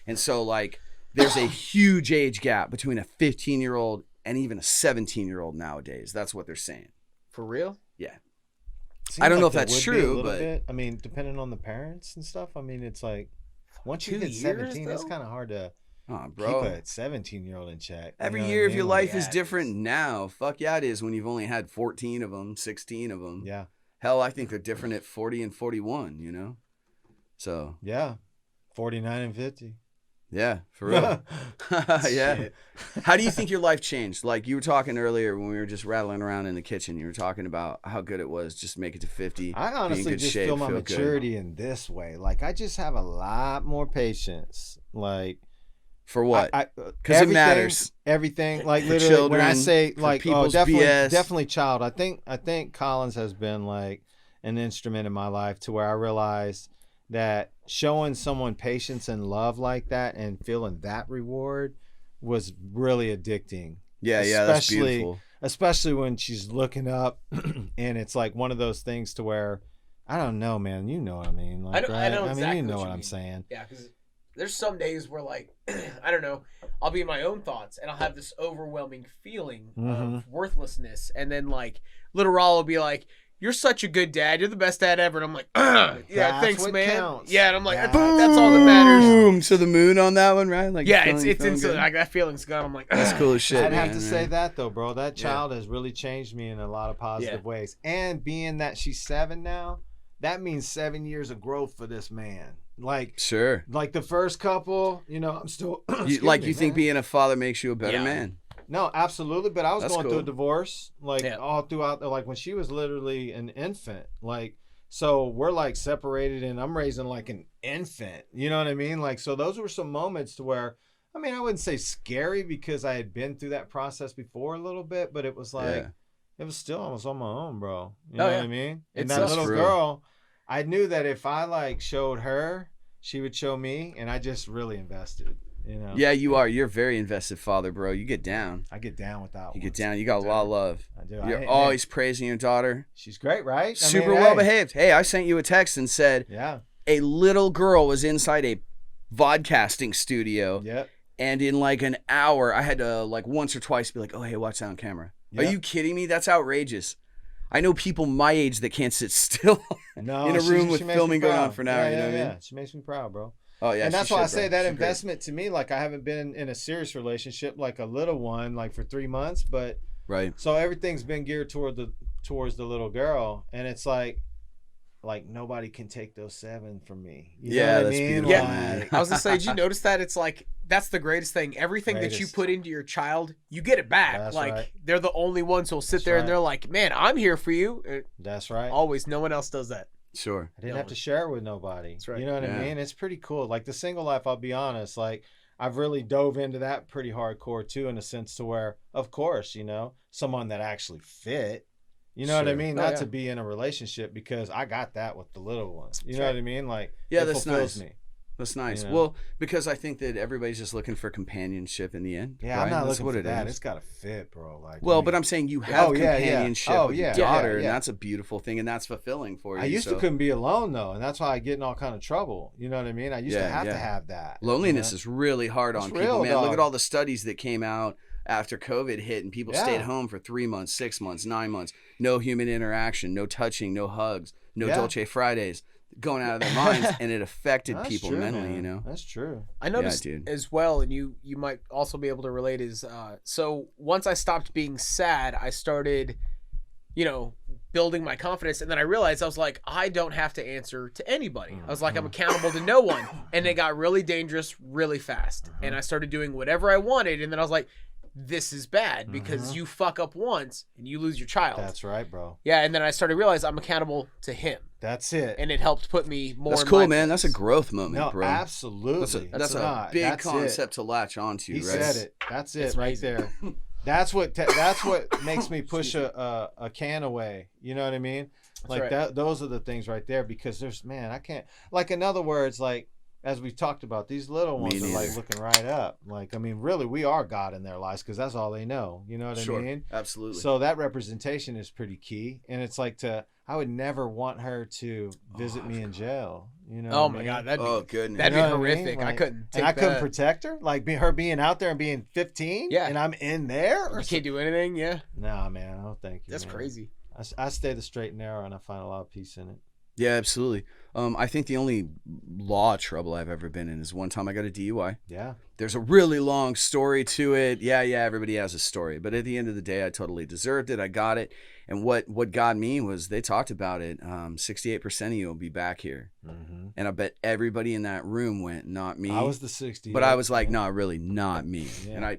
Speaker 1: And so like there's a huge age gap between a 15-year-old and even a 17-year-old nowadays. That's what they're saying.
Speaker 3: For real?
Speaker 1: Yeah.
Speaker 2: Seems
Speaker 1: I don't know
Speaker 2: like
Speaker 1: if that's
Speaker 2: there would be a
Speaker 1: true,
Speaker 2: little
Speaker 1: but
Speaker 2: bit. I mean, depending on the parents and stuff. I mean, it's like once you
Speaker 3: 2
Speaker 2: hit
Speaker 3: years,
Speaker 2: 17, it's
Speaker 3: though?
Speaker 2: kind of hard to
Speaker 1: oh,
Speaker 2: keep
Speaker 1: bro.
Speaker 2: a 17-year-old in check. You
Speaker 1: Every
Speaker 2: know what
Speaker 1: year
Speaker 2: I
Speaker 1: of your
Speaker 2: mean?
Speaker 1: life
Speaker 3: Yeah,
Speaker 1: is
Speaker 3: it
Speaker 1: different
Speaker 3: is.
Speaker 1: now. Fuck yeah, it is when you've only had 14 of them, 16 of them.
Speaker 2: Yeah,
Speaker 1: Hell, I think they're different at 40 and 41, you know? So,
Speaker 2: yeah, 49 and 50.
Speaker 1: yeah, for real. Yeah.
Speaker 2: Shit.
Speaker 1: How do you think your life changed? Like you were talking earlier when we were just rattling around in the kitchen, you were talking about how good it was just make it to 50.
Speaker 2: I
Speaker 1: be in
Speaker 2: honestly
Speaker 1: good
Speaker 2: just
Speaker 1: shape,
Speaker 2: feel my
Speaker 1: feel good.
Speaker 2: maturity in this way. Like I just have a lot more patience. Like
Speaker 1: For what?
Speaker 2: Because
Speaker 1: Because it matters.
Speaker 2: Everything, like
Speaker 1: For
Speaker 2: literally, when I
Speaker 1: children,
Speaker 2: say
Speaker 1: for
Speaker 2: like, oh,
Speaker 1: people's
Speaker 2: definitely,
Speaker 1: BS.
Speaker 2: definitely, child. I think Collins has been like an instrument in my life to where I realized that showing someone patience and love like that and feeling that reward was really addicting.
Speaker 1: Yeah, that's
Speaker 2: especially-
Speaker 1: beautiful.
Speaker 2: Especially when she's looking up, and it's like one of those things to where I don't know, man. You know what I mean? Like,
Speaker 3: I know
Speaker 2: right?
Speaker 3: exactly
Speaker 2: you know
Speaker 3: what
Speaker 2: what
Speaker 3: you
Speaker 2: I'm
Speaker 3: mean.
Speaker 2: saying.
Speaker 3: Yeah, because there's some days where, like, I don't know, I'll be in my own thoughts and I'll have this overwhelming feeling of worthlessness. And then, like, little Rollo will be like, you're such a good dad. You're the best dad ever. And I'm like, yeah,
Speaker 2: That's
Speaker 3: thanks,
Speaker 2: what
Speaker 3: man.
Speaker 2: counts.
Speaker 3: Yeah, and I'm like,
Speaker 2: That's
Speaker 3: that's all that matters.
Speaker 1: Boom to the moon on that one, right? Like
Speaker 3: Yeah,
Speaker 1: feeling
Speaker 3: it's instant.
Speaker 1: good.
Speaker 3: Like, that feeling's gone. I'm like,
Speaker 1: That's cool as shit.
Speaker 2: I'd have
Speaker 1: man,
Speaker 2: to
Speaker 1: right?
Speaker 2: say that though, bro. That
Speaker 1: Yeah.
Speaker 2: child has really changed me in a lot of positive ways. And being that she's 7 now, that means 7 years of growth for this man. Like
Speaker 1: Sure.
Speaker 2: the first couple, I'm still
Speaker 1: You think being a father makes you a better
Speaker 3: Yeah.
Speaker 1: man?
Speaker 2: No, absolutely. But I was
Speaker 1: That's
Speaker 2: going through
Speaker 1: cool.
Speaker 2: a divorce, like
Speaker 3: Yeah.
Speaker 2: all throughout, like when she was literally an infant, like. So we're like separated and I'm raising like an infant. You know what I mean? Like, so those were some moments to where, I mean, I wouldn't say scary because I had been through that process before a little bit, but it was like,
Speaker 1: Yeah.
Speaker 2: it was still, I was on my own, bro. You
Speaker 3: Oh,
Speaker 2: know
Speaker 3: yeah.
Speaker 2: what I mean? And
Speaker 3: It's
Speaker 2: that
Speaker 1: that's
Speaker 2: little
Speaker 1: true.
Speaker 2: girl, I knew that if I like showed her, she would show me. And I just really invested,
Speaker 1: Yeah, you are. You're a very invested father, bro. You get down.
Speaker 2: I get down with that
Speaker 1: You
Speaker 2: one.
Speaker 1: get down. You got a lot of love.
Speaker 2: I do.
Speaker 1: You're always praising your daughter.
Speaker 2: She's great, right? I mean,
Speaker 1: Super
Speaker 2: hey,
Speaker 1: well behaved. Hey, I sent you a text and said
Speaker 2: Yeah.
Speaker 1: a little girl was inside a vodcasting studio,
Speaker 2: Yep.
Speaker 1: and in like an hour, I had to like once or twice be like, "Oh, hey, watch that on camera." Are
Speaker 2: Yep.
Speaker 1: you kidding me? That's outrageous. I know people my age that can't sit still
Speaker 2: No,
Speaker 1: in a room with
Speaker 2: makes me
Speaker 1: filming going on
Speaker 2: proud.
Speaker 1: for an hour.
Speaker 2: Yeah,
Speaker 1: you know
Speaker 2: yeah,
Speaker 1: what I mean?
Speaker 2: yeah. She makes me proud, bro.
Speaker 1: Oh yeah,
Speaker 2: and that's
Speaker 1: she
Speaker 2: why I
Speaker 1: should,
Speaker 2: say
Speaker 1: bro.
Speaker 2: that
Speaker 1: She's great.
Speaker 2: investment to me, like I haven't been in a serious relationship, like a little one, like for 3 months, but
Speaker 1: Right.
Speaker 2: so everything's been geared towards the little girl, and it's like nobody can take those 7 from me. You
Speaker 1: Yeah,
Speaker 2: know what
Speaker 1: that's
Speaker 2: I mean?
Speaker 1: beautiful,
Speaker 3: Yeah.
Speaker 1: man.
Speaker 3: I was gonna say, did you notice that? It's like, that's the greatest thing. Everything that you
Speaker 2: Greatest.
Speaker 3: put into your child, you get it back.
Speaker 2: That's
Speaker 3: like,
Speaker 2: right.
Speaker 3: they're the only ones who'll sit
Speaker 2: That's
Speaker 3: there and
Speaker 2: right.
Speaker 3: they're like, man, I'm here for you.
Speaker 2: That's right.
Speaker 3: Always, no one else does that.
Speaker 1: Sure.
Speaker 2: I didn't have to share it with nobody.
Speaker 3: That's right.
Speaker 2: You know what
Speaker 1: Yeah.
Speaker 2: I mean? It's pretty cool. Like the single life, I'll be honest, like I've really dove into that pretty hardcore too, in a sense to where, of course, someone that actually fit. You know what I
Speaker 1: Sure.
Speaker 2: mean?
Speaker 3: Oh,
Speaker 2: Not
Speaker 3: yeah.
Speaker 2: to be in a relationship, because I got that with the little one. You know
Speaker 3: Sure.
Speaker 2: what I mean? Like,
Speaker 1: Yeah,
Speaker 2: it
Speaker 1: that's
Speaker 2: fulfills
Speaker 1: nice.
Speaker 2: me.
Speaker 1: That's nice.
Speaker 2: You know?
Speaker 1: Well, because I think that everybody's just looking for companionship in the end.
Speaker 2: Yeah,
Speaker 1: right?
Speaker 2: I'm not
Speaker 1: That's
Speaker 2: looking
Speaker 1: what
Speaker 2: for
Speaker 1: it
Speaker 2: that.
Speaker 1: is.
Speaker 2: It's got to fit, bro. Like,
Speaker 1: Well, but I'm saying you have
Speaker 2: Oh, yeah, yeah.
Speaker 1: companionship
Speaker 2: Oh,
Speaker 1: with
Speaker 2: yeah.
Speaker 1: your daughter,
Speaker 2: Yeah,
Speaker 1: and
Speaker 2: yeah.
Speaker 1: that's a beautiful thing, and that's fulfilling for you.
Speaker 2: I used
Speaker 1: so.
Speaker 2: to couldn't be alone though, and that's why I get in all kind of trouble. You know what I mean? I used to
Speaker 1: Yeah,
Speaker 2: have
Speaker 1: yeah.
Speaker 2: to have that.
Speaker 1: Loneliness is really hard
Speaker 2: It's
Speaker 1: on
Speaker 2: real,
Speaker 1: people, man. Look
Speaker 2: dog.
Speaker 1: at all the studies that came out after COVID hit, and people
Speaker 2: Yeah.
Speaker 1: stayed home for 3 months, 6 months, 9 months. No human interaction, no touching, no hugs, no
Speaker 2: Yeah.
Speaker 1: Dolce Fridays, going out of their minds, and it affected
Speaker 2: That's
Speaker 1: people
Speaker 2: true,
Speaker 1: mentally.
Speaker 2: man.
Speaker 1: You know.
Speaker 2: That's true.
Speaker 3: I noticed
Speaker 1: dude.
Speaker 3: as well, and you might also be able to relate, is so once I stopped being sad, I started building my confidence. And then I realized I was like, I don't have to answer to anybody. I was like, I'm accountable to no one. And it got really dangerous really fast. And I started doing whatever I wanted. And then I was like, this is bad because you fuck up once and you lose your child.
Speaker 2: That's right, bro.
Speaker 3: Yeah. And then I started to realize I'm accountable to him.
Speaker 2: That's it.
Speaker 3: And it helped put me more
Speaker 1: That's
Speaker 3: in
Speaker 1: cool,
Speaker 3: my
Speaker 1: man.
Speaker 3: place.
Speaker 1: That's a growth moment,
Speaker 2: No,
Speaker 1: bro.
Speaker 2: absolutely.
Speaker 1: That's a big concept to latch onto,
Speaker 2: He
Speaker 1: right?
Speaker 2: said it. That's it
Speaker 3: It's
Speaker 2: right
Speaker 3: amazing.
Speaker 2: there. That's what makes me push a can away. You know what I mean? Like
Speaker 3: right.
Speaker 2: that. Those are the things right there because I can't. Like in other words, like as we've talked about, these little ones are like looking right up. Like really, we are God in their lives because that's all they know. You know what I mean?
Speaker 1: Absolutely.
Speaker 2: So that representation is pretty key, and it's like I would never want her to visit me in jail. You know?
Speaker 3: Oh
Speaker 2: what I
Speaker 3: my
Speaker 2: mean?
Speaker 3: God, that'd
Speaker 1: goodness.
Speaker 3: be
Speaker 2: You know what I mean?
Speaker 3: horrific. I
Speaker 2: Like,
Speaker 3: couldn't take
Speaker 2: and I couldn't
Speaker 3: that.
Speaker 2: protect her, like her being out there and being 15,
Speaker 3: Yeah.
Speaker 2: and I'm in there. Or
Speaker 3: You can't do anything. Yeah,
Speaker 2: Nah, man, I don't think you.
Speaker 3: that's
Speaker 2: man.
Speaker 3: crazy.
Speaker 2: I stay the straight and narrow, and I find a lot of peace in it.
Speaker 1: Yeah, absolutely. I think the only law trouble I've ever been in is one time I got a DUI.
Speaker 2: Yeah,
Speaker 1: There's a really long story to it. Yeah, everybody has a story. But at the end of the day, I totally deserved it. I got it. And what got me was they talked about it. 68% of you will be back here.
Speaker 2: mm-hmm.
Speaker 1: And I bet everybody in that room went, not me.
Speaker 2: I was the 60,
Speaker 1: But I was like, no, really, not me.
Speaker 2: Yeah.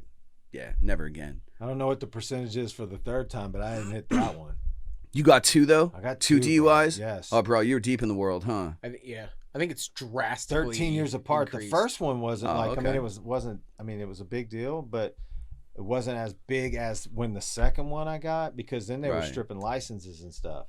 Speaker 1: And never again.
Speaker 2: I don't know what the percentage is for the third time, but I didn't hit that one.
Speaker 1: You got two, though?
Speaker 2: I got
Speaker 1: two
Speaker 2: two, bro.
Speaker 1: DUIs?
Speaker 2: Yes.
Speaker 1: Oh, bro, you're deep in the world, huh?
Speaker 3: I think it's drastically
Speaker 2: 13 years apart.
Speaker 3: increased.
Speaker 2: The first one wasn't
Speaker 1: Oh,
Speaker 2: like. I
Speaker 1: okay.
Speaker 2: mean, it was a big deal, but it wasn't as big as when the second one I got because then they were
Speaker 1: Right.
Speaker 2: stripping licenses and stuff.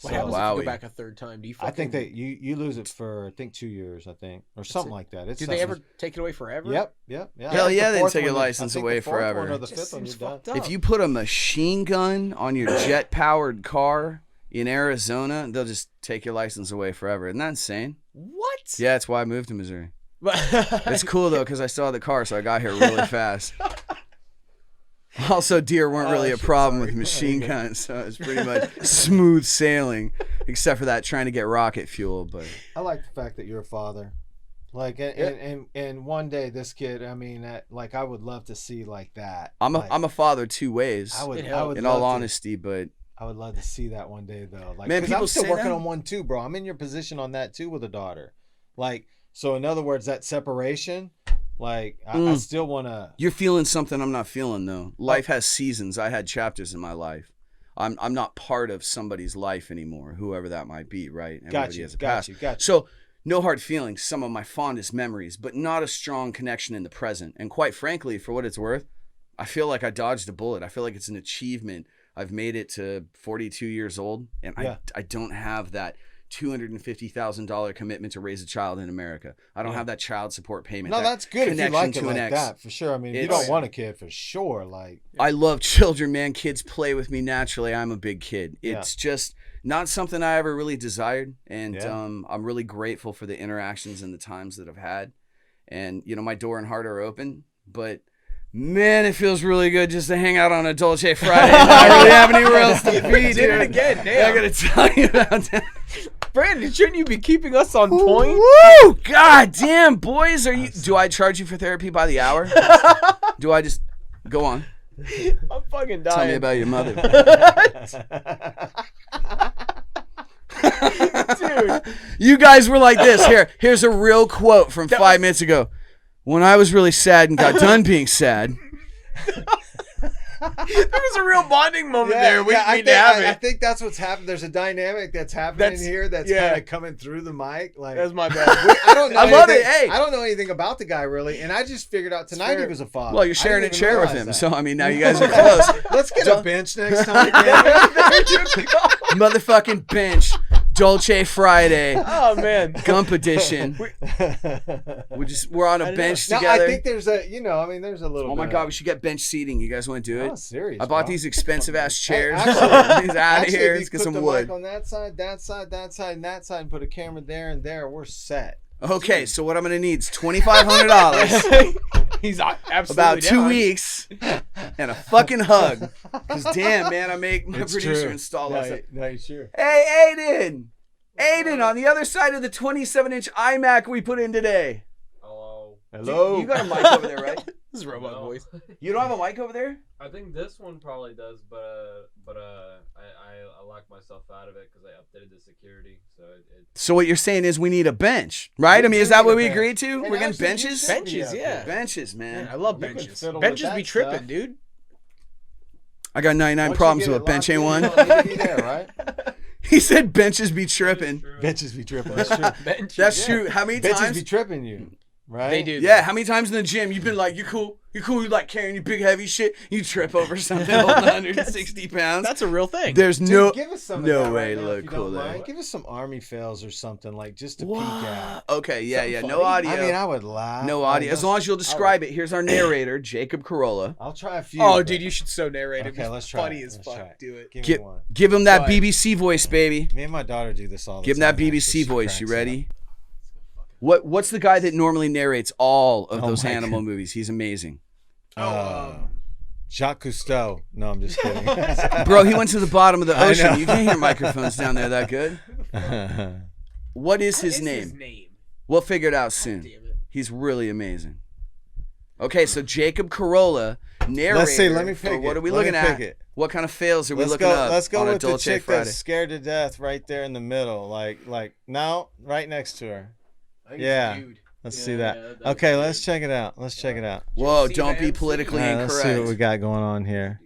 Speaker 3: What
Speaker 2: So,
Speaker 3: happens if you
Speaker 1: Wowie.
Speaker 3: go back a third time? Do you?
Speaker 2: I think
Speaker 3: fucking-
Speaker 2: that you lose it for 2 years, or something
Speaker 3: it.
Speaker 2: like that. It's
Speaker 3: Did they ever
Speaker 2: something-
Speaker 3: take it away forever?
Speaker 2: Yep.
Speaker 1: Hell
Speaker 2: The
Speaker 1: yeah, they
Speaker 2: fourth
Speaker 1: take your
Speaker 2: one,
Speaker 1: license
Speaker 2: I think
Speaker 1: away
Speaker 2: the fourth
Speaker 1: forever.
Speaker 2: One or the
Speaker 3: Just
Speaker 2: fifth one,
Speaker 3: seems
Speaker 2: you're done.
Speaker 3: fucked up.
Speaker 1: If you put a machine gun on your jet-powered car in Arizona, they'll just take your license away forever. Isn't that insane?
Speaker 3: What?
Speaker 1: Yeah, that's why I moved to Missouri. It's cool, though, because I still had the car, so I got here really fast. Also, deer weren't really a problem with machine guns, so it's pretty much smooth sailing, except for that trying to get rocket fuel. But
Speaker 2: I like the fact that you're a father. Like and one day this kid, I mean, like I would love to see like that.
Speaker 1: I'm
Speaker 2: Like,
Speaker 1: a father two ways,
Speaker 2: I would
Speaker 3: It
Speaker 2: I
Speaker 3: helps.
Speaker 2: would
Speaker 1: in
Speaker 2: love
Speaker 1: all
Speaker 2: to-
Speaker 1: honesty. But
Speaker 2: I would love to see that one day though. Like,
Speaker 1: Man,
Speaker 2: 'cause
Speaker 1: people
Speaker 2: I'm still
Speaker 1: say
Speaker 2: working
Speaker 1: that.
Speaker 2: on one too, bro. I'm in your position on that too with a daughter. Like, so in other words, that separation, like I still want to.
Speaker 1: you're feeling something I'm not feeling, though. Life has seasons. I had chapters in my life. I'm not part of somebody's life anymore, whoever that might be, right? Everybody has a past.
Speaker 2: Got you.
Speaker 1: So no hard feelings, some of my fondest memories, but not a strong connection in the present. And quite frankly, for what it's worth, I feel like I dodged a bullet. I feel like it's an achievement. I've made it to 42 years old, and
Speaker 2: Yeah.
Speaker 1: I don't have that $250,000 commitment to raise a child in America. I don't have that child support payment.
Speaker 2: No,
Speaker 1: that
Speaker 2: that's good if you
Speaker 1: connection
Speaker 2: like it
Speaker 1: to
Speaker 2: like
Speaker 1: an ex.
Speaker 2: that for sure. I mean, you
Speaker 1: It's-
Speaker 2: don't want a kid for sure. Like,
Speaker 1: I love children, man. Kids play with me naturally. I'm a big kid. It's just not something I ever really desired. And
Speaker 2: Yeah.
Speaker 1: I'm really grateful for the interactions and the times that I've had. And, my door and heart are open. But, man, it feels really good just to hang out on a Dolce Friday and not really have anywhere else to be,
Speaker 3: Did
Speaker 1: dude.
Speaker 3: it again,
Speaker 1: I
Speaker 3: damn.
Speaker 1: got to tell you about that.
Speaker 3: Brandon, shouldn't you be keeping us on point?
Speaker 1: Woo! God damn, boys. Do I charge you for therapy by the hour? Do I just go on?
Speaker 3: I'm fucking dying.
Speaker 1: Tell me about your mother.
Speaker 3: Dude.
Speaker 1: You guys were like this. Here's a real quote from 5 minutes ago. When I was really sad and got done being sad.
Speaker 3: There was a real bonding moment there. We need to have
Speaker 2: I
Speaker 3: it.
Speaker 2: think that's what's happened. There's a dynamic that's happening here that's
Speaker 3: yeah.
Speaker 2: kind of coming through the mic. Like,
Speaker 3: That was my bad.
Speaker 2: I don't know.
Speaker 1: I love
Speaker 2: anything-
Speaker 1: it. Hey.
Speaker 2: I don't know anything about the guy really, and I just figured out tonight he
Speaker 3: fair.
Speaker 2: was a father.
Speaker 1: Well, you're
Speaker 2: I
Speaker 1: sharing a
Speaker 2: didn't even
Speaker 1: chair with
Speaker 2: realize
Speaker 1: him.
Speaker 2: that.
Speaker 1: So, I mean, now you guys are close.
Speaker 2: Let's get a bench next time. damn it.
Speaker 1: Motherfucking bench. Dolce Friday.
Speaker 3: Oh man.
Speaker 1: Gump edition. We're on a bench
Speaker 2: No,
Speaker 1: together.
Speaker 2: I think there's there's a little.
Speaker 1: Oh my
Speaker 2: bit
Speaker 1: God,
Speaker 2: of-
Speaker 1: we should get bench seating. You guys want to do it?
Speaker 2: Oh, serious.
Speaker 1: I bought
Speaker 2: bro.
Speaker 1: these expensive ass
Speaker 2: Hey,
Speaker 1: chairs.
Speaker 2: actually-
Speaker 1: He's out of
Speaker 2: Actually,
Speaker 1: here.
Speaker 2: if
Speaker 1: Let's
Speaker 2: you
Speaker 1: get
Speaker 2: put
Speaker 1: some
Speaker 2: the
Speaker 1: wood.
Speaker 2: mic on that side, and that side, and put a camera there and there, we're set.
Speaker 1: Okay, so what I'm gonna need is $2,500,
Speaker 3: He's absolutely
Speaker 1: about 2
Speaker 3: down.
Speaker 1: weeks, and a fucking hug. Cause damn, man, I make my
Speaker 2: It's
Speaker 1: producer
Speaker 2: true.
Speaker 1: install
Speaker 2: No,
Speaker 1: us.
Speaker 2: no, sure.
Speaker 1: Hey, Aiden, on the other side of the 27-inch iMac we put in today.
Speaker 3: Hello.
Speaker 2: Hello.
Speaker 1: You got a mic over there, right?
Speaker 3: This is robot voice.
Speaker 1: You don't have a mic over there?
Speaker 5: I think this one probably does, but I locked myself out of it because I updated the security.
Speaker 1: So what you're saying is we need a bench, right? I mean, is that what we agreed to?
Speaker 2: And
Speaker 1: We're getting
Speaker 2: actually, you
Speaker 1: benches?
Speaker 2: should be
Speaker 3: Benches,
Speaker 2: up
Speaker 3: yeah.
Speaker 2: here.
Speaker 1: Benches, man.
Speaker 3: Man, I love
Speaker 2: You can
Speaker 3: benches.
Speaker 2: fiddle with
Speaker 3: Benches
Speaker 2: that
Speaker 3: be tripping,
Speaker 2: stuff.
Speaker 3: dude.
Speaker 1: I got 99
Speaker 2: Once you
Speaker 1: problems
Speaker 2: get
Speaker 1: with
Speaker 2: it
Speaker 1: a bench,
Speaker 2: locked
Speaker 1: ain't
Speaker 2: in,
Speaker 1: one.
Speaker 2: you don't need to be there, right?
Speaker 1: He said benches be tripping.
Speaker 2: Benches be tripping. That's true.
Speaker 3: Benches.
Speaker 1: That's true. How many
Speaker 2: Benches
Speaker 1: times?
Speaker 2: be tripping you, right?
Speaker 3: They do.
Speaker 1: Yeah, how many times in the gym you've been like, you cool, you like carrying your big heavy shit, you trip over something holding 160 pounds.
Speaker 3: That's a real thing.
Speaker 1: There's
Speaker 2: Dude,
Speaker 1: no
Speaker 2: give us some of
Speaker 1: no
Speaker 2: that
Speaker 1: way
Speaker 2: right
Speaker 1: to
Speaker 2: now,
Speaker 1: look
Speaker 2: if you
Speaker 1: cool
Speaker 2: don't
Speaker 1: there.
Speaker 2: mind. Give us some army fails or something like just to peek at.
Speaker 1: Okay, yeah,
Speaker 3: Something
Speaker 1: yeah.
Speaker 3: funny?
Speaker 1: No audio.
Speaker 2: I mean, I would laugh.
Speaker 1: no
Speaker 2: Like,
Speaker 1: audio. As long as you'll describe it. Here's our narrator, Jacob Carolla.
Speaker 2: I'll try a few.
Speaker 3: Oh,
Speaker 2: but-
Speaker 3: dude, you should so narrate it.
Speaker 2: Okay,
Speaker 3: It's
Speaker 2: let's try
Speaker 3: funny
Speaker 2: it.
Speaker 3: as
Speaker 2: Let's try
Speaker 3: fuck.
Speaker 2: it.
Speaker 3: Do it.
Speaker 2: Give me
Speaker 1: Give,
Speaker 2: one.
Speaker 1: give him that
Speaker 3: Go ahead.
Speaker 1: BBC voice, baby.
Speaker 2: Me and my daughter do this all the
Speaker 1: Give him
Speaker 2: time.
Speaker 1: that BBC
Speaker 2: Actually, she
Speaker 1: voice. You
Speaker 2: cracks
Speaker 1: ready? What's the guy that normally narrates all of those
Speaker 2: my
Speaker 1: animal
Speaker 2: God.
Speaker 1: movies? He's amazing.
Speaker 2: up. Jacques Cousteau. No, I'm just kidding.
Speaker 1: Bro, he went to the bottom of the
Speaker 2: I
Speaker 1: ocean.
Speaker 2: know.
Speaker 1: You can't hear microphones down there that good. What is his
Speaker 3: What
Speaker 1: name?
Speaker 3: His name?
Speaker 1: We'll figure it out soon.
Speaker 3: Damn it.
Speaker 1: He's really amazing. Okay, so Jacob Carolla, narrator.
Speaker 2: Let's see. Let me
Speaker 1: for
Speaker 2: pick
Speaker 1: what
Speaker 2: it.
Speaker 1: are we
Speaker 2: Let
Speaker 1: looking
Speaker 2: me
Speaker 1: at?
Speaker 2: pick it.
Speaker 1: What kind of fails are we
Speaker 2: Let's
Speaker 1: looking
Speaker 2: go.
Speaker 1: up
Speaker 2: Let's go
Speaker 1: on a
Speaker 2: with the
Speaker 1: Dolce
Speaker 2: chick
Speaker 1: Friday?
Speaker 2: that's scared to death right there in the middle. Like no, right next to her.
Speaker 3: I think
Speaker 2: Yeah.
Speaker 3: it's a dude.
Speaker 2: Let's
Speaker 5: Yeah,
Speaker 2: see that.
Speaker 5: yeah, that's
Speaker 2: Okay,
Speaker 5: good.
Speaker 2: let's check it out. Let's check it out.
Speaker 1: Whoa,
Speaker 3: See
Speaker 1: don't
Speaker 3: the
Speaker 1: be
Speaker 3: MC?
Speaker 1: politically
Speaker 2: All right, let's
Speaker 1: incorrect.
Speaker 2: see what we got going on here.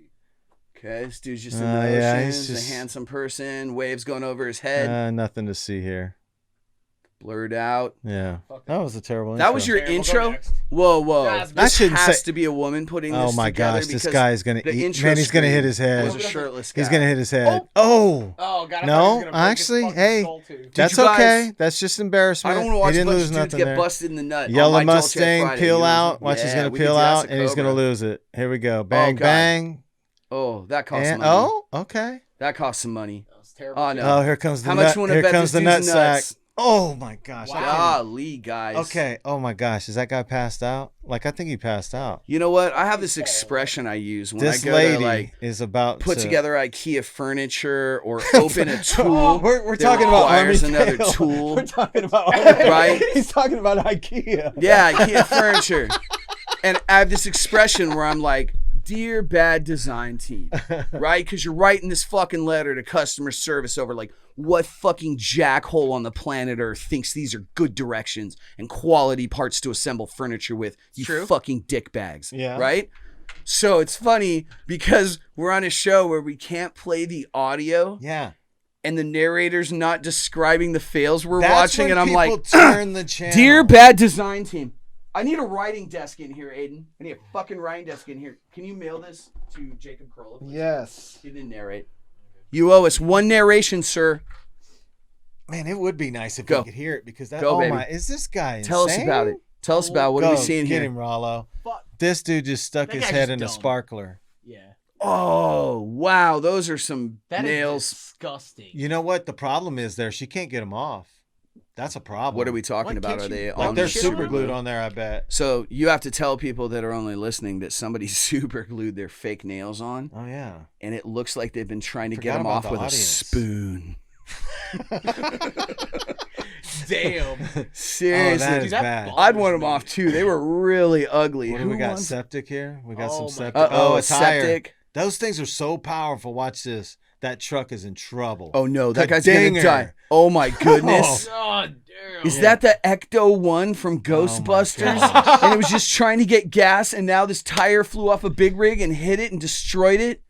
Speaker 1: Okay, this dude's just in the
Speaker 2: Yeah,
Speaker 1: ocean.
Speaker 2: he's
Speaker 1: He's
Speaker 2: just-
Speaker 1: a handsome person. Waves going over his head.
Speaker 2: Nothing to see here.
Speaker 1: Blurred out.
Speaker 2: Yeah,
Speaker 3: Fuck
Speaker 2: that was a terrible.
Speaker 1: That was
Speaker 2: intro.
Speaker 1: your
Speaker 3: Okay, we'll go
Speaker 1: intro?
Speaker 3: next.
Speaker 1: Whoa, whoa.
Speaker 3: That's-
Speaker 2: I
Speaker 1: This
Speaker 2: shouldn't
Speaker 1: has
Speaker 2: say-
Speaker 1: to be a woman putting
Speaker 2: Oh
Speaker 1: this
Speaker 2: my
Speaker 1: together
Speaker 2: gosh, this
Speaker 1: because
Speaker 2: guy is gonna
Speaker 1: the
Speaker 2: eat.
Speaker 1: intro
Speaker 2: Man, he's gonna hit
Speaker 1: screen
Speaker 2: his head.
Speaker 1: was a shirtless guy.
Speaker 2: He's gonna hit his head.
Speaker 3: Oh.
Speaker 2: Oh,
Speaker 3: Oh god. I
Speaker 2: No,
Speaker 3: thought he was gonna break his
Speaker 2: actually,
Speaker 3: fucking
Speaker 2: hey,
Speaker 3: skull too.
Speaker 2: that's
Speaker 1: you guys-
Speaker 2: okay. That's just embarrassment.
Speaker 1: I don't want to watch
Speaker 2: he
Speaker 1: a
Speaker 2: didn't
Speaker 1: bunch
Speaker 2: lose
Speaker 1: of dudes
Speaker 2: nothing
Speaker 1: get
Speaker 2: there.
Speaker 1: busted in the nut.
Speaker 2: Yellow
Speaker 1: on my Dolce
Speaker 2: Mustang
Speaker 1: Friday.
Speaker 2: peel
Speaker 1: You know,
Speaker 2: out. Watch, he's
Speaker 1: yeah,
Speaker 2: gonna
Speaker 1: we could
Speaker 2: peel
Speaker 1: do that
Speaker 2: out,
Speaker 1: to
Speaker 2: and he's gonna
Speaker 1: Cobra.
Speaker 2: lose it. Here we go. Bang,
Speaker 1: God.
Speaker 2: bang.
Speaker 1: Oh, that costs
Speaker 2: And,
Speaker 1: money.
Speaker 2: oh, okay.
Speaker 1: That costs some money.
Speaker 3: That was terrible.
Speaker 1: Oh, no.
Speaker 2: Oh, here comes the
Speaker 1: How
Speaker 2: nut.
Speaker 1: much you want to
Speaker 2: Here
Speaker 1: bet
Speaker 2: comes
Speaker 1: this
Speaker 2: the nut
Speaker 1: dude's
Speaker 2: sack.
Speaker 1: nuts?
Speaker 2: Oh my gosh.
Speaker 1: Golly, guys.
Speaker 2: Okay. Oh my gosh. Is that guy passed out? Like I think he passed out.
Speaker 1: You know what? I have this expression I use when
Speaker 2: This
Speaker 1: I go
Speaker 2: lady
Speaker 1: to like
Speaker 2: is about
Speaker 1: put
Speaker 2: to
Speaker 1: together IKEA furniture or open a tool.
Speaker 2: We're
Speaker 1: that
Speaker 2: talking about army
Speaker 1: requires another
Speaker 2: fail.
Speaker 1: tool.
Speaker 2: We're talking about army
Speaker 1: Right?
Speaker 2: He's talking about IKEA.
Speaker 1: Yeah, IKEA furniture. And I have this expression where I'm like, dear bad design team, right? Because you're writing this fucking letter to customer service over like what fucking jackhole on the planet Earth thinks these are good directions and quality parts to assemble furniture with, you
Speaker 3: True.
Speaker 1: fucking dick bags.
Speaker 2: Yeah.
Speaker 1: Right? So it's funny because we're on a show where we can't play the audio
Speaker 2: Yeah.
Speaker 1: and the narrator's not describing the fails we're
Speaker 2: That's
Speaker 1: watching,
Speaker 2: when
Speaker 1: and I'm
Speaker 2: people
Speaker 1: like,
Speaker 2: turn the channel.
Speaker 1: dear bad design team, I need a writing desk in here, Aiden. I need a fucking writing desk in here. Can you mail this to Jacob Carolla, please?
Speaker 2: Yes.
Speaker 1: He didn't narrate. You owe us one narration, sir.
Speaker 2: Man, it would be nice if
Speaker 1: Go.
Speaker 2: we could hear it because that.
Speaker 1: Go,
Speaker 2: oh
Speaker 1: baby.
Speaker 2: my! Is this guy
Speaker 1: Tell us
Speaker 2: insane?
Speaker 1: about it. Tell us about what are we
Speaker 2: Go,
Speaker 1: seeing
Speaker 2: get
Speaker 1: here?
Speaker 2: him, Rollo.
Speaker 3: Fuck.
Speaker 2: This dude just stuck
Speaker 3: That
Speaker 2: his
Speaker 3: guy's
Speaker 2: head
Speaker 3: just
Speaker 2: in a
Speaker 3: dumb.
Speaker 2: sparkler.
Speaker 3: Yeah.
Speaker 1: Oh, wow. Those are some
Speaker 3: That is
Speaker 1: nails.
Speaker 3: disgusting.
Speaker 2: You know what? The problem is there. She can't get him off. That's a problem.
Speaker 1: What are we talking
Speaker 3: Why
Speaker 1: about?
Speaker 3: can't
Speaker 1: Are
Speaker 3: you-
Speaker 1: they
Speaker 2: Like
Speaker 1: on
Speaker 2: they're
Speaker 1: the
Speaker 2: super
Speaker 1: glue?
Speaker 2: glued on there. I bet.
Speaker 1: So you have to tell people that are only listening that somebody super glued their fake nails on,
Speaker 2: Oh yeah.
Speaker 1: and it looks like they've been trying to get
Speaker 2: Forgot
Speaker 1: them
Speaker 2: about
Speaker 1: off
Speaker 2: the
Speaker 1: with a
Speaker 2: audience.
Speaker 1: spoon.
Speaker 3: Damn.
Speaker 1: Seriously.
Speaker 2: that
Speaker 3: Dude,
Speaker 2: is
Speaker 3: that
Speaker 2: bad.
Speaker 3: bothers
Speaker 1: I'd want them
Speaker 3: me.
Speaker 1: off too. They were really ugly.
Speaker 2: What do
Speaker 1: Who
Speaker 2: we got?
Speaker 1: wants-
Speaker 2: Septic here. We got
Speaker 3: Oh
Speaker 2: some
Speaker 3: my
Speaker 2: septic.
Speaker 3: God.
Speaker 1: Uh-oh,
Speaker 2: a tire.
Speaker 1: septic.
Speaker 2: Those things are so powerful. Watch this. That truck is in trouble.
Speaker 1: Oh no, that guy's gonna
Speaker 2: Ka-dinger.
Speaker 1: die. Oh my goodness.
Speaker 3: God damn.
Speaker 1: Is that the Ecto one from Ghostbusters?
Speaker 2: gosh.
Speaker 1: And it was just trying to get gas, and now this tire flew off a big rig and hit it and destroyed it.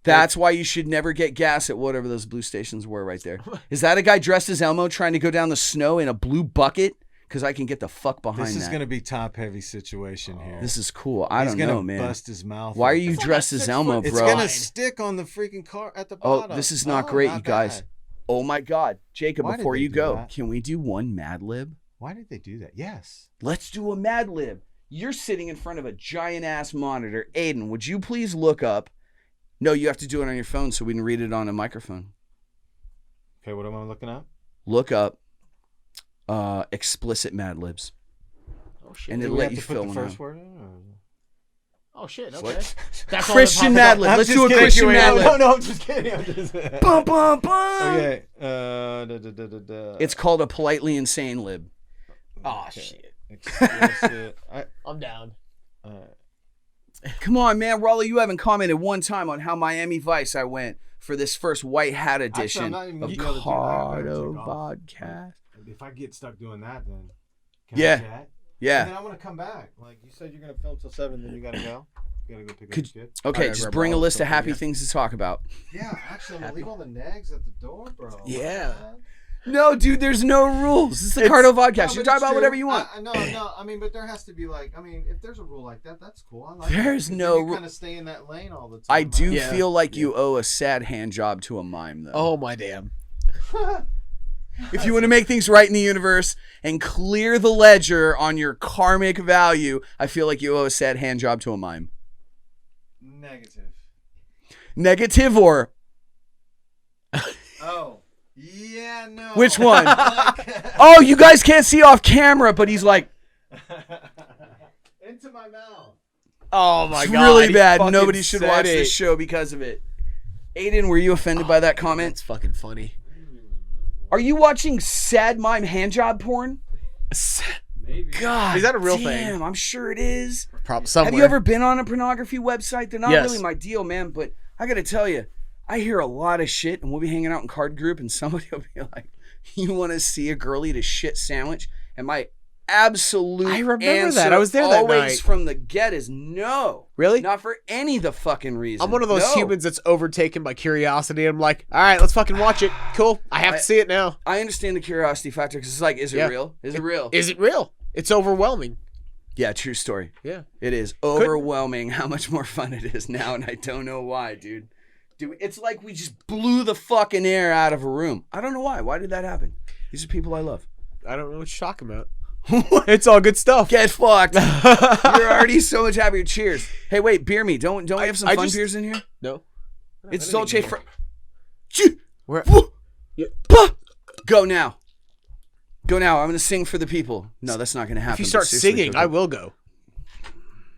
Speaker 1: That's why you should never get gas at whatever those blue stations were right there. Is that a guy dressed as Elmo trying to go down the snow in a blue bucket? Because I can get the fuck behind
Speaker 2: This is
Speaker 1: that.
Speaker 2: gonna be top heavy situation here.
Speaker 1: This is cool. I
Speaker 2: He's
Speaker 1: don't
Speaker 2: gonna
Speaker 1: know, man.
Speaker 2: Bust his mouth.
Speaker 1: Why are
Speaker 2: open.
Speaker 1: you
Speaker 3: It's like
Speaker 1: dressed
Speaker 3: a
Speaker 1: as
Speaker 3: 6
Speaker 1: Elmo,
Speaker 3: foot-
Speaker 2: It's
Speaker 1: bro?
Speaker 2: gonna
Speaker 3: Fine.
Speaker 2: stick on the freaking car at the
Speaker 1: Oh,
Speaker 2: bottom.
Speaker 1: this is not
Speaker 2: Oh,
Speaker 1: great,
Speaker 2: not
Speaker 1: you guys.
Speaker 2: bad.
Speaker 1: Oh my God, Jacob!
Speaker 2: Why did
Speaker 1: Before
Speaker 2: they
Speaker 1: you
Speaker 2: do
Speaker 1: go,
Speaker 2: that?
Speaker 1: can we do one Mad Lib?
Speaker 2: Why did they do that? Yes.
Speaker 1: Let's do a Mad Lib. You're sitting in front of a giant ass monitor. Aiden, would you please look up? No, you have to do it on your phone so we can read it on a microphone.
Speaker 2: Okay, what am I looking at?
Speaker 1: Look up explicit Mad Libs.
Speaker 3: Oh shit.
Speaker 1: And
Speaker 2: Do
Speaker 1: it'll
Speaker 2: we
Speaker 1: let
Speaker 2: have
Speaker 1: you
Speaker 2: to put
Speaker 1: fill
Speaker 2: the
Speaker 1: one
Speaker 2: first
Speaker 1: out.
Speaker 2: word in? Or...
Speaker 3: Oh shit. Okay.
Speaker 1: What?
Speaker 3: That's all
Speaker 1: Christian
Speaker 3: that
Speaker 1: Mad
Speaker 3: popped
Speaker 1: Lib.
Speaker 3: up.
Speaker 1: Let's
Speaker 2: I'm
Speaker 1: do a
Speaker 2: just
Speaker 1: Christian
Speaker 2: kidding.
Speaker 1: Mad Lib.
Speaker 2: No, I'm just kidding. I'm just...
Speaker 1: Bum, bum, bum.
Speaker 2: Okay.
Speaker 1: It's called a politely insane lib.
Speaker 3: Oh
Speaker 2: Okay.
Speaker 3: shit.
Speaker 2: Explicit.
Speaker 3: I'm down.
Speaker 1: Come on, man. Raleigh, you haven't commented one time on how Miami Vice I went for this first white hat edition
Speaker 4: I'm not even gonna
Speaker 1: of
Speaker 4: be able to do that. I better
Speaker 1: Cardo
Speaker 4: take off.
Speaker 1: Podcast.
Speaker 4: If I get stuck doing that, then can
Speaker 1: Yeah.
Speaker 4: I chat? And
Speaker 1: Yeah.
Speaker 4: then I'm gonna come back. Like you said, you're gonna film till 7, then you gotta go. You gotta go pick up
Speaker 1: Could-
Speaker 4: the kid.
Speaker 1: Okay,
Speaker 3: gotta
Speaker 1: just
Speaker 3: grab
Speaker 1: bring a
Speaker 3: all
Speaker 1: list of
Speaker 3: something,
Speaker 1: happy
Speaker 3: yeah.
Speaker 1: things to talk about.
Speaker 4: Yeah, actually, I'm gonna leave all the nags at the door, bro.
Speaker 3: Yeah.
Speaker 1: No, dude, there's no rules. This is the
Speaker 3: It's-
Speaker 1: Cardo
Speaker 4: No,
Speaker 1: Podcast.
Speaker 4: but
Speaker 1: You
Speaker 4: it's
Speaker 1: talk about
Speaker 4: true.
Speaker 1: whatever you want.
Speaker 4: No. I mean, but there has to be like, I mean, if there's a rule like that, that's cool. I like
Speaker 1: There's
Speaker 4: that. 'Cause
Speaker 1: no
Speaker 4: then you
Speaker 1: ru-
Speaker 4: kind of stay in that lane all the time.
Speaker 1: I do
Speaker 3: Yeah.
Speaker 1: feel like you owe a sad hand job to a mime, though.
Speaker 3: Oh my damn.
Speaker 1: If you want to make things right in the universe and clear the ledger on your karmic value, I feel like you owe a sad hand job to a mime.
Speaker 4: Negative.
Speaker 1: Negative or
Speaker 4: Oh. Yeah, no.
Speaker 1: which one?
Speaker 4: Like-
Speaker 1: Oh, you guys can't see off camera, but he's like,
Speaker 4: Into my mouth.
Speaker 3: Oh my
Speaker 1: it's
Speaker 3: god.
Speaker 1: really
Speaker 3: he
Speaker 1: bad.
Speaker 3: fucking
Speaker 1: Nobody should
Speaker 3: said
Speaker 1: watch
Speaker 3: it.
Speaker 1: this show because of it. Aiden, were you offended by that comment?
Speaker 3: That's fucking funny.
Speaker 1: Are you watching sad mime hand job porn?
Speaker 5: Maybe.
Speaker 1: God,
Speaker 3: Is that a real
Speaker 1: damn,
Speaker 3: thing?
Speaker 1: I'm sure it is.
Speaker 3: Probably somewhere.
Speaker 1: Have you ever been on a pornography website? They're not
Speaker 3: Yes.
Speaker 1: really my deal, man. But I gotta tell you, I hear a lot of shit, and we'll be hanging out in card group, and somebody will be like, "You want to see a girl eat a shit sandwich?" And my absolute
Speaker 3: I remember
Speaker 1: answer
Speaker 3: that. I was there that
Speaker 1: always
Speaker 3: night.
Speaker 1: from the get is no.
Speaker 3: Really?
Speaker 1: Not for any of the fucking reason.
Speaker 3: I'm one of those
Speaker 1: No.
Speaker 3: humans that's overtaken by curiosity. I'm like, all right, let's fucking watch it. Cool. I have to see it now.
Speaker 1: I understand the curiosity factor because it's like, is it
Speaker 3: Yeah.
Speaker 1: real? Is it real?
Speaker 3: Is it real? It's overwhelming.
Speaker 1: Yeah, true story.
Speaker 3: Yeah.
Speaker 1: It is overwhelming how much more fun it is now, and I don't know why, dude. Dude, it's like we just blew the fucking air out of a room. I don't know why. Why did that happen? These are people I love.
Speaker 3: I don't know what you're talking about. It's all good stuff.
Speaker 1: Get fucked. You're already so much happier. Cheers. Hey, wait, beer me. Don't we have some
Speaker 3: I
Speaker 1: fun
Speaker 3: just-
Speaker 1: beers in here?
Speaker 3: No.
Speaker 1: It's
Speaker 3: I don't
Speaker 1: Dolce.
Speaker 3: think
Speaker 1: Where?
Speaker 3: Where- Yeah.
Speaker 1: Go now. Go now. I'm gonna sing for the people. No, that's not gonna happen.
Speaker 3: If you
Speaker 1: but
Speaker 3: start
Speaker 1: seriously,
Speaker 3: singing,
Speaker 1: go.
Speaker 3: I will go.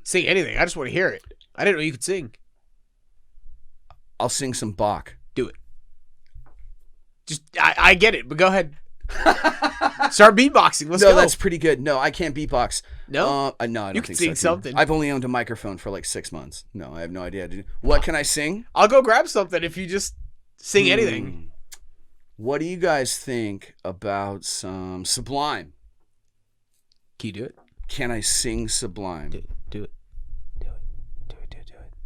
Speaker 3: Sing anything. I just want to hear it. I didn't know you could sing.
Speaker 1: I'll sing some Bach.
Speaker 3: Do it. Just, I get it, but go ahead. Start beatboxing. Let's
Speaker 1: No,
Speaker 3: go.
Speaker 1: that's pretty good. No, I can't beatbox.
Speaker 3: No?
Speaker 1: No, I don't
Speaker 3: You
Speaker 1: think
Speaker 3: can
Speaker 1: so,
Speaker 3: sing
Speaker 1: dude.
Speaker 3: something.
Speaker 1: I've only owned a microphone for like 6 months. No, I have no idea. Dude. What can I sing?
Speaker 3: I'll go grab something if you just sing anything.
Speaker 1: Hmm. What do you guys think about some Sublime?
Speaker 3: Can you do it?
Speaker 1: Can I sing Sublime?
Speaker 3: Do it. Do it.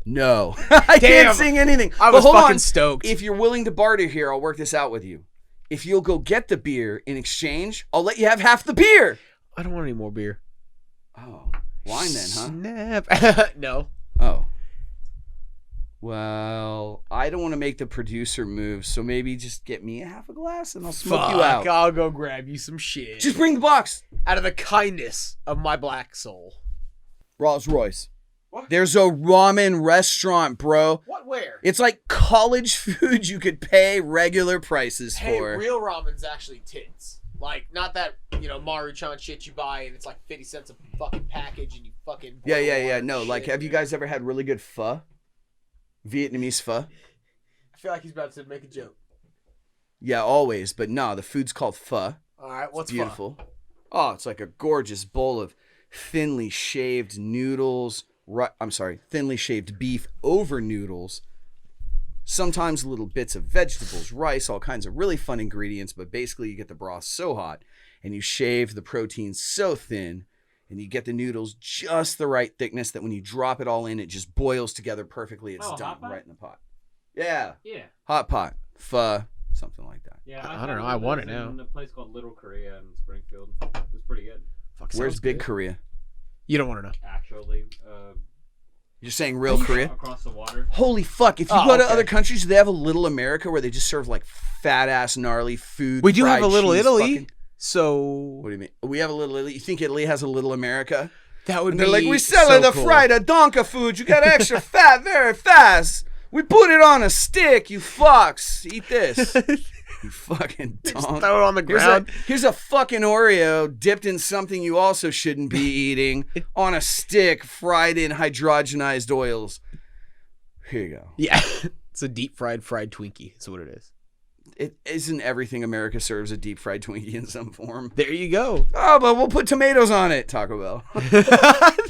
Speaker 1: No, I
Speaker 3: Damn.
Speaker 1: can't sing anything.
Speaker 3: I
Speaker 1: But
Speaker 3: was
Speaker 1: hold
Speaker 3: fucking
Speaker 1: on.
Speaker 3: stoked.
Speaker 1: If you're willing to barter here, I'll work this out with you. If you'll go get the beer in exchange, I'll let you have half the beer.
Speaker 3: I don't want any more beer.
Speaker 1: Oh, wine then, huh?
Speaker 3: Snap. No.
Speaker 1: Oh. Well, I don't want to make the producer move, so maybe just get me a half a glass and I'll smoke you out.
Speaker 3: I'll go grab you some shit.
Speaker 1: Just bring the box.
Speaker 3: out of the kindness of my black soul.
Speaker 1: Rolls Royce.
Speaker 3: What?
Speaker 1: There's a ramen restaurant, bro.
Speaker 3: What? Where?
Speaker 1: It's like college food you could pay regular prices
Speaker 3: Hey,
Speaker 1: for.
Speaker 3: real ramen's actually tits. Like, not that, Maruchan shit you buy and it's like 50 cents a fucking package and you fucking...
Speaker 1: Yeah.
Speaker 3: boil water
Speaker 1: No,
Speaker 3: and
Speaker 1: like,
Speaker 3: shit.
Speaker 1: have you guys ever had really good pho? Vietnamese pho?
Speaker 3: I feel like he's about to make a joke.
Speaker 1: Yeah, always. But no, the food's called pho.
Speaker 3: All right, what's
Speaker 1: It's beautiful. Oh, it's like a gorgeous bowl of thinly shaved noodles. Thinly shaved beef over noodles. Sometimes little bits of vegetables, rice, all kinds of really fun ingredients. But basically, you get the broth so hot and you shave the protein so thin and you get the noodles just the right thickness that when you drop it all in, it just boils together perfectly. It's
Speaker 5: Oh,
Speaker 1: done
Speaker 5: hot pot?
Speaker 1: right in the pot. Yeah.
Speaker 5: Yeah.
Speaker 1: Hot pot. Pho. Something like that.
Speaker 5: Yeah.
Speaker 3: I don't know, I want it now.
Speaker 5: In a place called Little Korea in Springfield. It's pretty good,
Speaker 3: Fuck,
Speaker 1: Where's
Speaker 3: sounds
Speaker 1: Big
Speaker 3: good.
Speaker 1: Korea?
Speaker 3: You don't want to know.
Speaker 5: actually.
Speaker 1: You're saying real Korea?
Speaker 5: Across the water.
Speaker 1: Holy fuck. If you
Speaker 3: Oh,
Speaker 1: go to
Speaker 3: okay.
Speaker 1: other countries, do they have a Little America where they just serve like fat ass gnarly food?
Speaker 3: We do have
Speaker 1: fried
Speaker 3: a Little
Speaker 1: cheese,
Speaker 3: Italy,
Speaker 1: fucking-
Speaker 3: so
Speaker 1: What do you mean? We have a Little Italy. You think Italy has a Little America?
Speaker 3: that would
Speaker 1: And
Speaker 3: be
Speaker 1: they're like, we sell
Speaker 3: so
Speaker 1: the
Speaker 3: cool.
Speaker 1: fried donka food. You got extra fat very fast. We put it on a stick. You fucks. Eat this. You fucking
Speaker 3: Just
Speaker 1: donk.
Speaker 3: throw it on the ground.
Speaker 1: Here's a fucking Oreo dipped in something you also shouldn't be eating on a stick, fried in hydrogenized oils. Here you go.
Speaker 3: Yeah, it's a deep fried Twinkie. That's what it is.
Speaker 1: it isn't everything America serves a deep fried Twinkie in some form.
Speaker 3: There you go.
Speaker 1: Oh, but we'll put tomatoes on it, Taco Bell.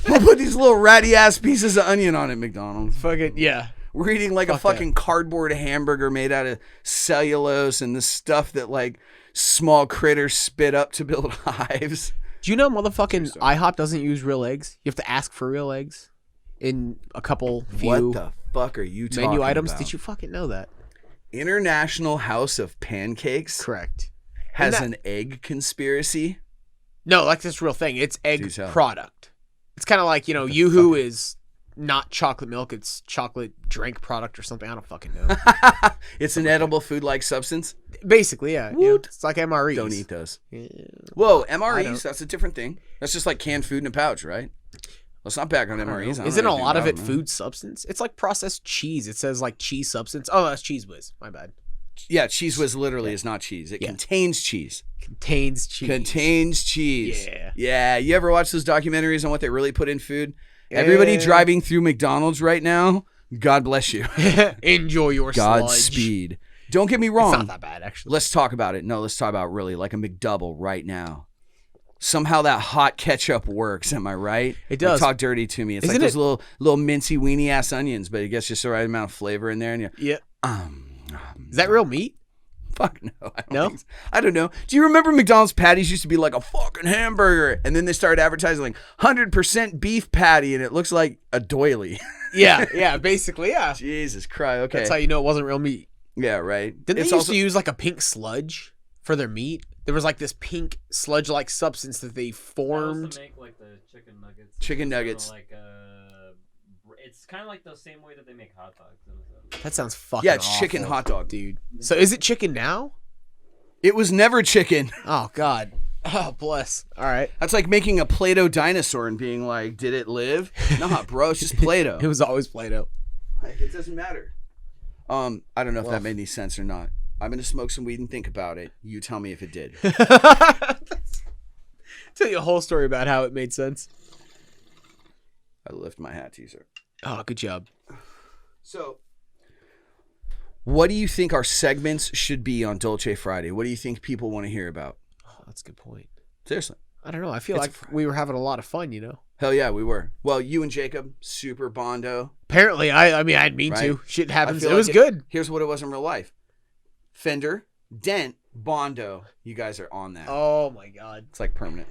Speaker 1: We'll put these little ratty ass pieces of onion on it, McDonald's.
Speaker 3: Fucking yeah.
Speaker 1: We're eating like a
Speaker 3: Fuck
Speaker 1: fucking cardboard hamburger made out of cellulose and the stuff that like small critters spit up to build hives.
Speaker 3: Do you know motherfucking IHOP doesn't use real eggs? You have to ask for real eggs in a couple few
Speaker 1: What the fuck are you talking
Speaker 3: menu items.
Speaker 1: about?
Speaker 3: Did you fucking know that?
Speaker 1: International House of Pancakes
Speaker 3: Correct.
Speaker 1: has
Speaker 3: Isn't
Speaker 1: an egg conspiracy.
Speaker 3: No, like this real thing. It's egg
Speaker 1: Do tell.
Speaker 3: product. It's kind of like, Yoo-Hoo is not chocolate milk. It's chocolate drink product or something. I don't fucking know.
Speaker 1: It's an edible food-like substance.
Speaker 3: Basically, yeah. It's like MREs.
Speaker 1: Don't eat those.
Speaker 3: Yeah.
Speaker 1: Whoa,
Speaker 3: I don't.
Speaker 1: MREs, that's a different thing. That's just like canned food in a pouch, right? Let's not back on MREs. I don't
Speaker 3: Isn't
Speaker 1: know
Speaker 3: a
Speaker 1: anything
Speaker 3: lot of
Speaker 1: about
Speaker 3: it
Speaker 1: them.
Speaker 3: food substance? It's like processed cheese. It says like cheese substance. Oh, that's Cheese Whiz. My bad.
Speaker 1: Yeah, Cheese Whiz literally is not cheese. It contains cheese.
Speaker 3: Contains cheese.
Speaker 1: Contains cheese.
Speaker 3: Yeah.
Speaker 1: Yeah. You ever watch those documentaries on what they really put in food? Everybody
Speaker 3: Yeah.
Speaker 1: driving through McDonald's right now, God bless you.
Speaker 3: Enjoy your sludge.
Speaker 1: Godspeed. Don't get me
Speaker 3: It's
Speaker 1: wrong.
Speaker 3: not that bad, actually.
Speaker 1: Let's talk about it. No, let's talk about really like a McDouble right now. Somehow that hot ketchup works. Am I right?
Speaker 3: It does.
Speaker 1: Like, talk dirty to me. It's
Speaker 3: Isn't
Speaker 1: like those
Speaker 3: it-
Speaker 1: little mincy weeny ass onions, but it gets just the right amount of flavor in there. And you,
Speaker 3: Yeah. Is that real meat?
Speaker 1: fuck no. I don't
Speaker 3: No?
Speaker 1: think so. I don't know. Do you remember McDonald's patties used to be like a fucking hamburger, and then they started advertising like 100% beef patty, and it looks like a doily.
Speaker 3: Yeah, basically, yeah.
Speaker 1: Jesus Christ. Okay.
Speaker 3: That's how you know it wasn't real meat.
Speaker 1: Yeah. Right.
Speaker 3: Didn't
Speaker 1: It's
Speaker 3: they used
Speaker 1: also-
Speaker 3: to use like a pink sludge for their meat? There was like this pink sludge-like substance that they
Speaker 5: That was
Speaker 3: formed.
Speaker 5: to make like the chicken nuggets.
Speaker 1: Chicken
Speaker 5: It's kinda
Speaker 1: nuggets.
Speaker 5: Like it's kind of like the same way that they make hot dogs.
Speaker 3: That sounds fucking
Speaker 1: Yeah, it's chicken
Speaker 3: awful,
Speaker 1: hot dog.
Speaker 3: dude. So is it chicken now?
Speaker 1: It was never chicken.
Speaker 3: Oh God. Oh bless. All right.
Speaker 1: That's like making a Play-Doh dinosaur and being like, did it live? Nah, bro, it's just Play-Doh.
Speaker 3: It was always Play-Doh.
Speaker 1: Like, it doesn't matter. I don't know if that made any sense or not. I'm gonna smoke some weed and think about it. You tell me if it did.
Speaker 3: Tell you a whole story about how it made sense.
Speaker 1: I lift my hat to you, sir.
Speaker 3: Oh, good job.
Speaker 1: So, what do you think our segments should be on Dolce Friday? What do you think people want to hear about?
Speaker 3: Oh, that's a good point.
Speaker 1: Seriously.
Speaker 3: I don't know. I feel
Speaker 1: It's
Speaker 3: like we were having a lot of fun, you know.
Speaker 1: Hell yeah, we were. Well, you and Jacob, super bondo.
Speaker 3: Apparently, I mean, I didn't mean
Speaker 1: Right.
Speaker 3: to. Shit happens.
Speaker 1: I
Speaker 3: It
Speaker 1: feel
Speaker 3: was
Speaker 1: like
Speaker 3: good.
Speaker 1: Here's what it was in real life. Fender, Dent, Bondo. You guys are on that.
Speaker 3: Oh my God.
Speaker 1: It's like permanent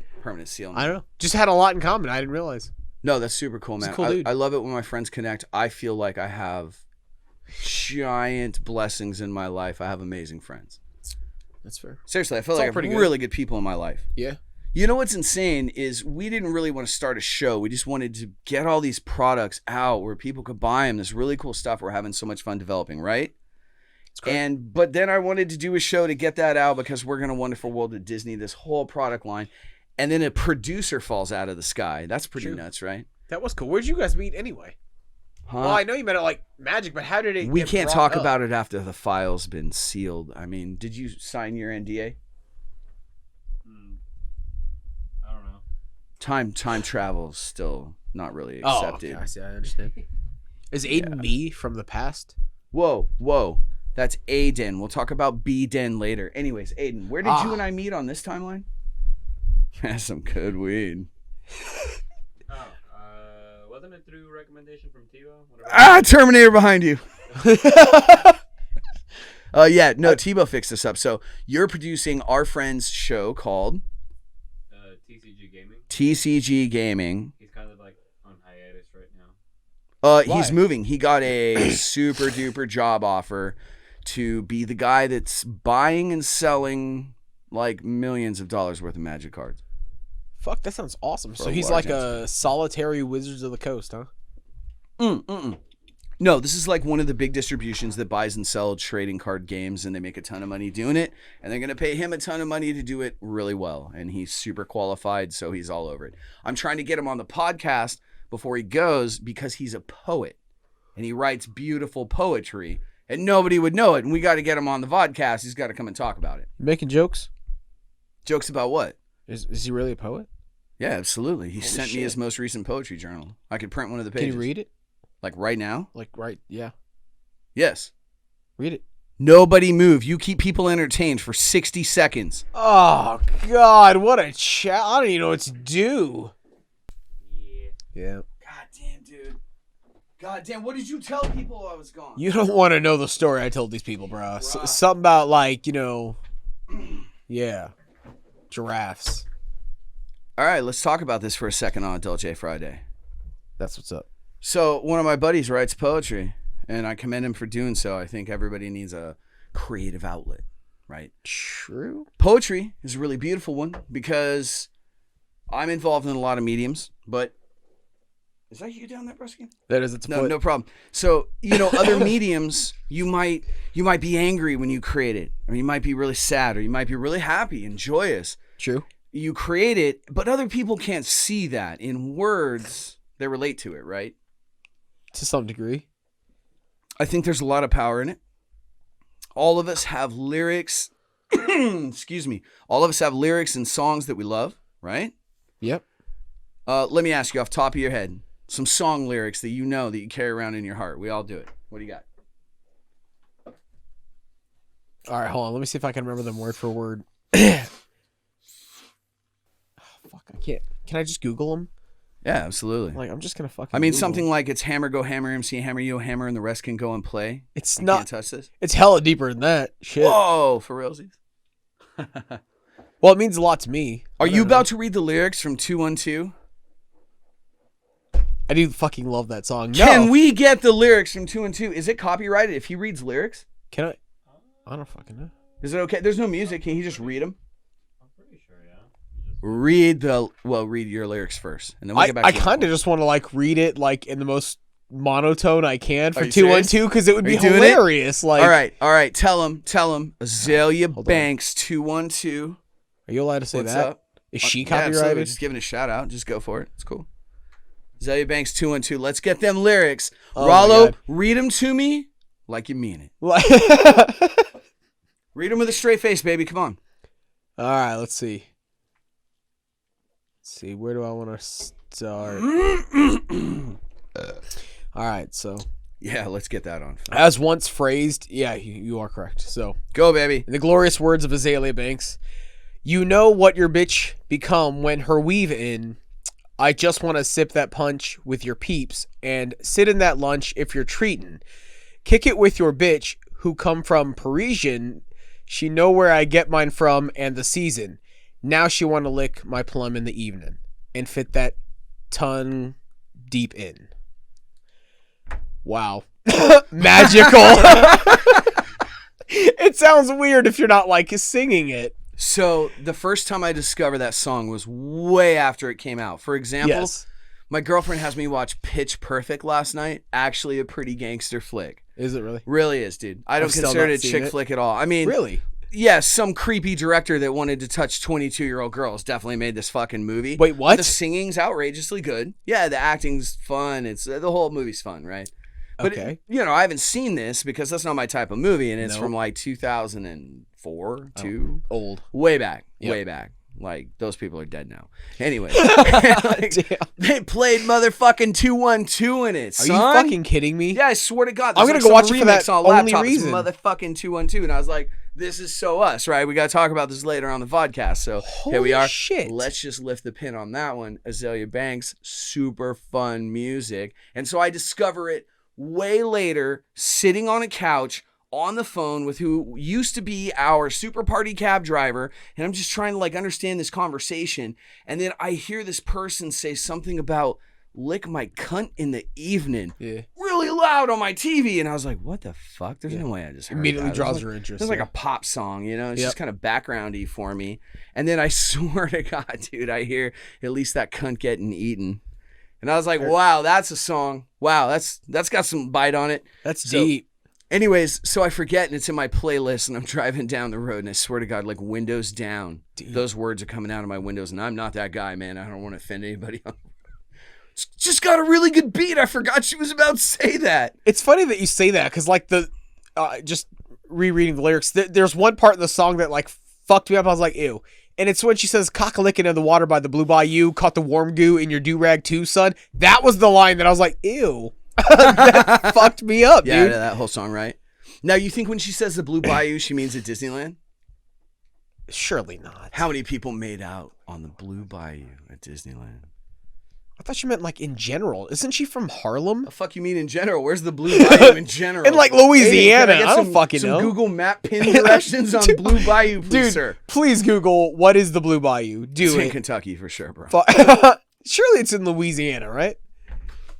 Speaker 1: seal.
Speaker 3: I don't know. Just had a lot in common. I didn't realize.
Speaker 1: No, that's super cool,
Speaker 3: He's a
Speaker 1: man.
Speaker 3: cool dude.
Speaker 1: I love it when my friends connect. I feel like I have giant blessings in my life. I have amazing friends.
Speaker 3: That's fair.
Speaker 1: Seriously, I feel
Speaker 3: It's
Speaker 1: like
Speaker 3: all
Speaker 1: I have
Speaker 3: pretty good.
Speaker 1: really good people in my life.
Speaker 3: Yeah.
Speaker 1: You know what's insane is we didn't really want to start a show. We just wanted to get all these products out where people could buy them. This really cool stuff we're having so much fun developing, right? But then I wanted to do a show to get that out because we're gonna Wonderful World of Disney, this whole product line, and then a producer falls out of the sky. That's pretty
Speaker 3: True.
Speaker 1: nuts, right?
Speaker 3: That was cool. Where'd you guys meet anyway?
Speaker 1: Huh?
Speaker 3: Well, I know you met at like Magic, but how did it?
Speaker 1: We
Speaker 3: get
Speaker 1: can't
Speaker 3: brought
Speaker 1: talk
Speaker 3: up?
Speaker 1: about it after the file's been sealed. I mean, did you sign your NDA?
Speaker 5: I don't know.
Speaker 1: Time travel is still not really
Speaker 3: Oh,
Speaker 1: accepted.
Speaker 3: okay. I see. I understand. Is Aiden me from the past?
Speaker 1: Whoa. That's Aiden. We'll talk about B-Den later. Anyways, Aiden, where did you and I meet on this timeline? That's some good weed.
Speaker 5: Oh, wasn't it through recommendation from Tivo? Whatever.
Speaker 1: Terminator behind you. Tebow fixed this up. So you're producing our friend's show called
Speaker 5: TCG Gaming.
Speaker 1: TCG Gaming.
Speaker 5: He's kind of like on hiatus right now.
Speaker 1: He's moving. He got a super duper job offer to be the guy that's buying and selling like millions of dollars worth of Magic cards.
Speaker 3: Fuck, that sounds awesome.
Speaker 1: For
Speaker 3: So
Speaker 1: a
Speaker 3: he's
Speaker 1: large
Speaker 3: like a solitary Wizards of the Coast, huh?
Speaker 1: No, this is like one of the big distributions that buys and sells trading card games, and they make a ton of money doing it, and they're going to pay him a ton of money to do it really well, and he's super qualified, so he's all over it. I'm trying to get him on the podcast before he goes because he's a poet, and he writes beautiful poetry, and nobody would know it, and we got to get him on the vodcast. He's got to come and talk about it.
Speaker 3: Making jokes?
Speaker 1: Jokes about what?
Speaker 3: Is he really a poet?
Speaker 1: Yeah, absolutely. He
Speaker 3: Holy
Speaker 1: sent me
Speaker 3: shit.
Speaker 1: his most recent poetry journal. I could print one of the
Speaker 3: Can
Speaker 1: pages.
Speaker 3: you read it?
Speaker 1: Like right now?
Speaker 3: Like, right, yeah.
Speaker 1: Yes.
Speaker 3: Read it.
Speaker 1: Nobody move. You keep people entertained for 60 seconds.
Speaker 3: Oh God, what a chat! I don't even know what to do. Yeah.
Speaker 1: God damn, dude. God damn, what did you tell people I was gone?
Speaker 3: You don't want to know the story I told these people, bro. Something about like, yeah, giraffes.
Speaker 1: All right, let's talk about this for a second on Dolce Friday.
Speaker 3: That's what's up.
Speaker 1: So one of my buddies writes poetry, and I commend him for doing so. I think everybody needs a creative outlet, right?
Speaker 3: True.
Speaker 1: Poetry is a really beautiful one because I'm involved in a lot of mediums, but is that you down there, Brusky?
Speaker 3: That is its
Speaker 1: No problem. So, other mediums, you might be angry when you create it, or you might be really sad, or you might be really happy and joyous.
Speaker 3: True.
Speaker 1: You create it, but other people can't see that. In words, they relate to it, right?
Speaker 3: To some degree.
Speaker 1: I think there's a lot of power in it. All of us have lyrics. Excuse me. All of us have lyrics and songs that we love, right?
Speaker 3: Yep.
Speaker 1: Let me ask you off the top of your head, some song lyrics that that you carry around in your heart. We all do it. What do you got?
Speaker 3: All right, hold on. Let me see if I can remember them word for word. Fuck, I can't. Can I just Google them?
Speaker 1: Yeah, absolutely.
Speaker 3: Like, I'm just gonna fucking.
Speaker 1: I mean,
Speaker 3: Google
Speaker 1: something
Speaker 3: them.
Speaker 1: like it's hammer, go hammer, MC, hammer, you, hammer, and the rest can go and play.
Speaker 3: It's
Speaker 1: I
Speaker 3: not.
Speaker 1: Can't touch this.
Speaker 3: It's hella deeper than that. Shit.
Speaker 1: Whoa, for realsies.
Speaker 3: Well, it means a lot to me.
Speaker 1: Are you about to read the lyrics from 212?
Speaker 3: I do fucking love that song.
Speaker 1: Can we get the lyrics from 212? Is it copyrighted if he reads lyrics?
Speaker 3: Can I? I don't fucking know.
Speaker 1: Is it okay? There's no music. Can he just read them?
Speaker 5: I'm pretty sure, yeah.
Speaker 1: Read your lyrics first, and then we'll get back
Speaker 3: I
Speaker 1: to
Speaker 3: kind of just want to like read it like in the most monotone I can for
Speaker 1: you
Speaker 3: 212 because it would
Speaker 1: Are
Speaker 3: be
Speaker 1: you doing it?
Speaker 3: hilarious. Like,
Speaker 1: all right. Tell him. Azalea Banks 212.
Speaker 3: are you allowed to say
Speaker 1: What's
Speaker 3: that?
Speaker 1: up?
Speaker 3: Is she
Speaker 1: Yeah, absolutely.
Speaker 3: copyrighted?
Speaker 1: Just giving a shout out. Just go for it. It's cool. Azalea Banks 212. Let's get them lyrics.
Speaker 3: Oh my
Speaker 1: Rollo,
Speaker 3: God.
Speaker 1: read them to me like you mean it.
Speaker 3: Like-
Speaker 1: Read them with a straight face, baby. Come on.
Speaker 3: All right, let's see. Where do I want to start? All right, so
Speaker 1: Yeah, let's get that on.
Speaker 3: as once phrased, yeah, you are correct. So,
Speaker 1: Go, baby.
Speaker 3: in the glorious words of Azalea Banks, you know what your bitch become when her weave in. I just want to sip that punch with your peeps and sit in that lunch if you're treatin'. Kick it with your bitch who come from Parisian. She know where I get mine from and the season. Now she want to lick my plum in the evening and fit that tongue deep in. Wow. Magical. It sounds weird if you're not like singing it.
Speaker 1: So the first time I discovered that song was way after it came out. For example,
Speaker 3: Yes.
Speaker 1: my girlfriend has me watch Pitch Perfect last night. Actually a pretty gangster flick.
Speaker 3: Is it really?
Speaker 1: Really is, dude. I don't
Speaker 3: I've still
Speaker 1: consider
Speaker 3: not
Speaker 1: it a
Speaker 3: seen
Speaker 1: chick
Speaker 3: it.
Speaker 1: flick at all. I mean,
Speaker 3: Really?
Speaker 1: yes, some creepy director that wanted to touch 22-year-old girls definitely made this fucking movie.
Speaker 3: Wait, what?
Speaker 1: The singing's outrageously good. Yeah, the acting's fun. It's the whole movie's fun, right? But
Speaker 3: Okay.
Speaker 1: I haven't seen this because that's not my type of movie, and it's
Speaker 3: Nope.
Speaker 1: from like 2004, 2,
Speaker 3: Old.
Speaker 1: way back,
Speaker 3: Yep.
Speaker 1: way back. Like those people are dead now. Anyway, like,
Speaker 3: Damn.
Speaker 1: they played motherfucking 212 in it.
Speaker 3: Are
Speaker 1: Son.
Speaker 3: you fucking kidding me?
Speaker 1: Yeah, I swear to God.
Speaker 3: I'm
Speaker 1: there's
Speaker 3: gonna
Speaker 1: like
Speaker 3: go
Speaker 1: some
Speaker 3: watch it for that
Speaker 1: remix on
Speaker 3: only
Speaker 1: laptop. It's
Speaker 3: reason.
Speaker 1: motherfucking 212, and I was like, "This is so us, right? We got to talk about this later on the podcast." So here we
Speaker 3: Holy
Speaker 1: are.
Speaker 3: shit.
Speaker 1: Let's just lift the pin on that one. Azalea Banks, super fun music, and so I discover it way later, sitting on a couch on the phone with who used to be our super party cab driver, and I'm just trying to like understand this conversation, and then I hear this person say something about lick my cunt in the evening
Speaker 3: Yeah.
Speaker 1: really loud on my TV, and I was like, what the fuck? There's no way I just heard
Speaker 3: Immediately
Speaker 1: that.
Speaker 3: draws
Speaker 1: It was
Speaker 3: your interest.
Speaker 1: It's like
Speaker 3: yeah.
Speaker 1: a pop song, it's
Speaker 3: Yep.
Speaker 1: just kind of backgroundy for me. And then I swear to God, dude, I hear at least that cunt getting eaten. And I was like, wow, that's a song. Wow, that's got some bite on it.
Speaker 3: That's
Speaker 1: So-
Speaker 3: deep.
Speaker 1: Anyways, so I forget, and it's in my playlist, and I'm driving down the road, and I swear to God, like windows down, those words are coming out of my windows, and I'm not that guy, man. I don't want to offend anybody. It's just got a really good beat. I forgot she was about to say that.
Speaker 3: It's funny that you say that because, like, just rereading the lyrics, there's one part in the song that, like, fucked me up. I was like, ew. And it's when she says, cock-a-licking in the water by the blue bayou, caught the warm goo in your do-rag too, son. That was the line that I was like, ew. That fucked me up,
Speaker 1: Yeah,
Speaker 3: dude.
Speaker 1: that whole song, right? Now, you think when she says the Blue Bayou, she means at Disneyland?
Speaker 6: Surely not.
Speaker 1: How many people made out on the Blue Bayou at Disneyland?
Speaker 6: I thought you meant like in general. Isn't she from Harlem?
Speaker 1: The fuck you mean in general? Where's the Blue Bayou in general?
Speaker 6: In like
Speaker 1: Hey,
Speaker 6: Louisiana.
Speaker 1: can
Speaker 6: I don't fucking
Speaker 1: some
Speaker 6: know.
Speaker 1: Google map pin directions on Blue Bayou, please,
Speaker 6: Dude,
Speaker 1: sir.
Speaker 6: please Google what is the Blue Bayou. Do
Speaker 1: It's in
Speaker 6: it.
Speaker 1: Kentucky for sure, bro.
Speaker 6: Surely it's in Louisiana, right?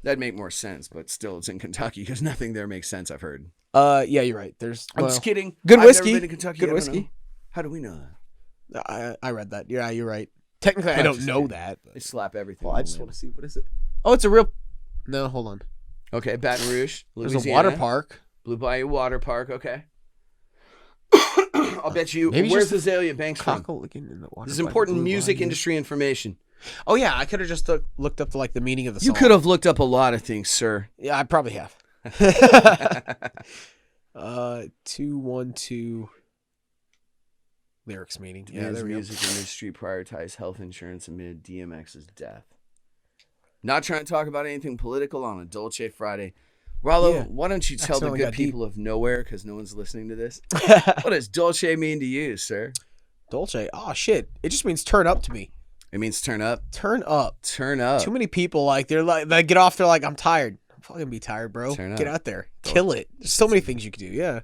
Speaker 1: That'd make more sense, but still, it's in Kentucky because nothing there makes sense. I've heard.
Speaker 6: Yeah, you're right.
Speaker 1: I'm just kidding.
Speaker 6: Good
Speaker 1: I've
Speaker 6: whiskey.
Speaker 1: Never been to Kentucky.
Speaker 6: Good
Speaker 1: I don't
Speaker 6: whiskey.
Speaker 1: know. How do we know that?
Speaker 6: I read that. Yeah, you're right. Technically, I
Speaker 1: I'm
Speaker 6: don't
Speaker 1: just
Speaker 6: know
Speaker 1: kidding.
Speaker 6: that.
Speaker 1: They slap everything.
Speaker 6: Well,
Speaker 1: on
Speaker 6: I
Speaker 1: the
Speaker 6: just
Speaker 1: label.
Speaker 6: want to see what is it. Oh, it's a real. No, hold on.
Speaker 1: Okay, Baton Rouge,
Speaker 6: There's
Speaker 1: Louisiana.
Speaker 6: a water park.
Speaker 1: Blue Bayou Water Park. Okay. I'll bet you.
Speaker 6: Maybe
Speaker 1: Where's
Speaker 6: just
Speaker 1: Azalea Banks from?
Speaker 6: Cockle looking in the water.
Speaker 1: This is
Speaker 6: by the
Speaker 1: important
Speaker 6: Blue
Speaker 1: music
Speaker 6: Bayou.
Speaker 1: industry information.
Speaker 6: Oh yeah, I could have just looked up like the meaning of the
Speaker 1: You
Speaker 6: song.
Speaker 1: could have looked up a lot of things, sir.
Speaker 6: Yeah, I probably have. 212 lyrics meaning. Yeah,
Speaker 1: Today's
Speaker 6: there we go.
Speaker 1: music industry prioritized health insurance amid DMX's death. Not trying to talk about anything political on a Dolce Friday. Rollo,
Speaker 6: Yeah.
Speaker 1: why don't you tell the
Speaker 6: Accidentally
Speaker 1: good
Speaker 6: got deep.
Speaker 1: people of nowhere, because no one's listening to this, what does Dolce mean to you, sir?
Speaker 6: Dolce. Oh shit! It just means turn up to me.
Speaker 1: It means turn up.
Speaker 6: Turn up.
Speaker 1: Turn up.
Speaker 6: Too many people they get off. They're like, I'm tired. I'm fucking be tired, bro.
Speaker 1: Turn
Speaker 6: Get
Speaker 1: up.
Speaker 6: out there. Kill it. There's so many things you could do. Yeah.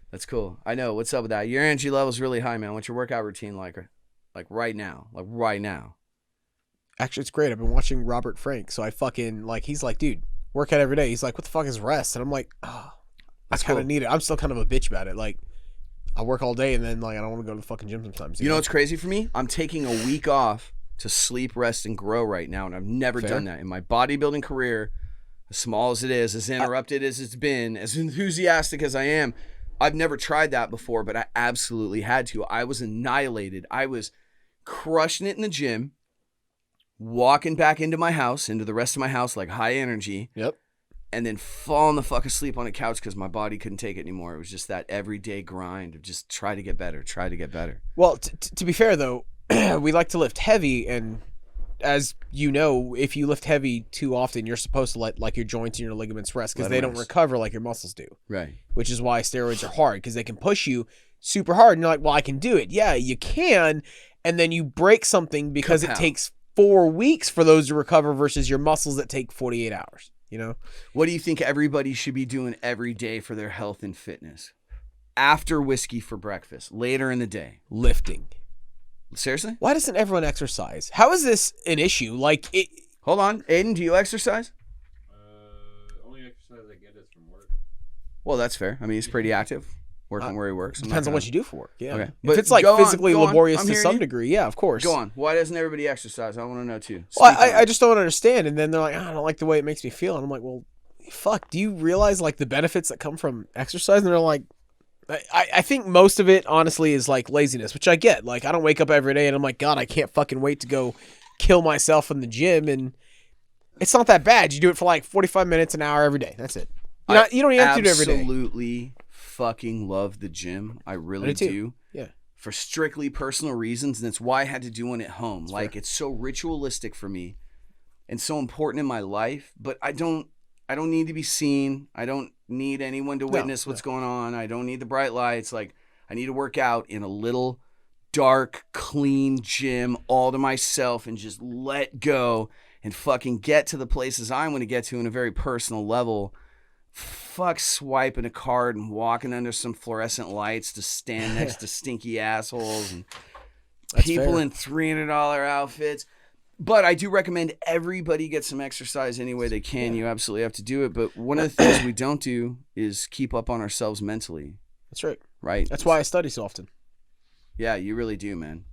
Speaker 1: That's cool. I know. What's up with that? Your energy level's really high, man. What's your workout routine like? Like right now. Like right now.
Speaker 6: Actually, it's great. I've been watching Robert Frank, so I fucking like. He's like, dude, work out every day. He's like, what the fuck is rest? And I'm like, oh, I
Speaker 1: That's
Speaker 6: kind of
Speaker 1: cool.
Speaker 6: need it. I'm still kind of a bitch about it. Like, I work all day and then like I don't want to go to the fucking gym sometimes.
Speaker 1: You know what's crazy for me? I'm taking a week off to sleep, rest, and grow right now, and I've never
Speaker 6: Fair.
Speaker 1: done that in my bodybuilding career. As small as it is, as interrupted as it's been, as enthusiastic as I am, I've never tried that before, but I absolutely had to. I was annihilated. I was crushing it in the gym, walking back into my house, into the rest of my house like high energy,
Speaker 6: Yep.
Speaker 1: and then falling the fuck asleep on a couch because my body couldn't take it anymore. It was just that everyday grind of just try to get better, try to get better.
Speaker 6: Well, to be fair though, we like to lift heavy, and as you know, if you lift heavy too often, you're supposed to let like your joints and your ligaments rest because
Speaker 1: Let
Speaker 6: they
Speaker 1: 'em
Speaker 6: don't
Speaker 1: rest.
Speaker 6: recover like your muscles do.
Speaker 1: Right.
Speaker 6: Which is why steroids are hard because they can push you super hard, and you're like, well, I can do it. Yeah, you can, and then you break something because it
Speaker 1: Kapow.
Speaker 6: takes 4 weeks for those to recover versus your muscles that take 48 hours. You know.
Speaker 1: What do you think everybody should be doing every day for their health and fitness? After whiskey for breakfast, later in the day.
Speaker 6: Lifting.
Speaker 1: Seriously?
Speaker 6: Why doesn't everyone exercise? How is this an issue? Like it.
Speaker 1: Hold on. Aiden, do you exercise?
Speaker 5: Only exercise I get is from work.
Speaker 1: Well, that's fair. I mean, he's pretty active, working where he works.
Speaker 6: Depends on what you do for work. Yeah.
Speaker 1: Okay.
Speaker 6: If
Speaker 1: But
Speaker 6: it's like
Speaker 1: go on,
Speaker 6: physically
Speaker 1: go on.
Speaker 6: laborious
Speaker 1: I'm
Speaker 6: to
Speaker 1: hearing
Speaker 6: some
Speaker 1: you.
Speaker 6: degree, yeah, of course.
Speaker 1: Go on. Why doesn't everybody exercise? I want to know too.
Speaker 6: Well,
Speaker 1: Speak on
Speaker 6: I
Speaker 1: it.
Speaker 6: just don't understand. And then they're like, I don't like the way it makes me feel. And I'm like, well, fuck. Do you realize like the benefits that come from exercise? And they're like, I think most of it honestly is like laziness, which I get. Like I don't wake up every day and I'm like, God, I can't fucking wait to go kill myself in the gym. And it's not that bad. You do it for like 45 minutes, an hour every day. That's it. You don't even have to do it every day.
Speaker 1: Absolutely fucking love the gym. I really
Speaker 6: too.
Speaker 1: do.
Speaker 6: Yeah.
Speaker 1: For strictly personal reasons, and it's why I had to do one at home. Like it's so ritualistic for me and so important in my life, but I don't need to be seen. I don't need anyone to witness what's going on. I don't need the bright lights. Like I need to work out in a little dark, clean gym all to myself and just let go and fucking get to the places I want to get to in a very personal level. Fuck swiping a card and walking under some fluorescent lights to stand next to stinky assholes and
Speaker 6: That's
Speaker 1: people
Speaker 6: fair.
Speaker 1: in $300 outfits. But I do recommend everybody get some exercise any way they can. You absolutely have to do it. But one of the things we don't do is keep up on ourselves mentally,
Speaker 6: That's right.
Speaker 1: right?
Speaker 6: That's why I study so often.
Speaker 1: Yeah, you really do, man.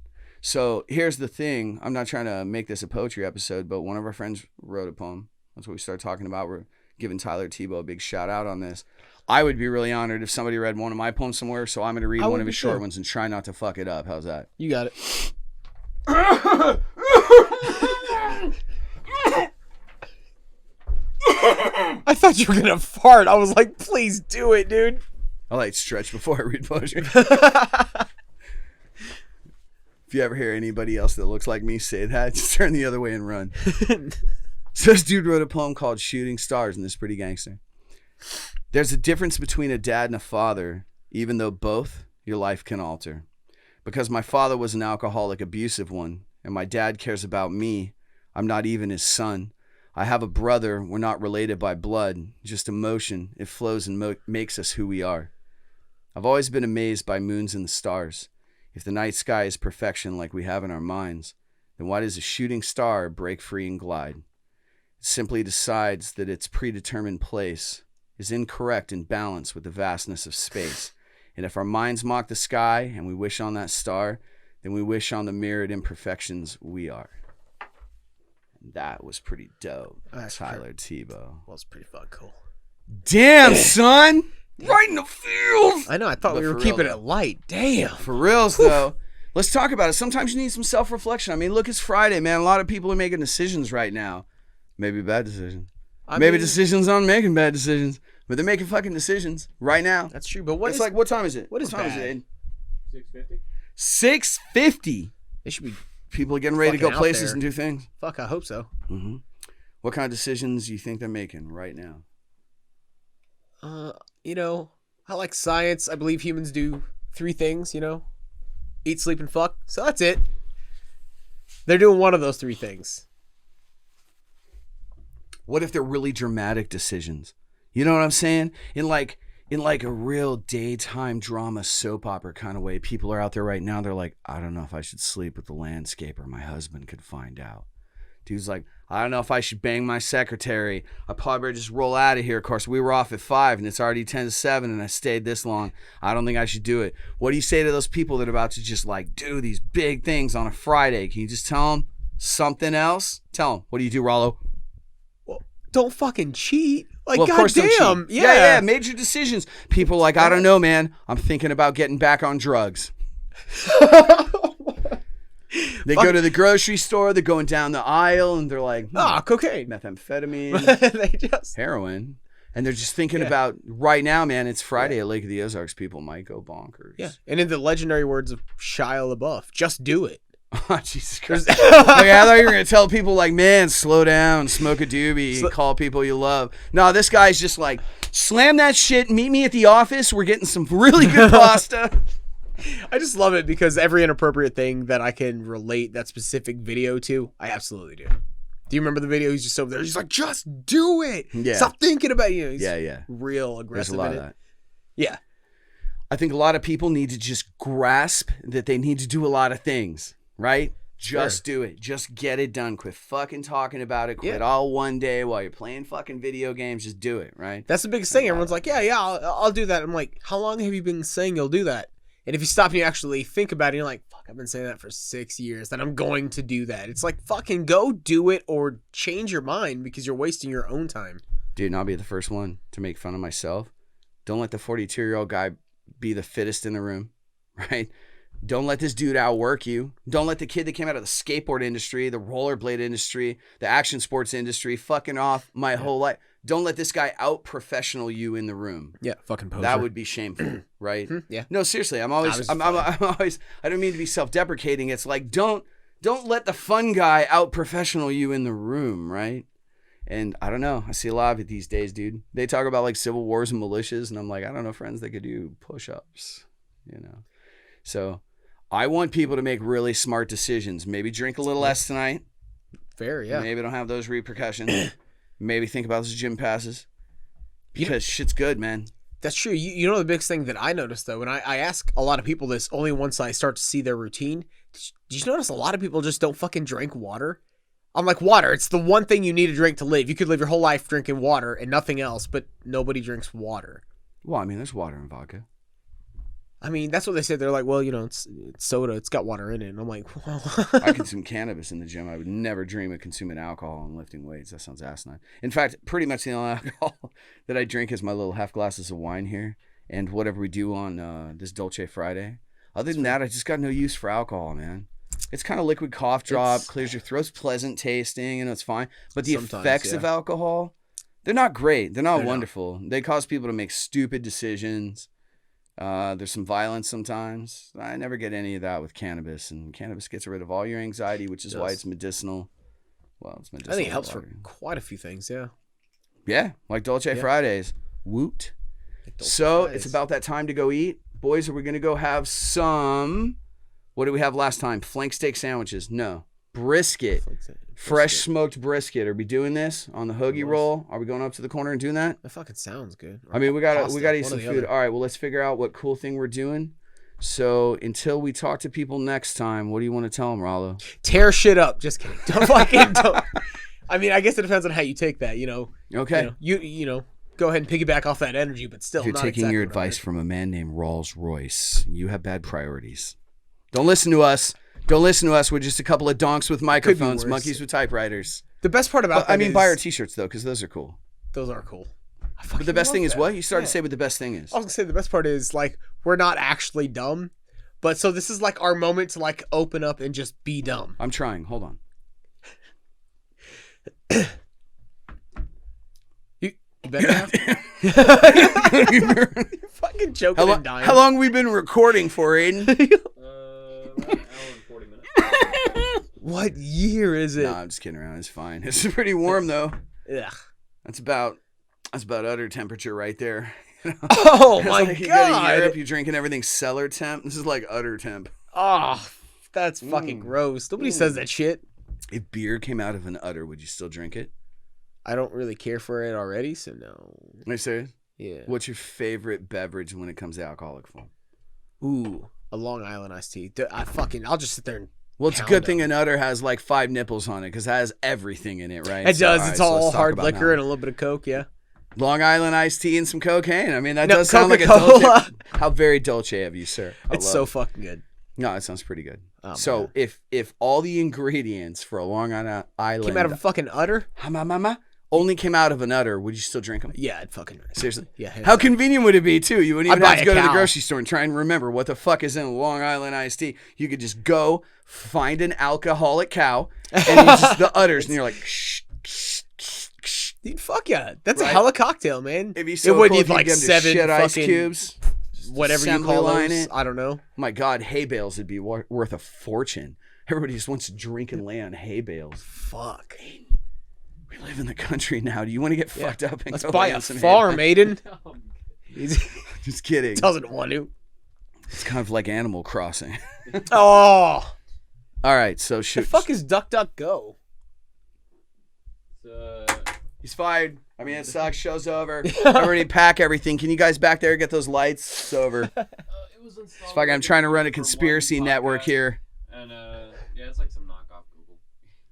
Speaker 1: So here's the thing. I'm not trying to make this a poetry episode, but one of our friends wrote a poem. That's what we started talking about. We're giving Tyler Tebow a big shout out on this. I would be really honored if somebody read one of my poems somewhere, so I'm going to read
Speaker 6: I
Speaker 1: one
Speaker 6: would
Speaker 1: of
Speaker 6: be
Speaker 1: his short
Speaker 6: too.
Speaker 1: ones and try not to fuck it up. How's that?
Speaker 6: You got it. I thought you were gonna fart. I was like, please do it, dude.
Speaker 1: I like to stretch before I read poetry. If you ever hear anybody else that looks like me say that, just turn the other way and run. So this dude wrote a poem called Shooting Stars, and this is pretty gangster. There's a difference between a dad and a father, even though both your life can alter. Because my father was an alcoholic, abusive one, and my dad cares about me. I'm not even his son. I have a brother. We're not related by blood, just emotion. It flows and makes us who we are. I've always been amazed by moons and the stars. If the night sky is perfection like we have in our minds, then why does a shooting star break free and glide? It simply decides that its predetermined place is incorrect in balance with the vastness of space. And if our minds mock the sky and we wish on that star, then we wish on the mirrored imperfections we are. And that was pretty dope.
Speaker 6: That's
Speaker 1: Tyler Tebow.
Speaker 6: Well, it's pretty fucking cool.
Speaker 1: Damn, son! Right in the feels!
Speaker 6: I know. I thought
Speaker 1: But
Speaker 6: we were
Speaker 1: for real,
Speaker 6: keeping
Speaker 1: though.
Speaker 6: it light. Damn.
Speaker 1: For reals, though. Let's talk about it. Sometimes you need some self-reflection. I mean, look, it's Friday, man. A lot of people are making decisions right now. Maybe bad decisions. Maybe decisions on making bad decisions. But they're making fucking decisions right now.
Speaker 6: That's true. But what
Speaker 1: It's
Speaker 6: is
Speaker 1: like, what time is it?
Speaker 6: what is
Speaker 1: time
Speaker 6: bad?
Speaker 1: it?
Speaker 5: 650.
Speaker 1: 6:50.
Speaker 6: They should be.
Speaker 1: People are getting ready to go
Speaker 6: Fucking out
Speaker 1: places
Speaker 6: there.
Speaker 1: and do things.
Speaker 6: Fuck. I hope so.
Speaker 1: Mm-hmm. What kind of decisions do you think they're making right now?
Speaker 6: You know, I like science. I believe humans do 3 things. You know, eat, sleep, and fuck. So that's it. They're doing one of those 3 things.
Speaker 1: What if they're really dramatic decisions? You know what I'm saying? In like a real daytime drama soap opera kind of way, people are out there right now. They're like, I don't know if I should sleep with the landscaper. My husband could find out. Dude's like, I don't know if I should bang my secretary. I probably better just roll out of here. Of course, we were off at 5 and it's already 10 to 7 and I stayed this long. I don't think I should do it. What do you say to those people that are about to just like do these big things on a Friday? Can you just tell them something else? Tell them. What do you do, Rollo?
Speaker 6: Well, don't fucking cheat. Like,
Speaker 1: Well, of course don't
Speaker 6: goddamn.
Speaker 1: cheat. Yeah, major decisions. People are like, I don't know, man. I'm thinking about getting back on drugs. They go to the grocery store, they're going down the aisle, and they're like,
Speaker 6: cocaine.
Speaker 1: methamphetamine,
Speaker 6: They just.
Speaker 1: heroin. And they're just thinking
Speaker 6: Yeah.
Speaker 1: about, right now, man, it's Friday at Lake of the Ozarks. People might go bonkers.
Speaker 6: Yeah. And in the legendary words of Shia LaBeouf, just do it.
Speaker 1: Oh, Jesus Christ. Like, I thought you were going to tell people, like, man, slow down, smoke a doobie, call people you love. No, this guy's just like, slam that shit, meet me at the office. We're getting some really good pasta.
Speaker 6: I just love it because every inappropriate thing that I can relate that specific video to, I absolutely do. Do you remember the video? He's just over there. He's like, just do it.
Speaker 1: Yeah.
Speaker 6: Stop thinking about it. You know, he's
Speaker 1: Yeah.
Speaker 6: real
Speaker 1: There's
Speaker 6: aggressive
Speaker 1: a lot
Speaker 6: in
Speaker 1: of
Speaker 6: it.
Speaker 1: that.
Speaker 6: Yeah.
Speaker 1: I think a lot of people need to just grasp that they need to do a lot of things, right? Just do it. Just get it done. Quit fucking talking about it. Quit all one day while you're playing fucking video games. Just do it, right?
Speaker 6: That's the biggest thing. Everyone's like, yeah, I'll do that. I'm like, how long have you been saying you'll do that? And if you stop and you actually think about it, you're like, fuck, I've been saying that for 6 years, that I'm going to do that. It's like, fucking go do it or change your mind because you're wasting your own time.
Speaker 1: Dude, and I'll be the first one to make fun of myself. Don't let the 42-year-old guy be the fittest in the room, right? Don't let this dude outwork you. Don't let the kid that came out of the skateboard industry, the rollerblade industry, the action sports industry, fucking off my whole life. Don't let this guy out-professional you in the room.
Speaker 6: Yeah, fucking poser.
Speaker 1: That would be shameful, right?
Speaker 6: Yeah.
Speaker 1: No, seriously, I'm always, I'm always, I don't mean to be self-deprecating. It's like, don't let the fun guy out-professional you in the room, right? And I don't know. I see a lot of it these days, dude. They talk about like civil wars and militias, and I'm like, I don't know, friends that could do push-ups, you know? So I want people to make really smart decisions. Maybe drink a little less tonight.
Speaker 6: fair, yeah.
Speaker 1: Maybe don't have those repercussions. Maybe think about those gym passes. Because shit's good, man.
Speaker 6: That's true. You know the biggest thing that I noticed, though, and I ask a lot of people this only once I start to see their routine. Did you notice a lot of people just don't fucking drink water? I'm like, water, it's the one thing you need to drink to live. You could live your whole life drinking water and nothing else, but nobody drinks water.
Speaker 1: Well, I mean, there's water in vodka.
Speaker 6: I mean, that's what they said. They're like, well, you know, it's soda. It's got water in it. And I'm like, well.
Speaker 1: I consume cannabis in the gym. I would never dream of consuming alcohol and lifting weights. That sounds asinine. In fact, pretty much the only alcohol that I drink is my little half glasses of wine here and whatever we do on this Dolce Friday. Other than that, I just got no use for alcohol, man. It's kind of liquid cough drop, clears your throat, pleasant tasting, and it's fine. But the effects of alcohol, they're not great. They're not wonderful. They cause people to make stupid decisions. There's some violence sometimes. I never get any of that with cannabis, and cannabis gets rid of all your anxiety, which is why it's medicinal. Well, it's medicinal.
Speaker 6: I think it helps for quite a few things, yeah.
Speaker 1: Yeah, like Dolce Fridays. Woot. So it's about that time to go eat. Boys, are we going to go have some, what did we have last time? Flank steak sandwiches. No. Brisket. Fresh smoked brisket. Are we doing this on the hoagie roll? Are we going up to the corner and doing that?
Speaker 6: That fucking sounds good.
Speaker 1: I mean, we gotta eat some food. All right, well, let's figure out what cool thing we're doing. So until we talk to people next time, what do you want to tell them, Rollo?
Speaker 6: Tear shit up. Just kidding. Don't. I mean, I guess it depends on how you take that.
Speaker 1: Okay.
Speaker 6: You know, go ahead and piggyback off that energy, but still.
Speaker 1: If you're
Speaker 6: not
Speaker 1: taking
Speaker 6: exactly
Speaker 1: your
Speaker 6: what I
Speaker 1: advice
Speaker 6: heard.
Speaker 1: from a man named Rolls Royce, you have bad priorities. Don't listen to us. Don't listen to us. We're just a couple of donks with microphones,
Speaker 6: worse.
Speaker 1: monkeys with typewriters.
Speaker 6: The best part about that
Speaker 1: buy our
Speaker 6: is-
Speaker 1: t-shirts though, because those are cool.
Speaker 6: Those are cool.
Speaker 1: But the best thing is what? You started to say what the best thing is.
Speaker 6: I was gonna say the best part is like we're not actually dumb, but so this is like our moment to like open up and just be dumb.
Speaker 1: I'm trying. Hold on.
Speaker 6: You better have. You're fucking joking and dying.
Speaker 1: How long have we been recording for, Aiden?
Speaker 5: About an hour and 40 minutes.
Speaker 6: What year is it?
Speaker 1: No, I'm just kidding around. It's fine. It's pretty warm though.
Speaker 6: Ugh.
Speaker 1: That's about udder temperature right there.
Speaker 6: Oh
Speaker 1: It's
Speaker 6: my
Speaker 1: like you go to
Speaker 6: god!
Speaker 1: Europe, you're drinking everything cellar temp. This is like udder temp.
Speaker 6: Oh, that's fucking gross. Nobody says that shit.
Speaker 1: If beer came out of an udder, would you still drink it?
Speaker 6: I don't really care for it already, so no.
Speaker 1: Are you serious?
Speaker 6: Yeah.
Speaker 1: What's your favorite beverage when it comes to alcoholic form?
Speaker 6: Ooh, a Long Island iced tea. I'll just sit there and.
Speaker 1: Well, it's a
Speaker 6: Pound
Speaker 1: good thing
Speaker 6: them.
Speaker 1: an udder has like 5 nipples on it because it has everything in it, right?
Speaker 6: It does.
Speaker 1: So,
Speaker 6: It's
Speaker 1: all right, so
Speaker 6: all
Speaker 1: let's talk
Speaker 6: hard
Speaker 1: about
Speaker 6: liquor
Speaker 1: now.
Speaker 6: and a little bit of Coke. Yeah.
Speaker 1: Long Island iced tea and some cocaine. I mean, that
Speaker 6: No,
Speaker 1: does sound like a
Speaker 6: Coca-Cola.
Speaker 1: Dolce. How very Dolce of you, sir. I
Speaker 6: It's
Speaker 1: love
Speaker 6: so
Speaker 1: it.
Speaker 6: fucking good.
Speaker 1: No, it sounds pretty good.
Speaker 6: Oh,
Speaker 1: So
Speaker 6: man.
Speaker 1: if all the ingredients for a Long Island
Speaker 6: Came out of a fucking udder.
Speaker 1: only came out of an udder, would you still drink them?
Speaker 6: Yeah, I'd fucking.
Speaker 1: Seriously?
Speaker 6: Yeah. hands
Speaker 1: How
Speaker 6: down.
Speaker 1: convenient would it be too? You wouldn't
Speaker 6: I'd
Speaker 1: even have
Speaker 6: buy
Speaker 1: to
Speaker 6: a
Speaker 1: go to the
Speaker 6: cow.
Speaker 1: grocery store and try and remember what the fuck is in a Long Island iced tea. You could just go find an alcoholic cow and you just the udders, and you're like, shh, shh, shh, shh.
Speaker 6: Dude, fuck yeah. That's
Speaker 1: Right?
Speaker 6: a hella cocktail, man.
Speaker 1: It'd be so
Speaker 6: it would
Speaker 1: cool
Speaker 6: need
Speaker 1: if you
Speaker 6: like
Speaker 1: get 'em to
Speaker 6: 7
Speaker 1: shit ice
Speaker 6: fucking
Speaker 1: cubes.
Speaker 6: whatever you
Speaker 1: assembly
Speaker 6: call
Speaker 1: line
Speaker 6: those.
Speaker 1: it.
Speaker 6: I don't know.
Speaker 1: My God, hay bales would be worth a fortune. Everybody just wants to drink and lay on hay bales.
Speaker 6: Fuck.
Speaker 1: We live in the country now. Do you want to get fucked up and
Speaker 6: Let's
Speaker 1: go
Speaker 6: buy
Speaker 1: lay
Speaker 6: a
Speaker 1: on some hay
Speaker 6: farm,
Speaker 1: bales?
Speaker 6: Aiden.
Speaker 5: Um,
Speaker 1: Just kidding.
Speaker 6: Doesn't want to.
Speaker 1: It's kind of like Animal Crossing.
Speaker 6: Oh.
Speaker 1: All right, so
Speaker 6: The
Speaker 1: shoot.
Speaker 6: fuck is DuckDuckGo?
Speaker 1: He's fired. I mean, it sucks. Show's over. Everybody pack everything. Can you guys back there get those lights? It's over.
Speaker 5: it was installed
Speaker 1: It's like I'm
Speaker 5: like
Speaker 1: trying to run a
Speaker 5: for one
Speaker 1: conspiracy network
Speaker 5: podcast,
Speaker 1: here.
Speaker 5: And yeah, it's like some knockoff Google.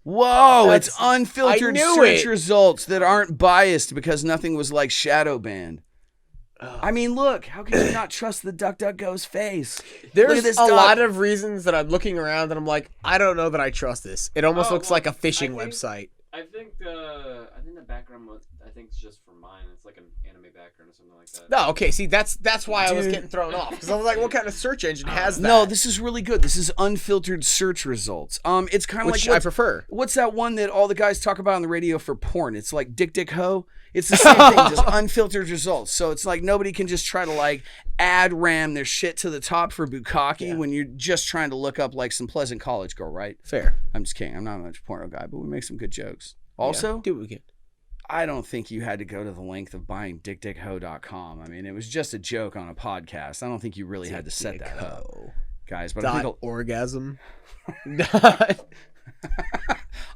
Speaker 1: Whoa, it's
Speaker 6: That's- I
Speaker 1: unfiltered
Speaker 6: knew
Speaker 1: search
Speaker 6: it.
Speaker 1: results that aren't biased because nothing was like shadow banned. I mean, look, how can you not trust the DuckDuckGo's face? Look
Speaker 6: There's
Speaker 1: at this
Speaker 6: a
Speaker 1: duck.
Speaker 6: lot of reasons that I'm looking around and I'm like, I don't know that I trust this. It almost
Speaker 5: Oh,
Speaker 6: looks
Speaker 5: well,
Speaker 6: like a fishing
Speaker 5: I think-
Speaker 6: website.
Speaker 5: I think the background I think it's just for mine. It's like an anime background or something like that.
Speaker 6: No, okay, see, that's why I was
Speaker 1: Dude.
Speaker 6: getting thrown off because I was like, what kind of search engine has that?
Speaker 1: No, this is really good. This is unfiltered search results. It's kind of
Speaker 6: which
Speaker 1: like
Speaker 6: I prefer.
Speaker 1: what's that one that all the guys talk about on the radio for porn? It's like Dick Ho. It's the same thing, just unfiltered results. So it's like nobody can just try to like ad ram their shit to the top for bukkake when you're just trying to look up like some pleasant college girl, right?
Speaker 6: Fair.
Speaker 1: I'm just kidding. I'm not much porno guy, but we make some good jokes. Also,
Speaker 6: do what we can.
Speaker 1: I don't think you had to go to the length of buying dickho.com. I mean, it was just a joke on a podcast. I don't think you really had to set that up, guys. But I think
Speaker 6: Orgasm.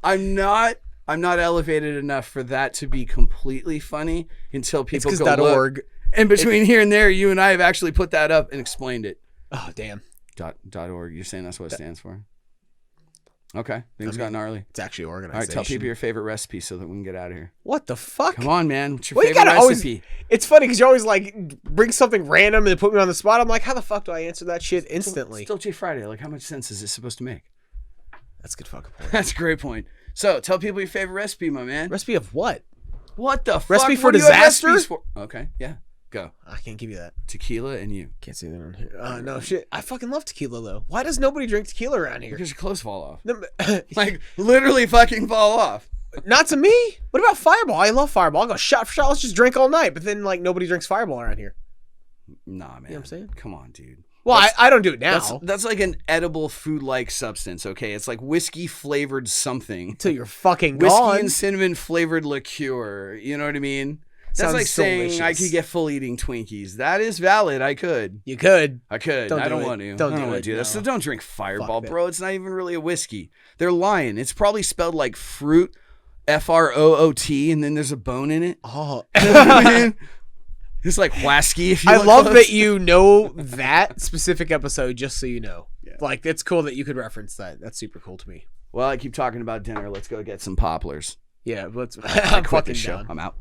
Speaker 1: I'm not elevated enough for that to be completely funny until
Speaker 6: It's
Speaker 1: people
Speaker 6: because
Speaker 1: go look.
Speaker 6: .org.
Speaker 1: And between here and there, you and I have actually put that up and explained it.
Speaker 6: Oh damn,
Speaker 1: .org. You're saying that's what it stands for? Okay, things got gnarly.
Speaker 6: it's actually
Speaker 1: All right,
Speaker 6: organization.
Speaker 1: tell people your favorite recipe so that we can get out of here.
Speaker 6: What the fuck?
Speaker 1: Come on, man. What's your
Speaker 6: Well, you
Speaker 1: favorite
Speaker 6: gotta always.
Speaker 1: recipe?
Speaker 6: It's funny because you always like bring something random and put me on the spot. I'm like, how the fuck do I answer that shit instantly?
Speaker 1: It's Dolce Friday. Like, how much sense is this supposed to make?
Speaker 6: That's a good fucking point.
Speaker 1: That's a great point. So, tell people your favorite recipe, my man.
Speaker 6: Recipe of what?
Speaker 1: What the fuck?
Speaker 6: Recipe for
Speaker 1: What do you have
Speaker 6: disaster?
Speaker 1: recipes for? Okay, yeah. Go.
Speaker 6: I can't give you that.
Speaker 1: Tequila and you.
Speaker 6: Can't say that on here. No shit. I fucking love tequila though. Why does nobody drink tequila around here?
Speaker 1: Because your clothes fall off.
Speaker 6: No,
Speaker 1: Like, literally fucking fall off.
Speaker 6: Not to me. What about Fireball? I love Fireball. I'll go shot for shot. Let's just drink all night. But then like nobody drinks Fireball around here.
Speaker 1: Nah, man.
Speaker 6: what I'm saying?
Speaker 1: Come on, dude.
Speaker 6: Well, I don't do it now.
Speaker 1: That's like an edible food-like substance, okay? It's like whiskey-flavored something.
Speaker 6: Until you're fucking
Speaker 1: Whiskey
Speaker 6: gone.
Speaker 1: and cinnamon-flavored liqueur. You know what I mean? That's
Speaker 6: Sounds
Speaker 1: like saying I
Speaker 6: delicious.
Speaker 1: could get full eating Twinkies. That is valid. I could.
Speaker 6: You could.
Speaker 1: I could.
Speaker 6: Don't
Speaker 1: I
Speaker 6: do
Speaker 1: don't
Speaker 6: it.
Speaker 1: want to.
Speaker 6: Don't
Speaker 1: I
Speaker 6: do
Speaker 1: don't want
Speaker 6: it,
Speaker 1: to do that. So
Speaker 6: no.
Speaker 1: don't drink Fireball,
Speaker 6: Fuck that.
Speaker 1: bro. It's not even really a whiskey. They're lying. It's probably spelled like fruit, F-R-O-O-T, and then there's a bone in it.
Speaker 6: Oh.
Speaker 1: You know what I mean? It's like whisky. If you
Speaker 6: I
Speaker 1: look
Speaker 6: love
Speaker 1: close.
Speaker 6: that you know that specific episode just so you know.
Speaker 1: Yeah.
Speaker 6: Like, it's cool that you could reference that. That's super cool to me.
Speaker 1: Well, I keep talking about dinner. Let's go get some poplars.
Speaker 6: Yeah, let's.
Speaker 1: I
Speaker 6: I'm
Speaker 1: quit the
Speaker 6: fucking
Speaker 1: show.
Speaker 6: down.
Speaker 1: I'm out.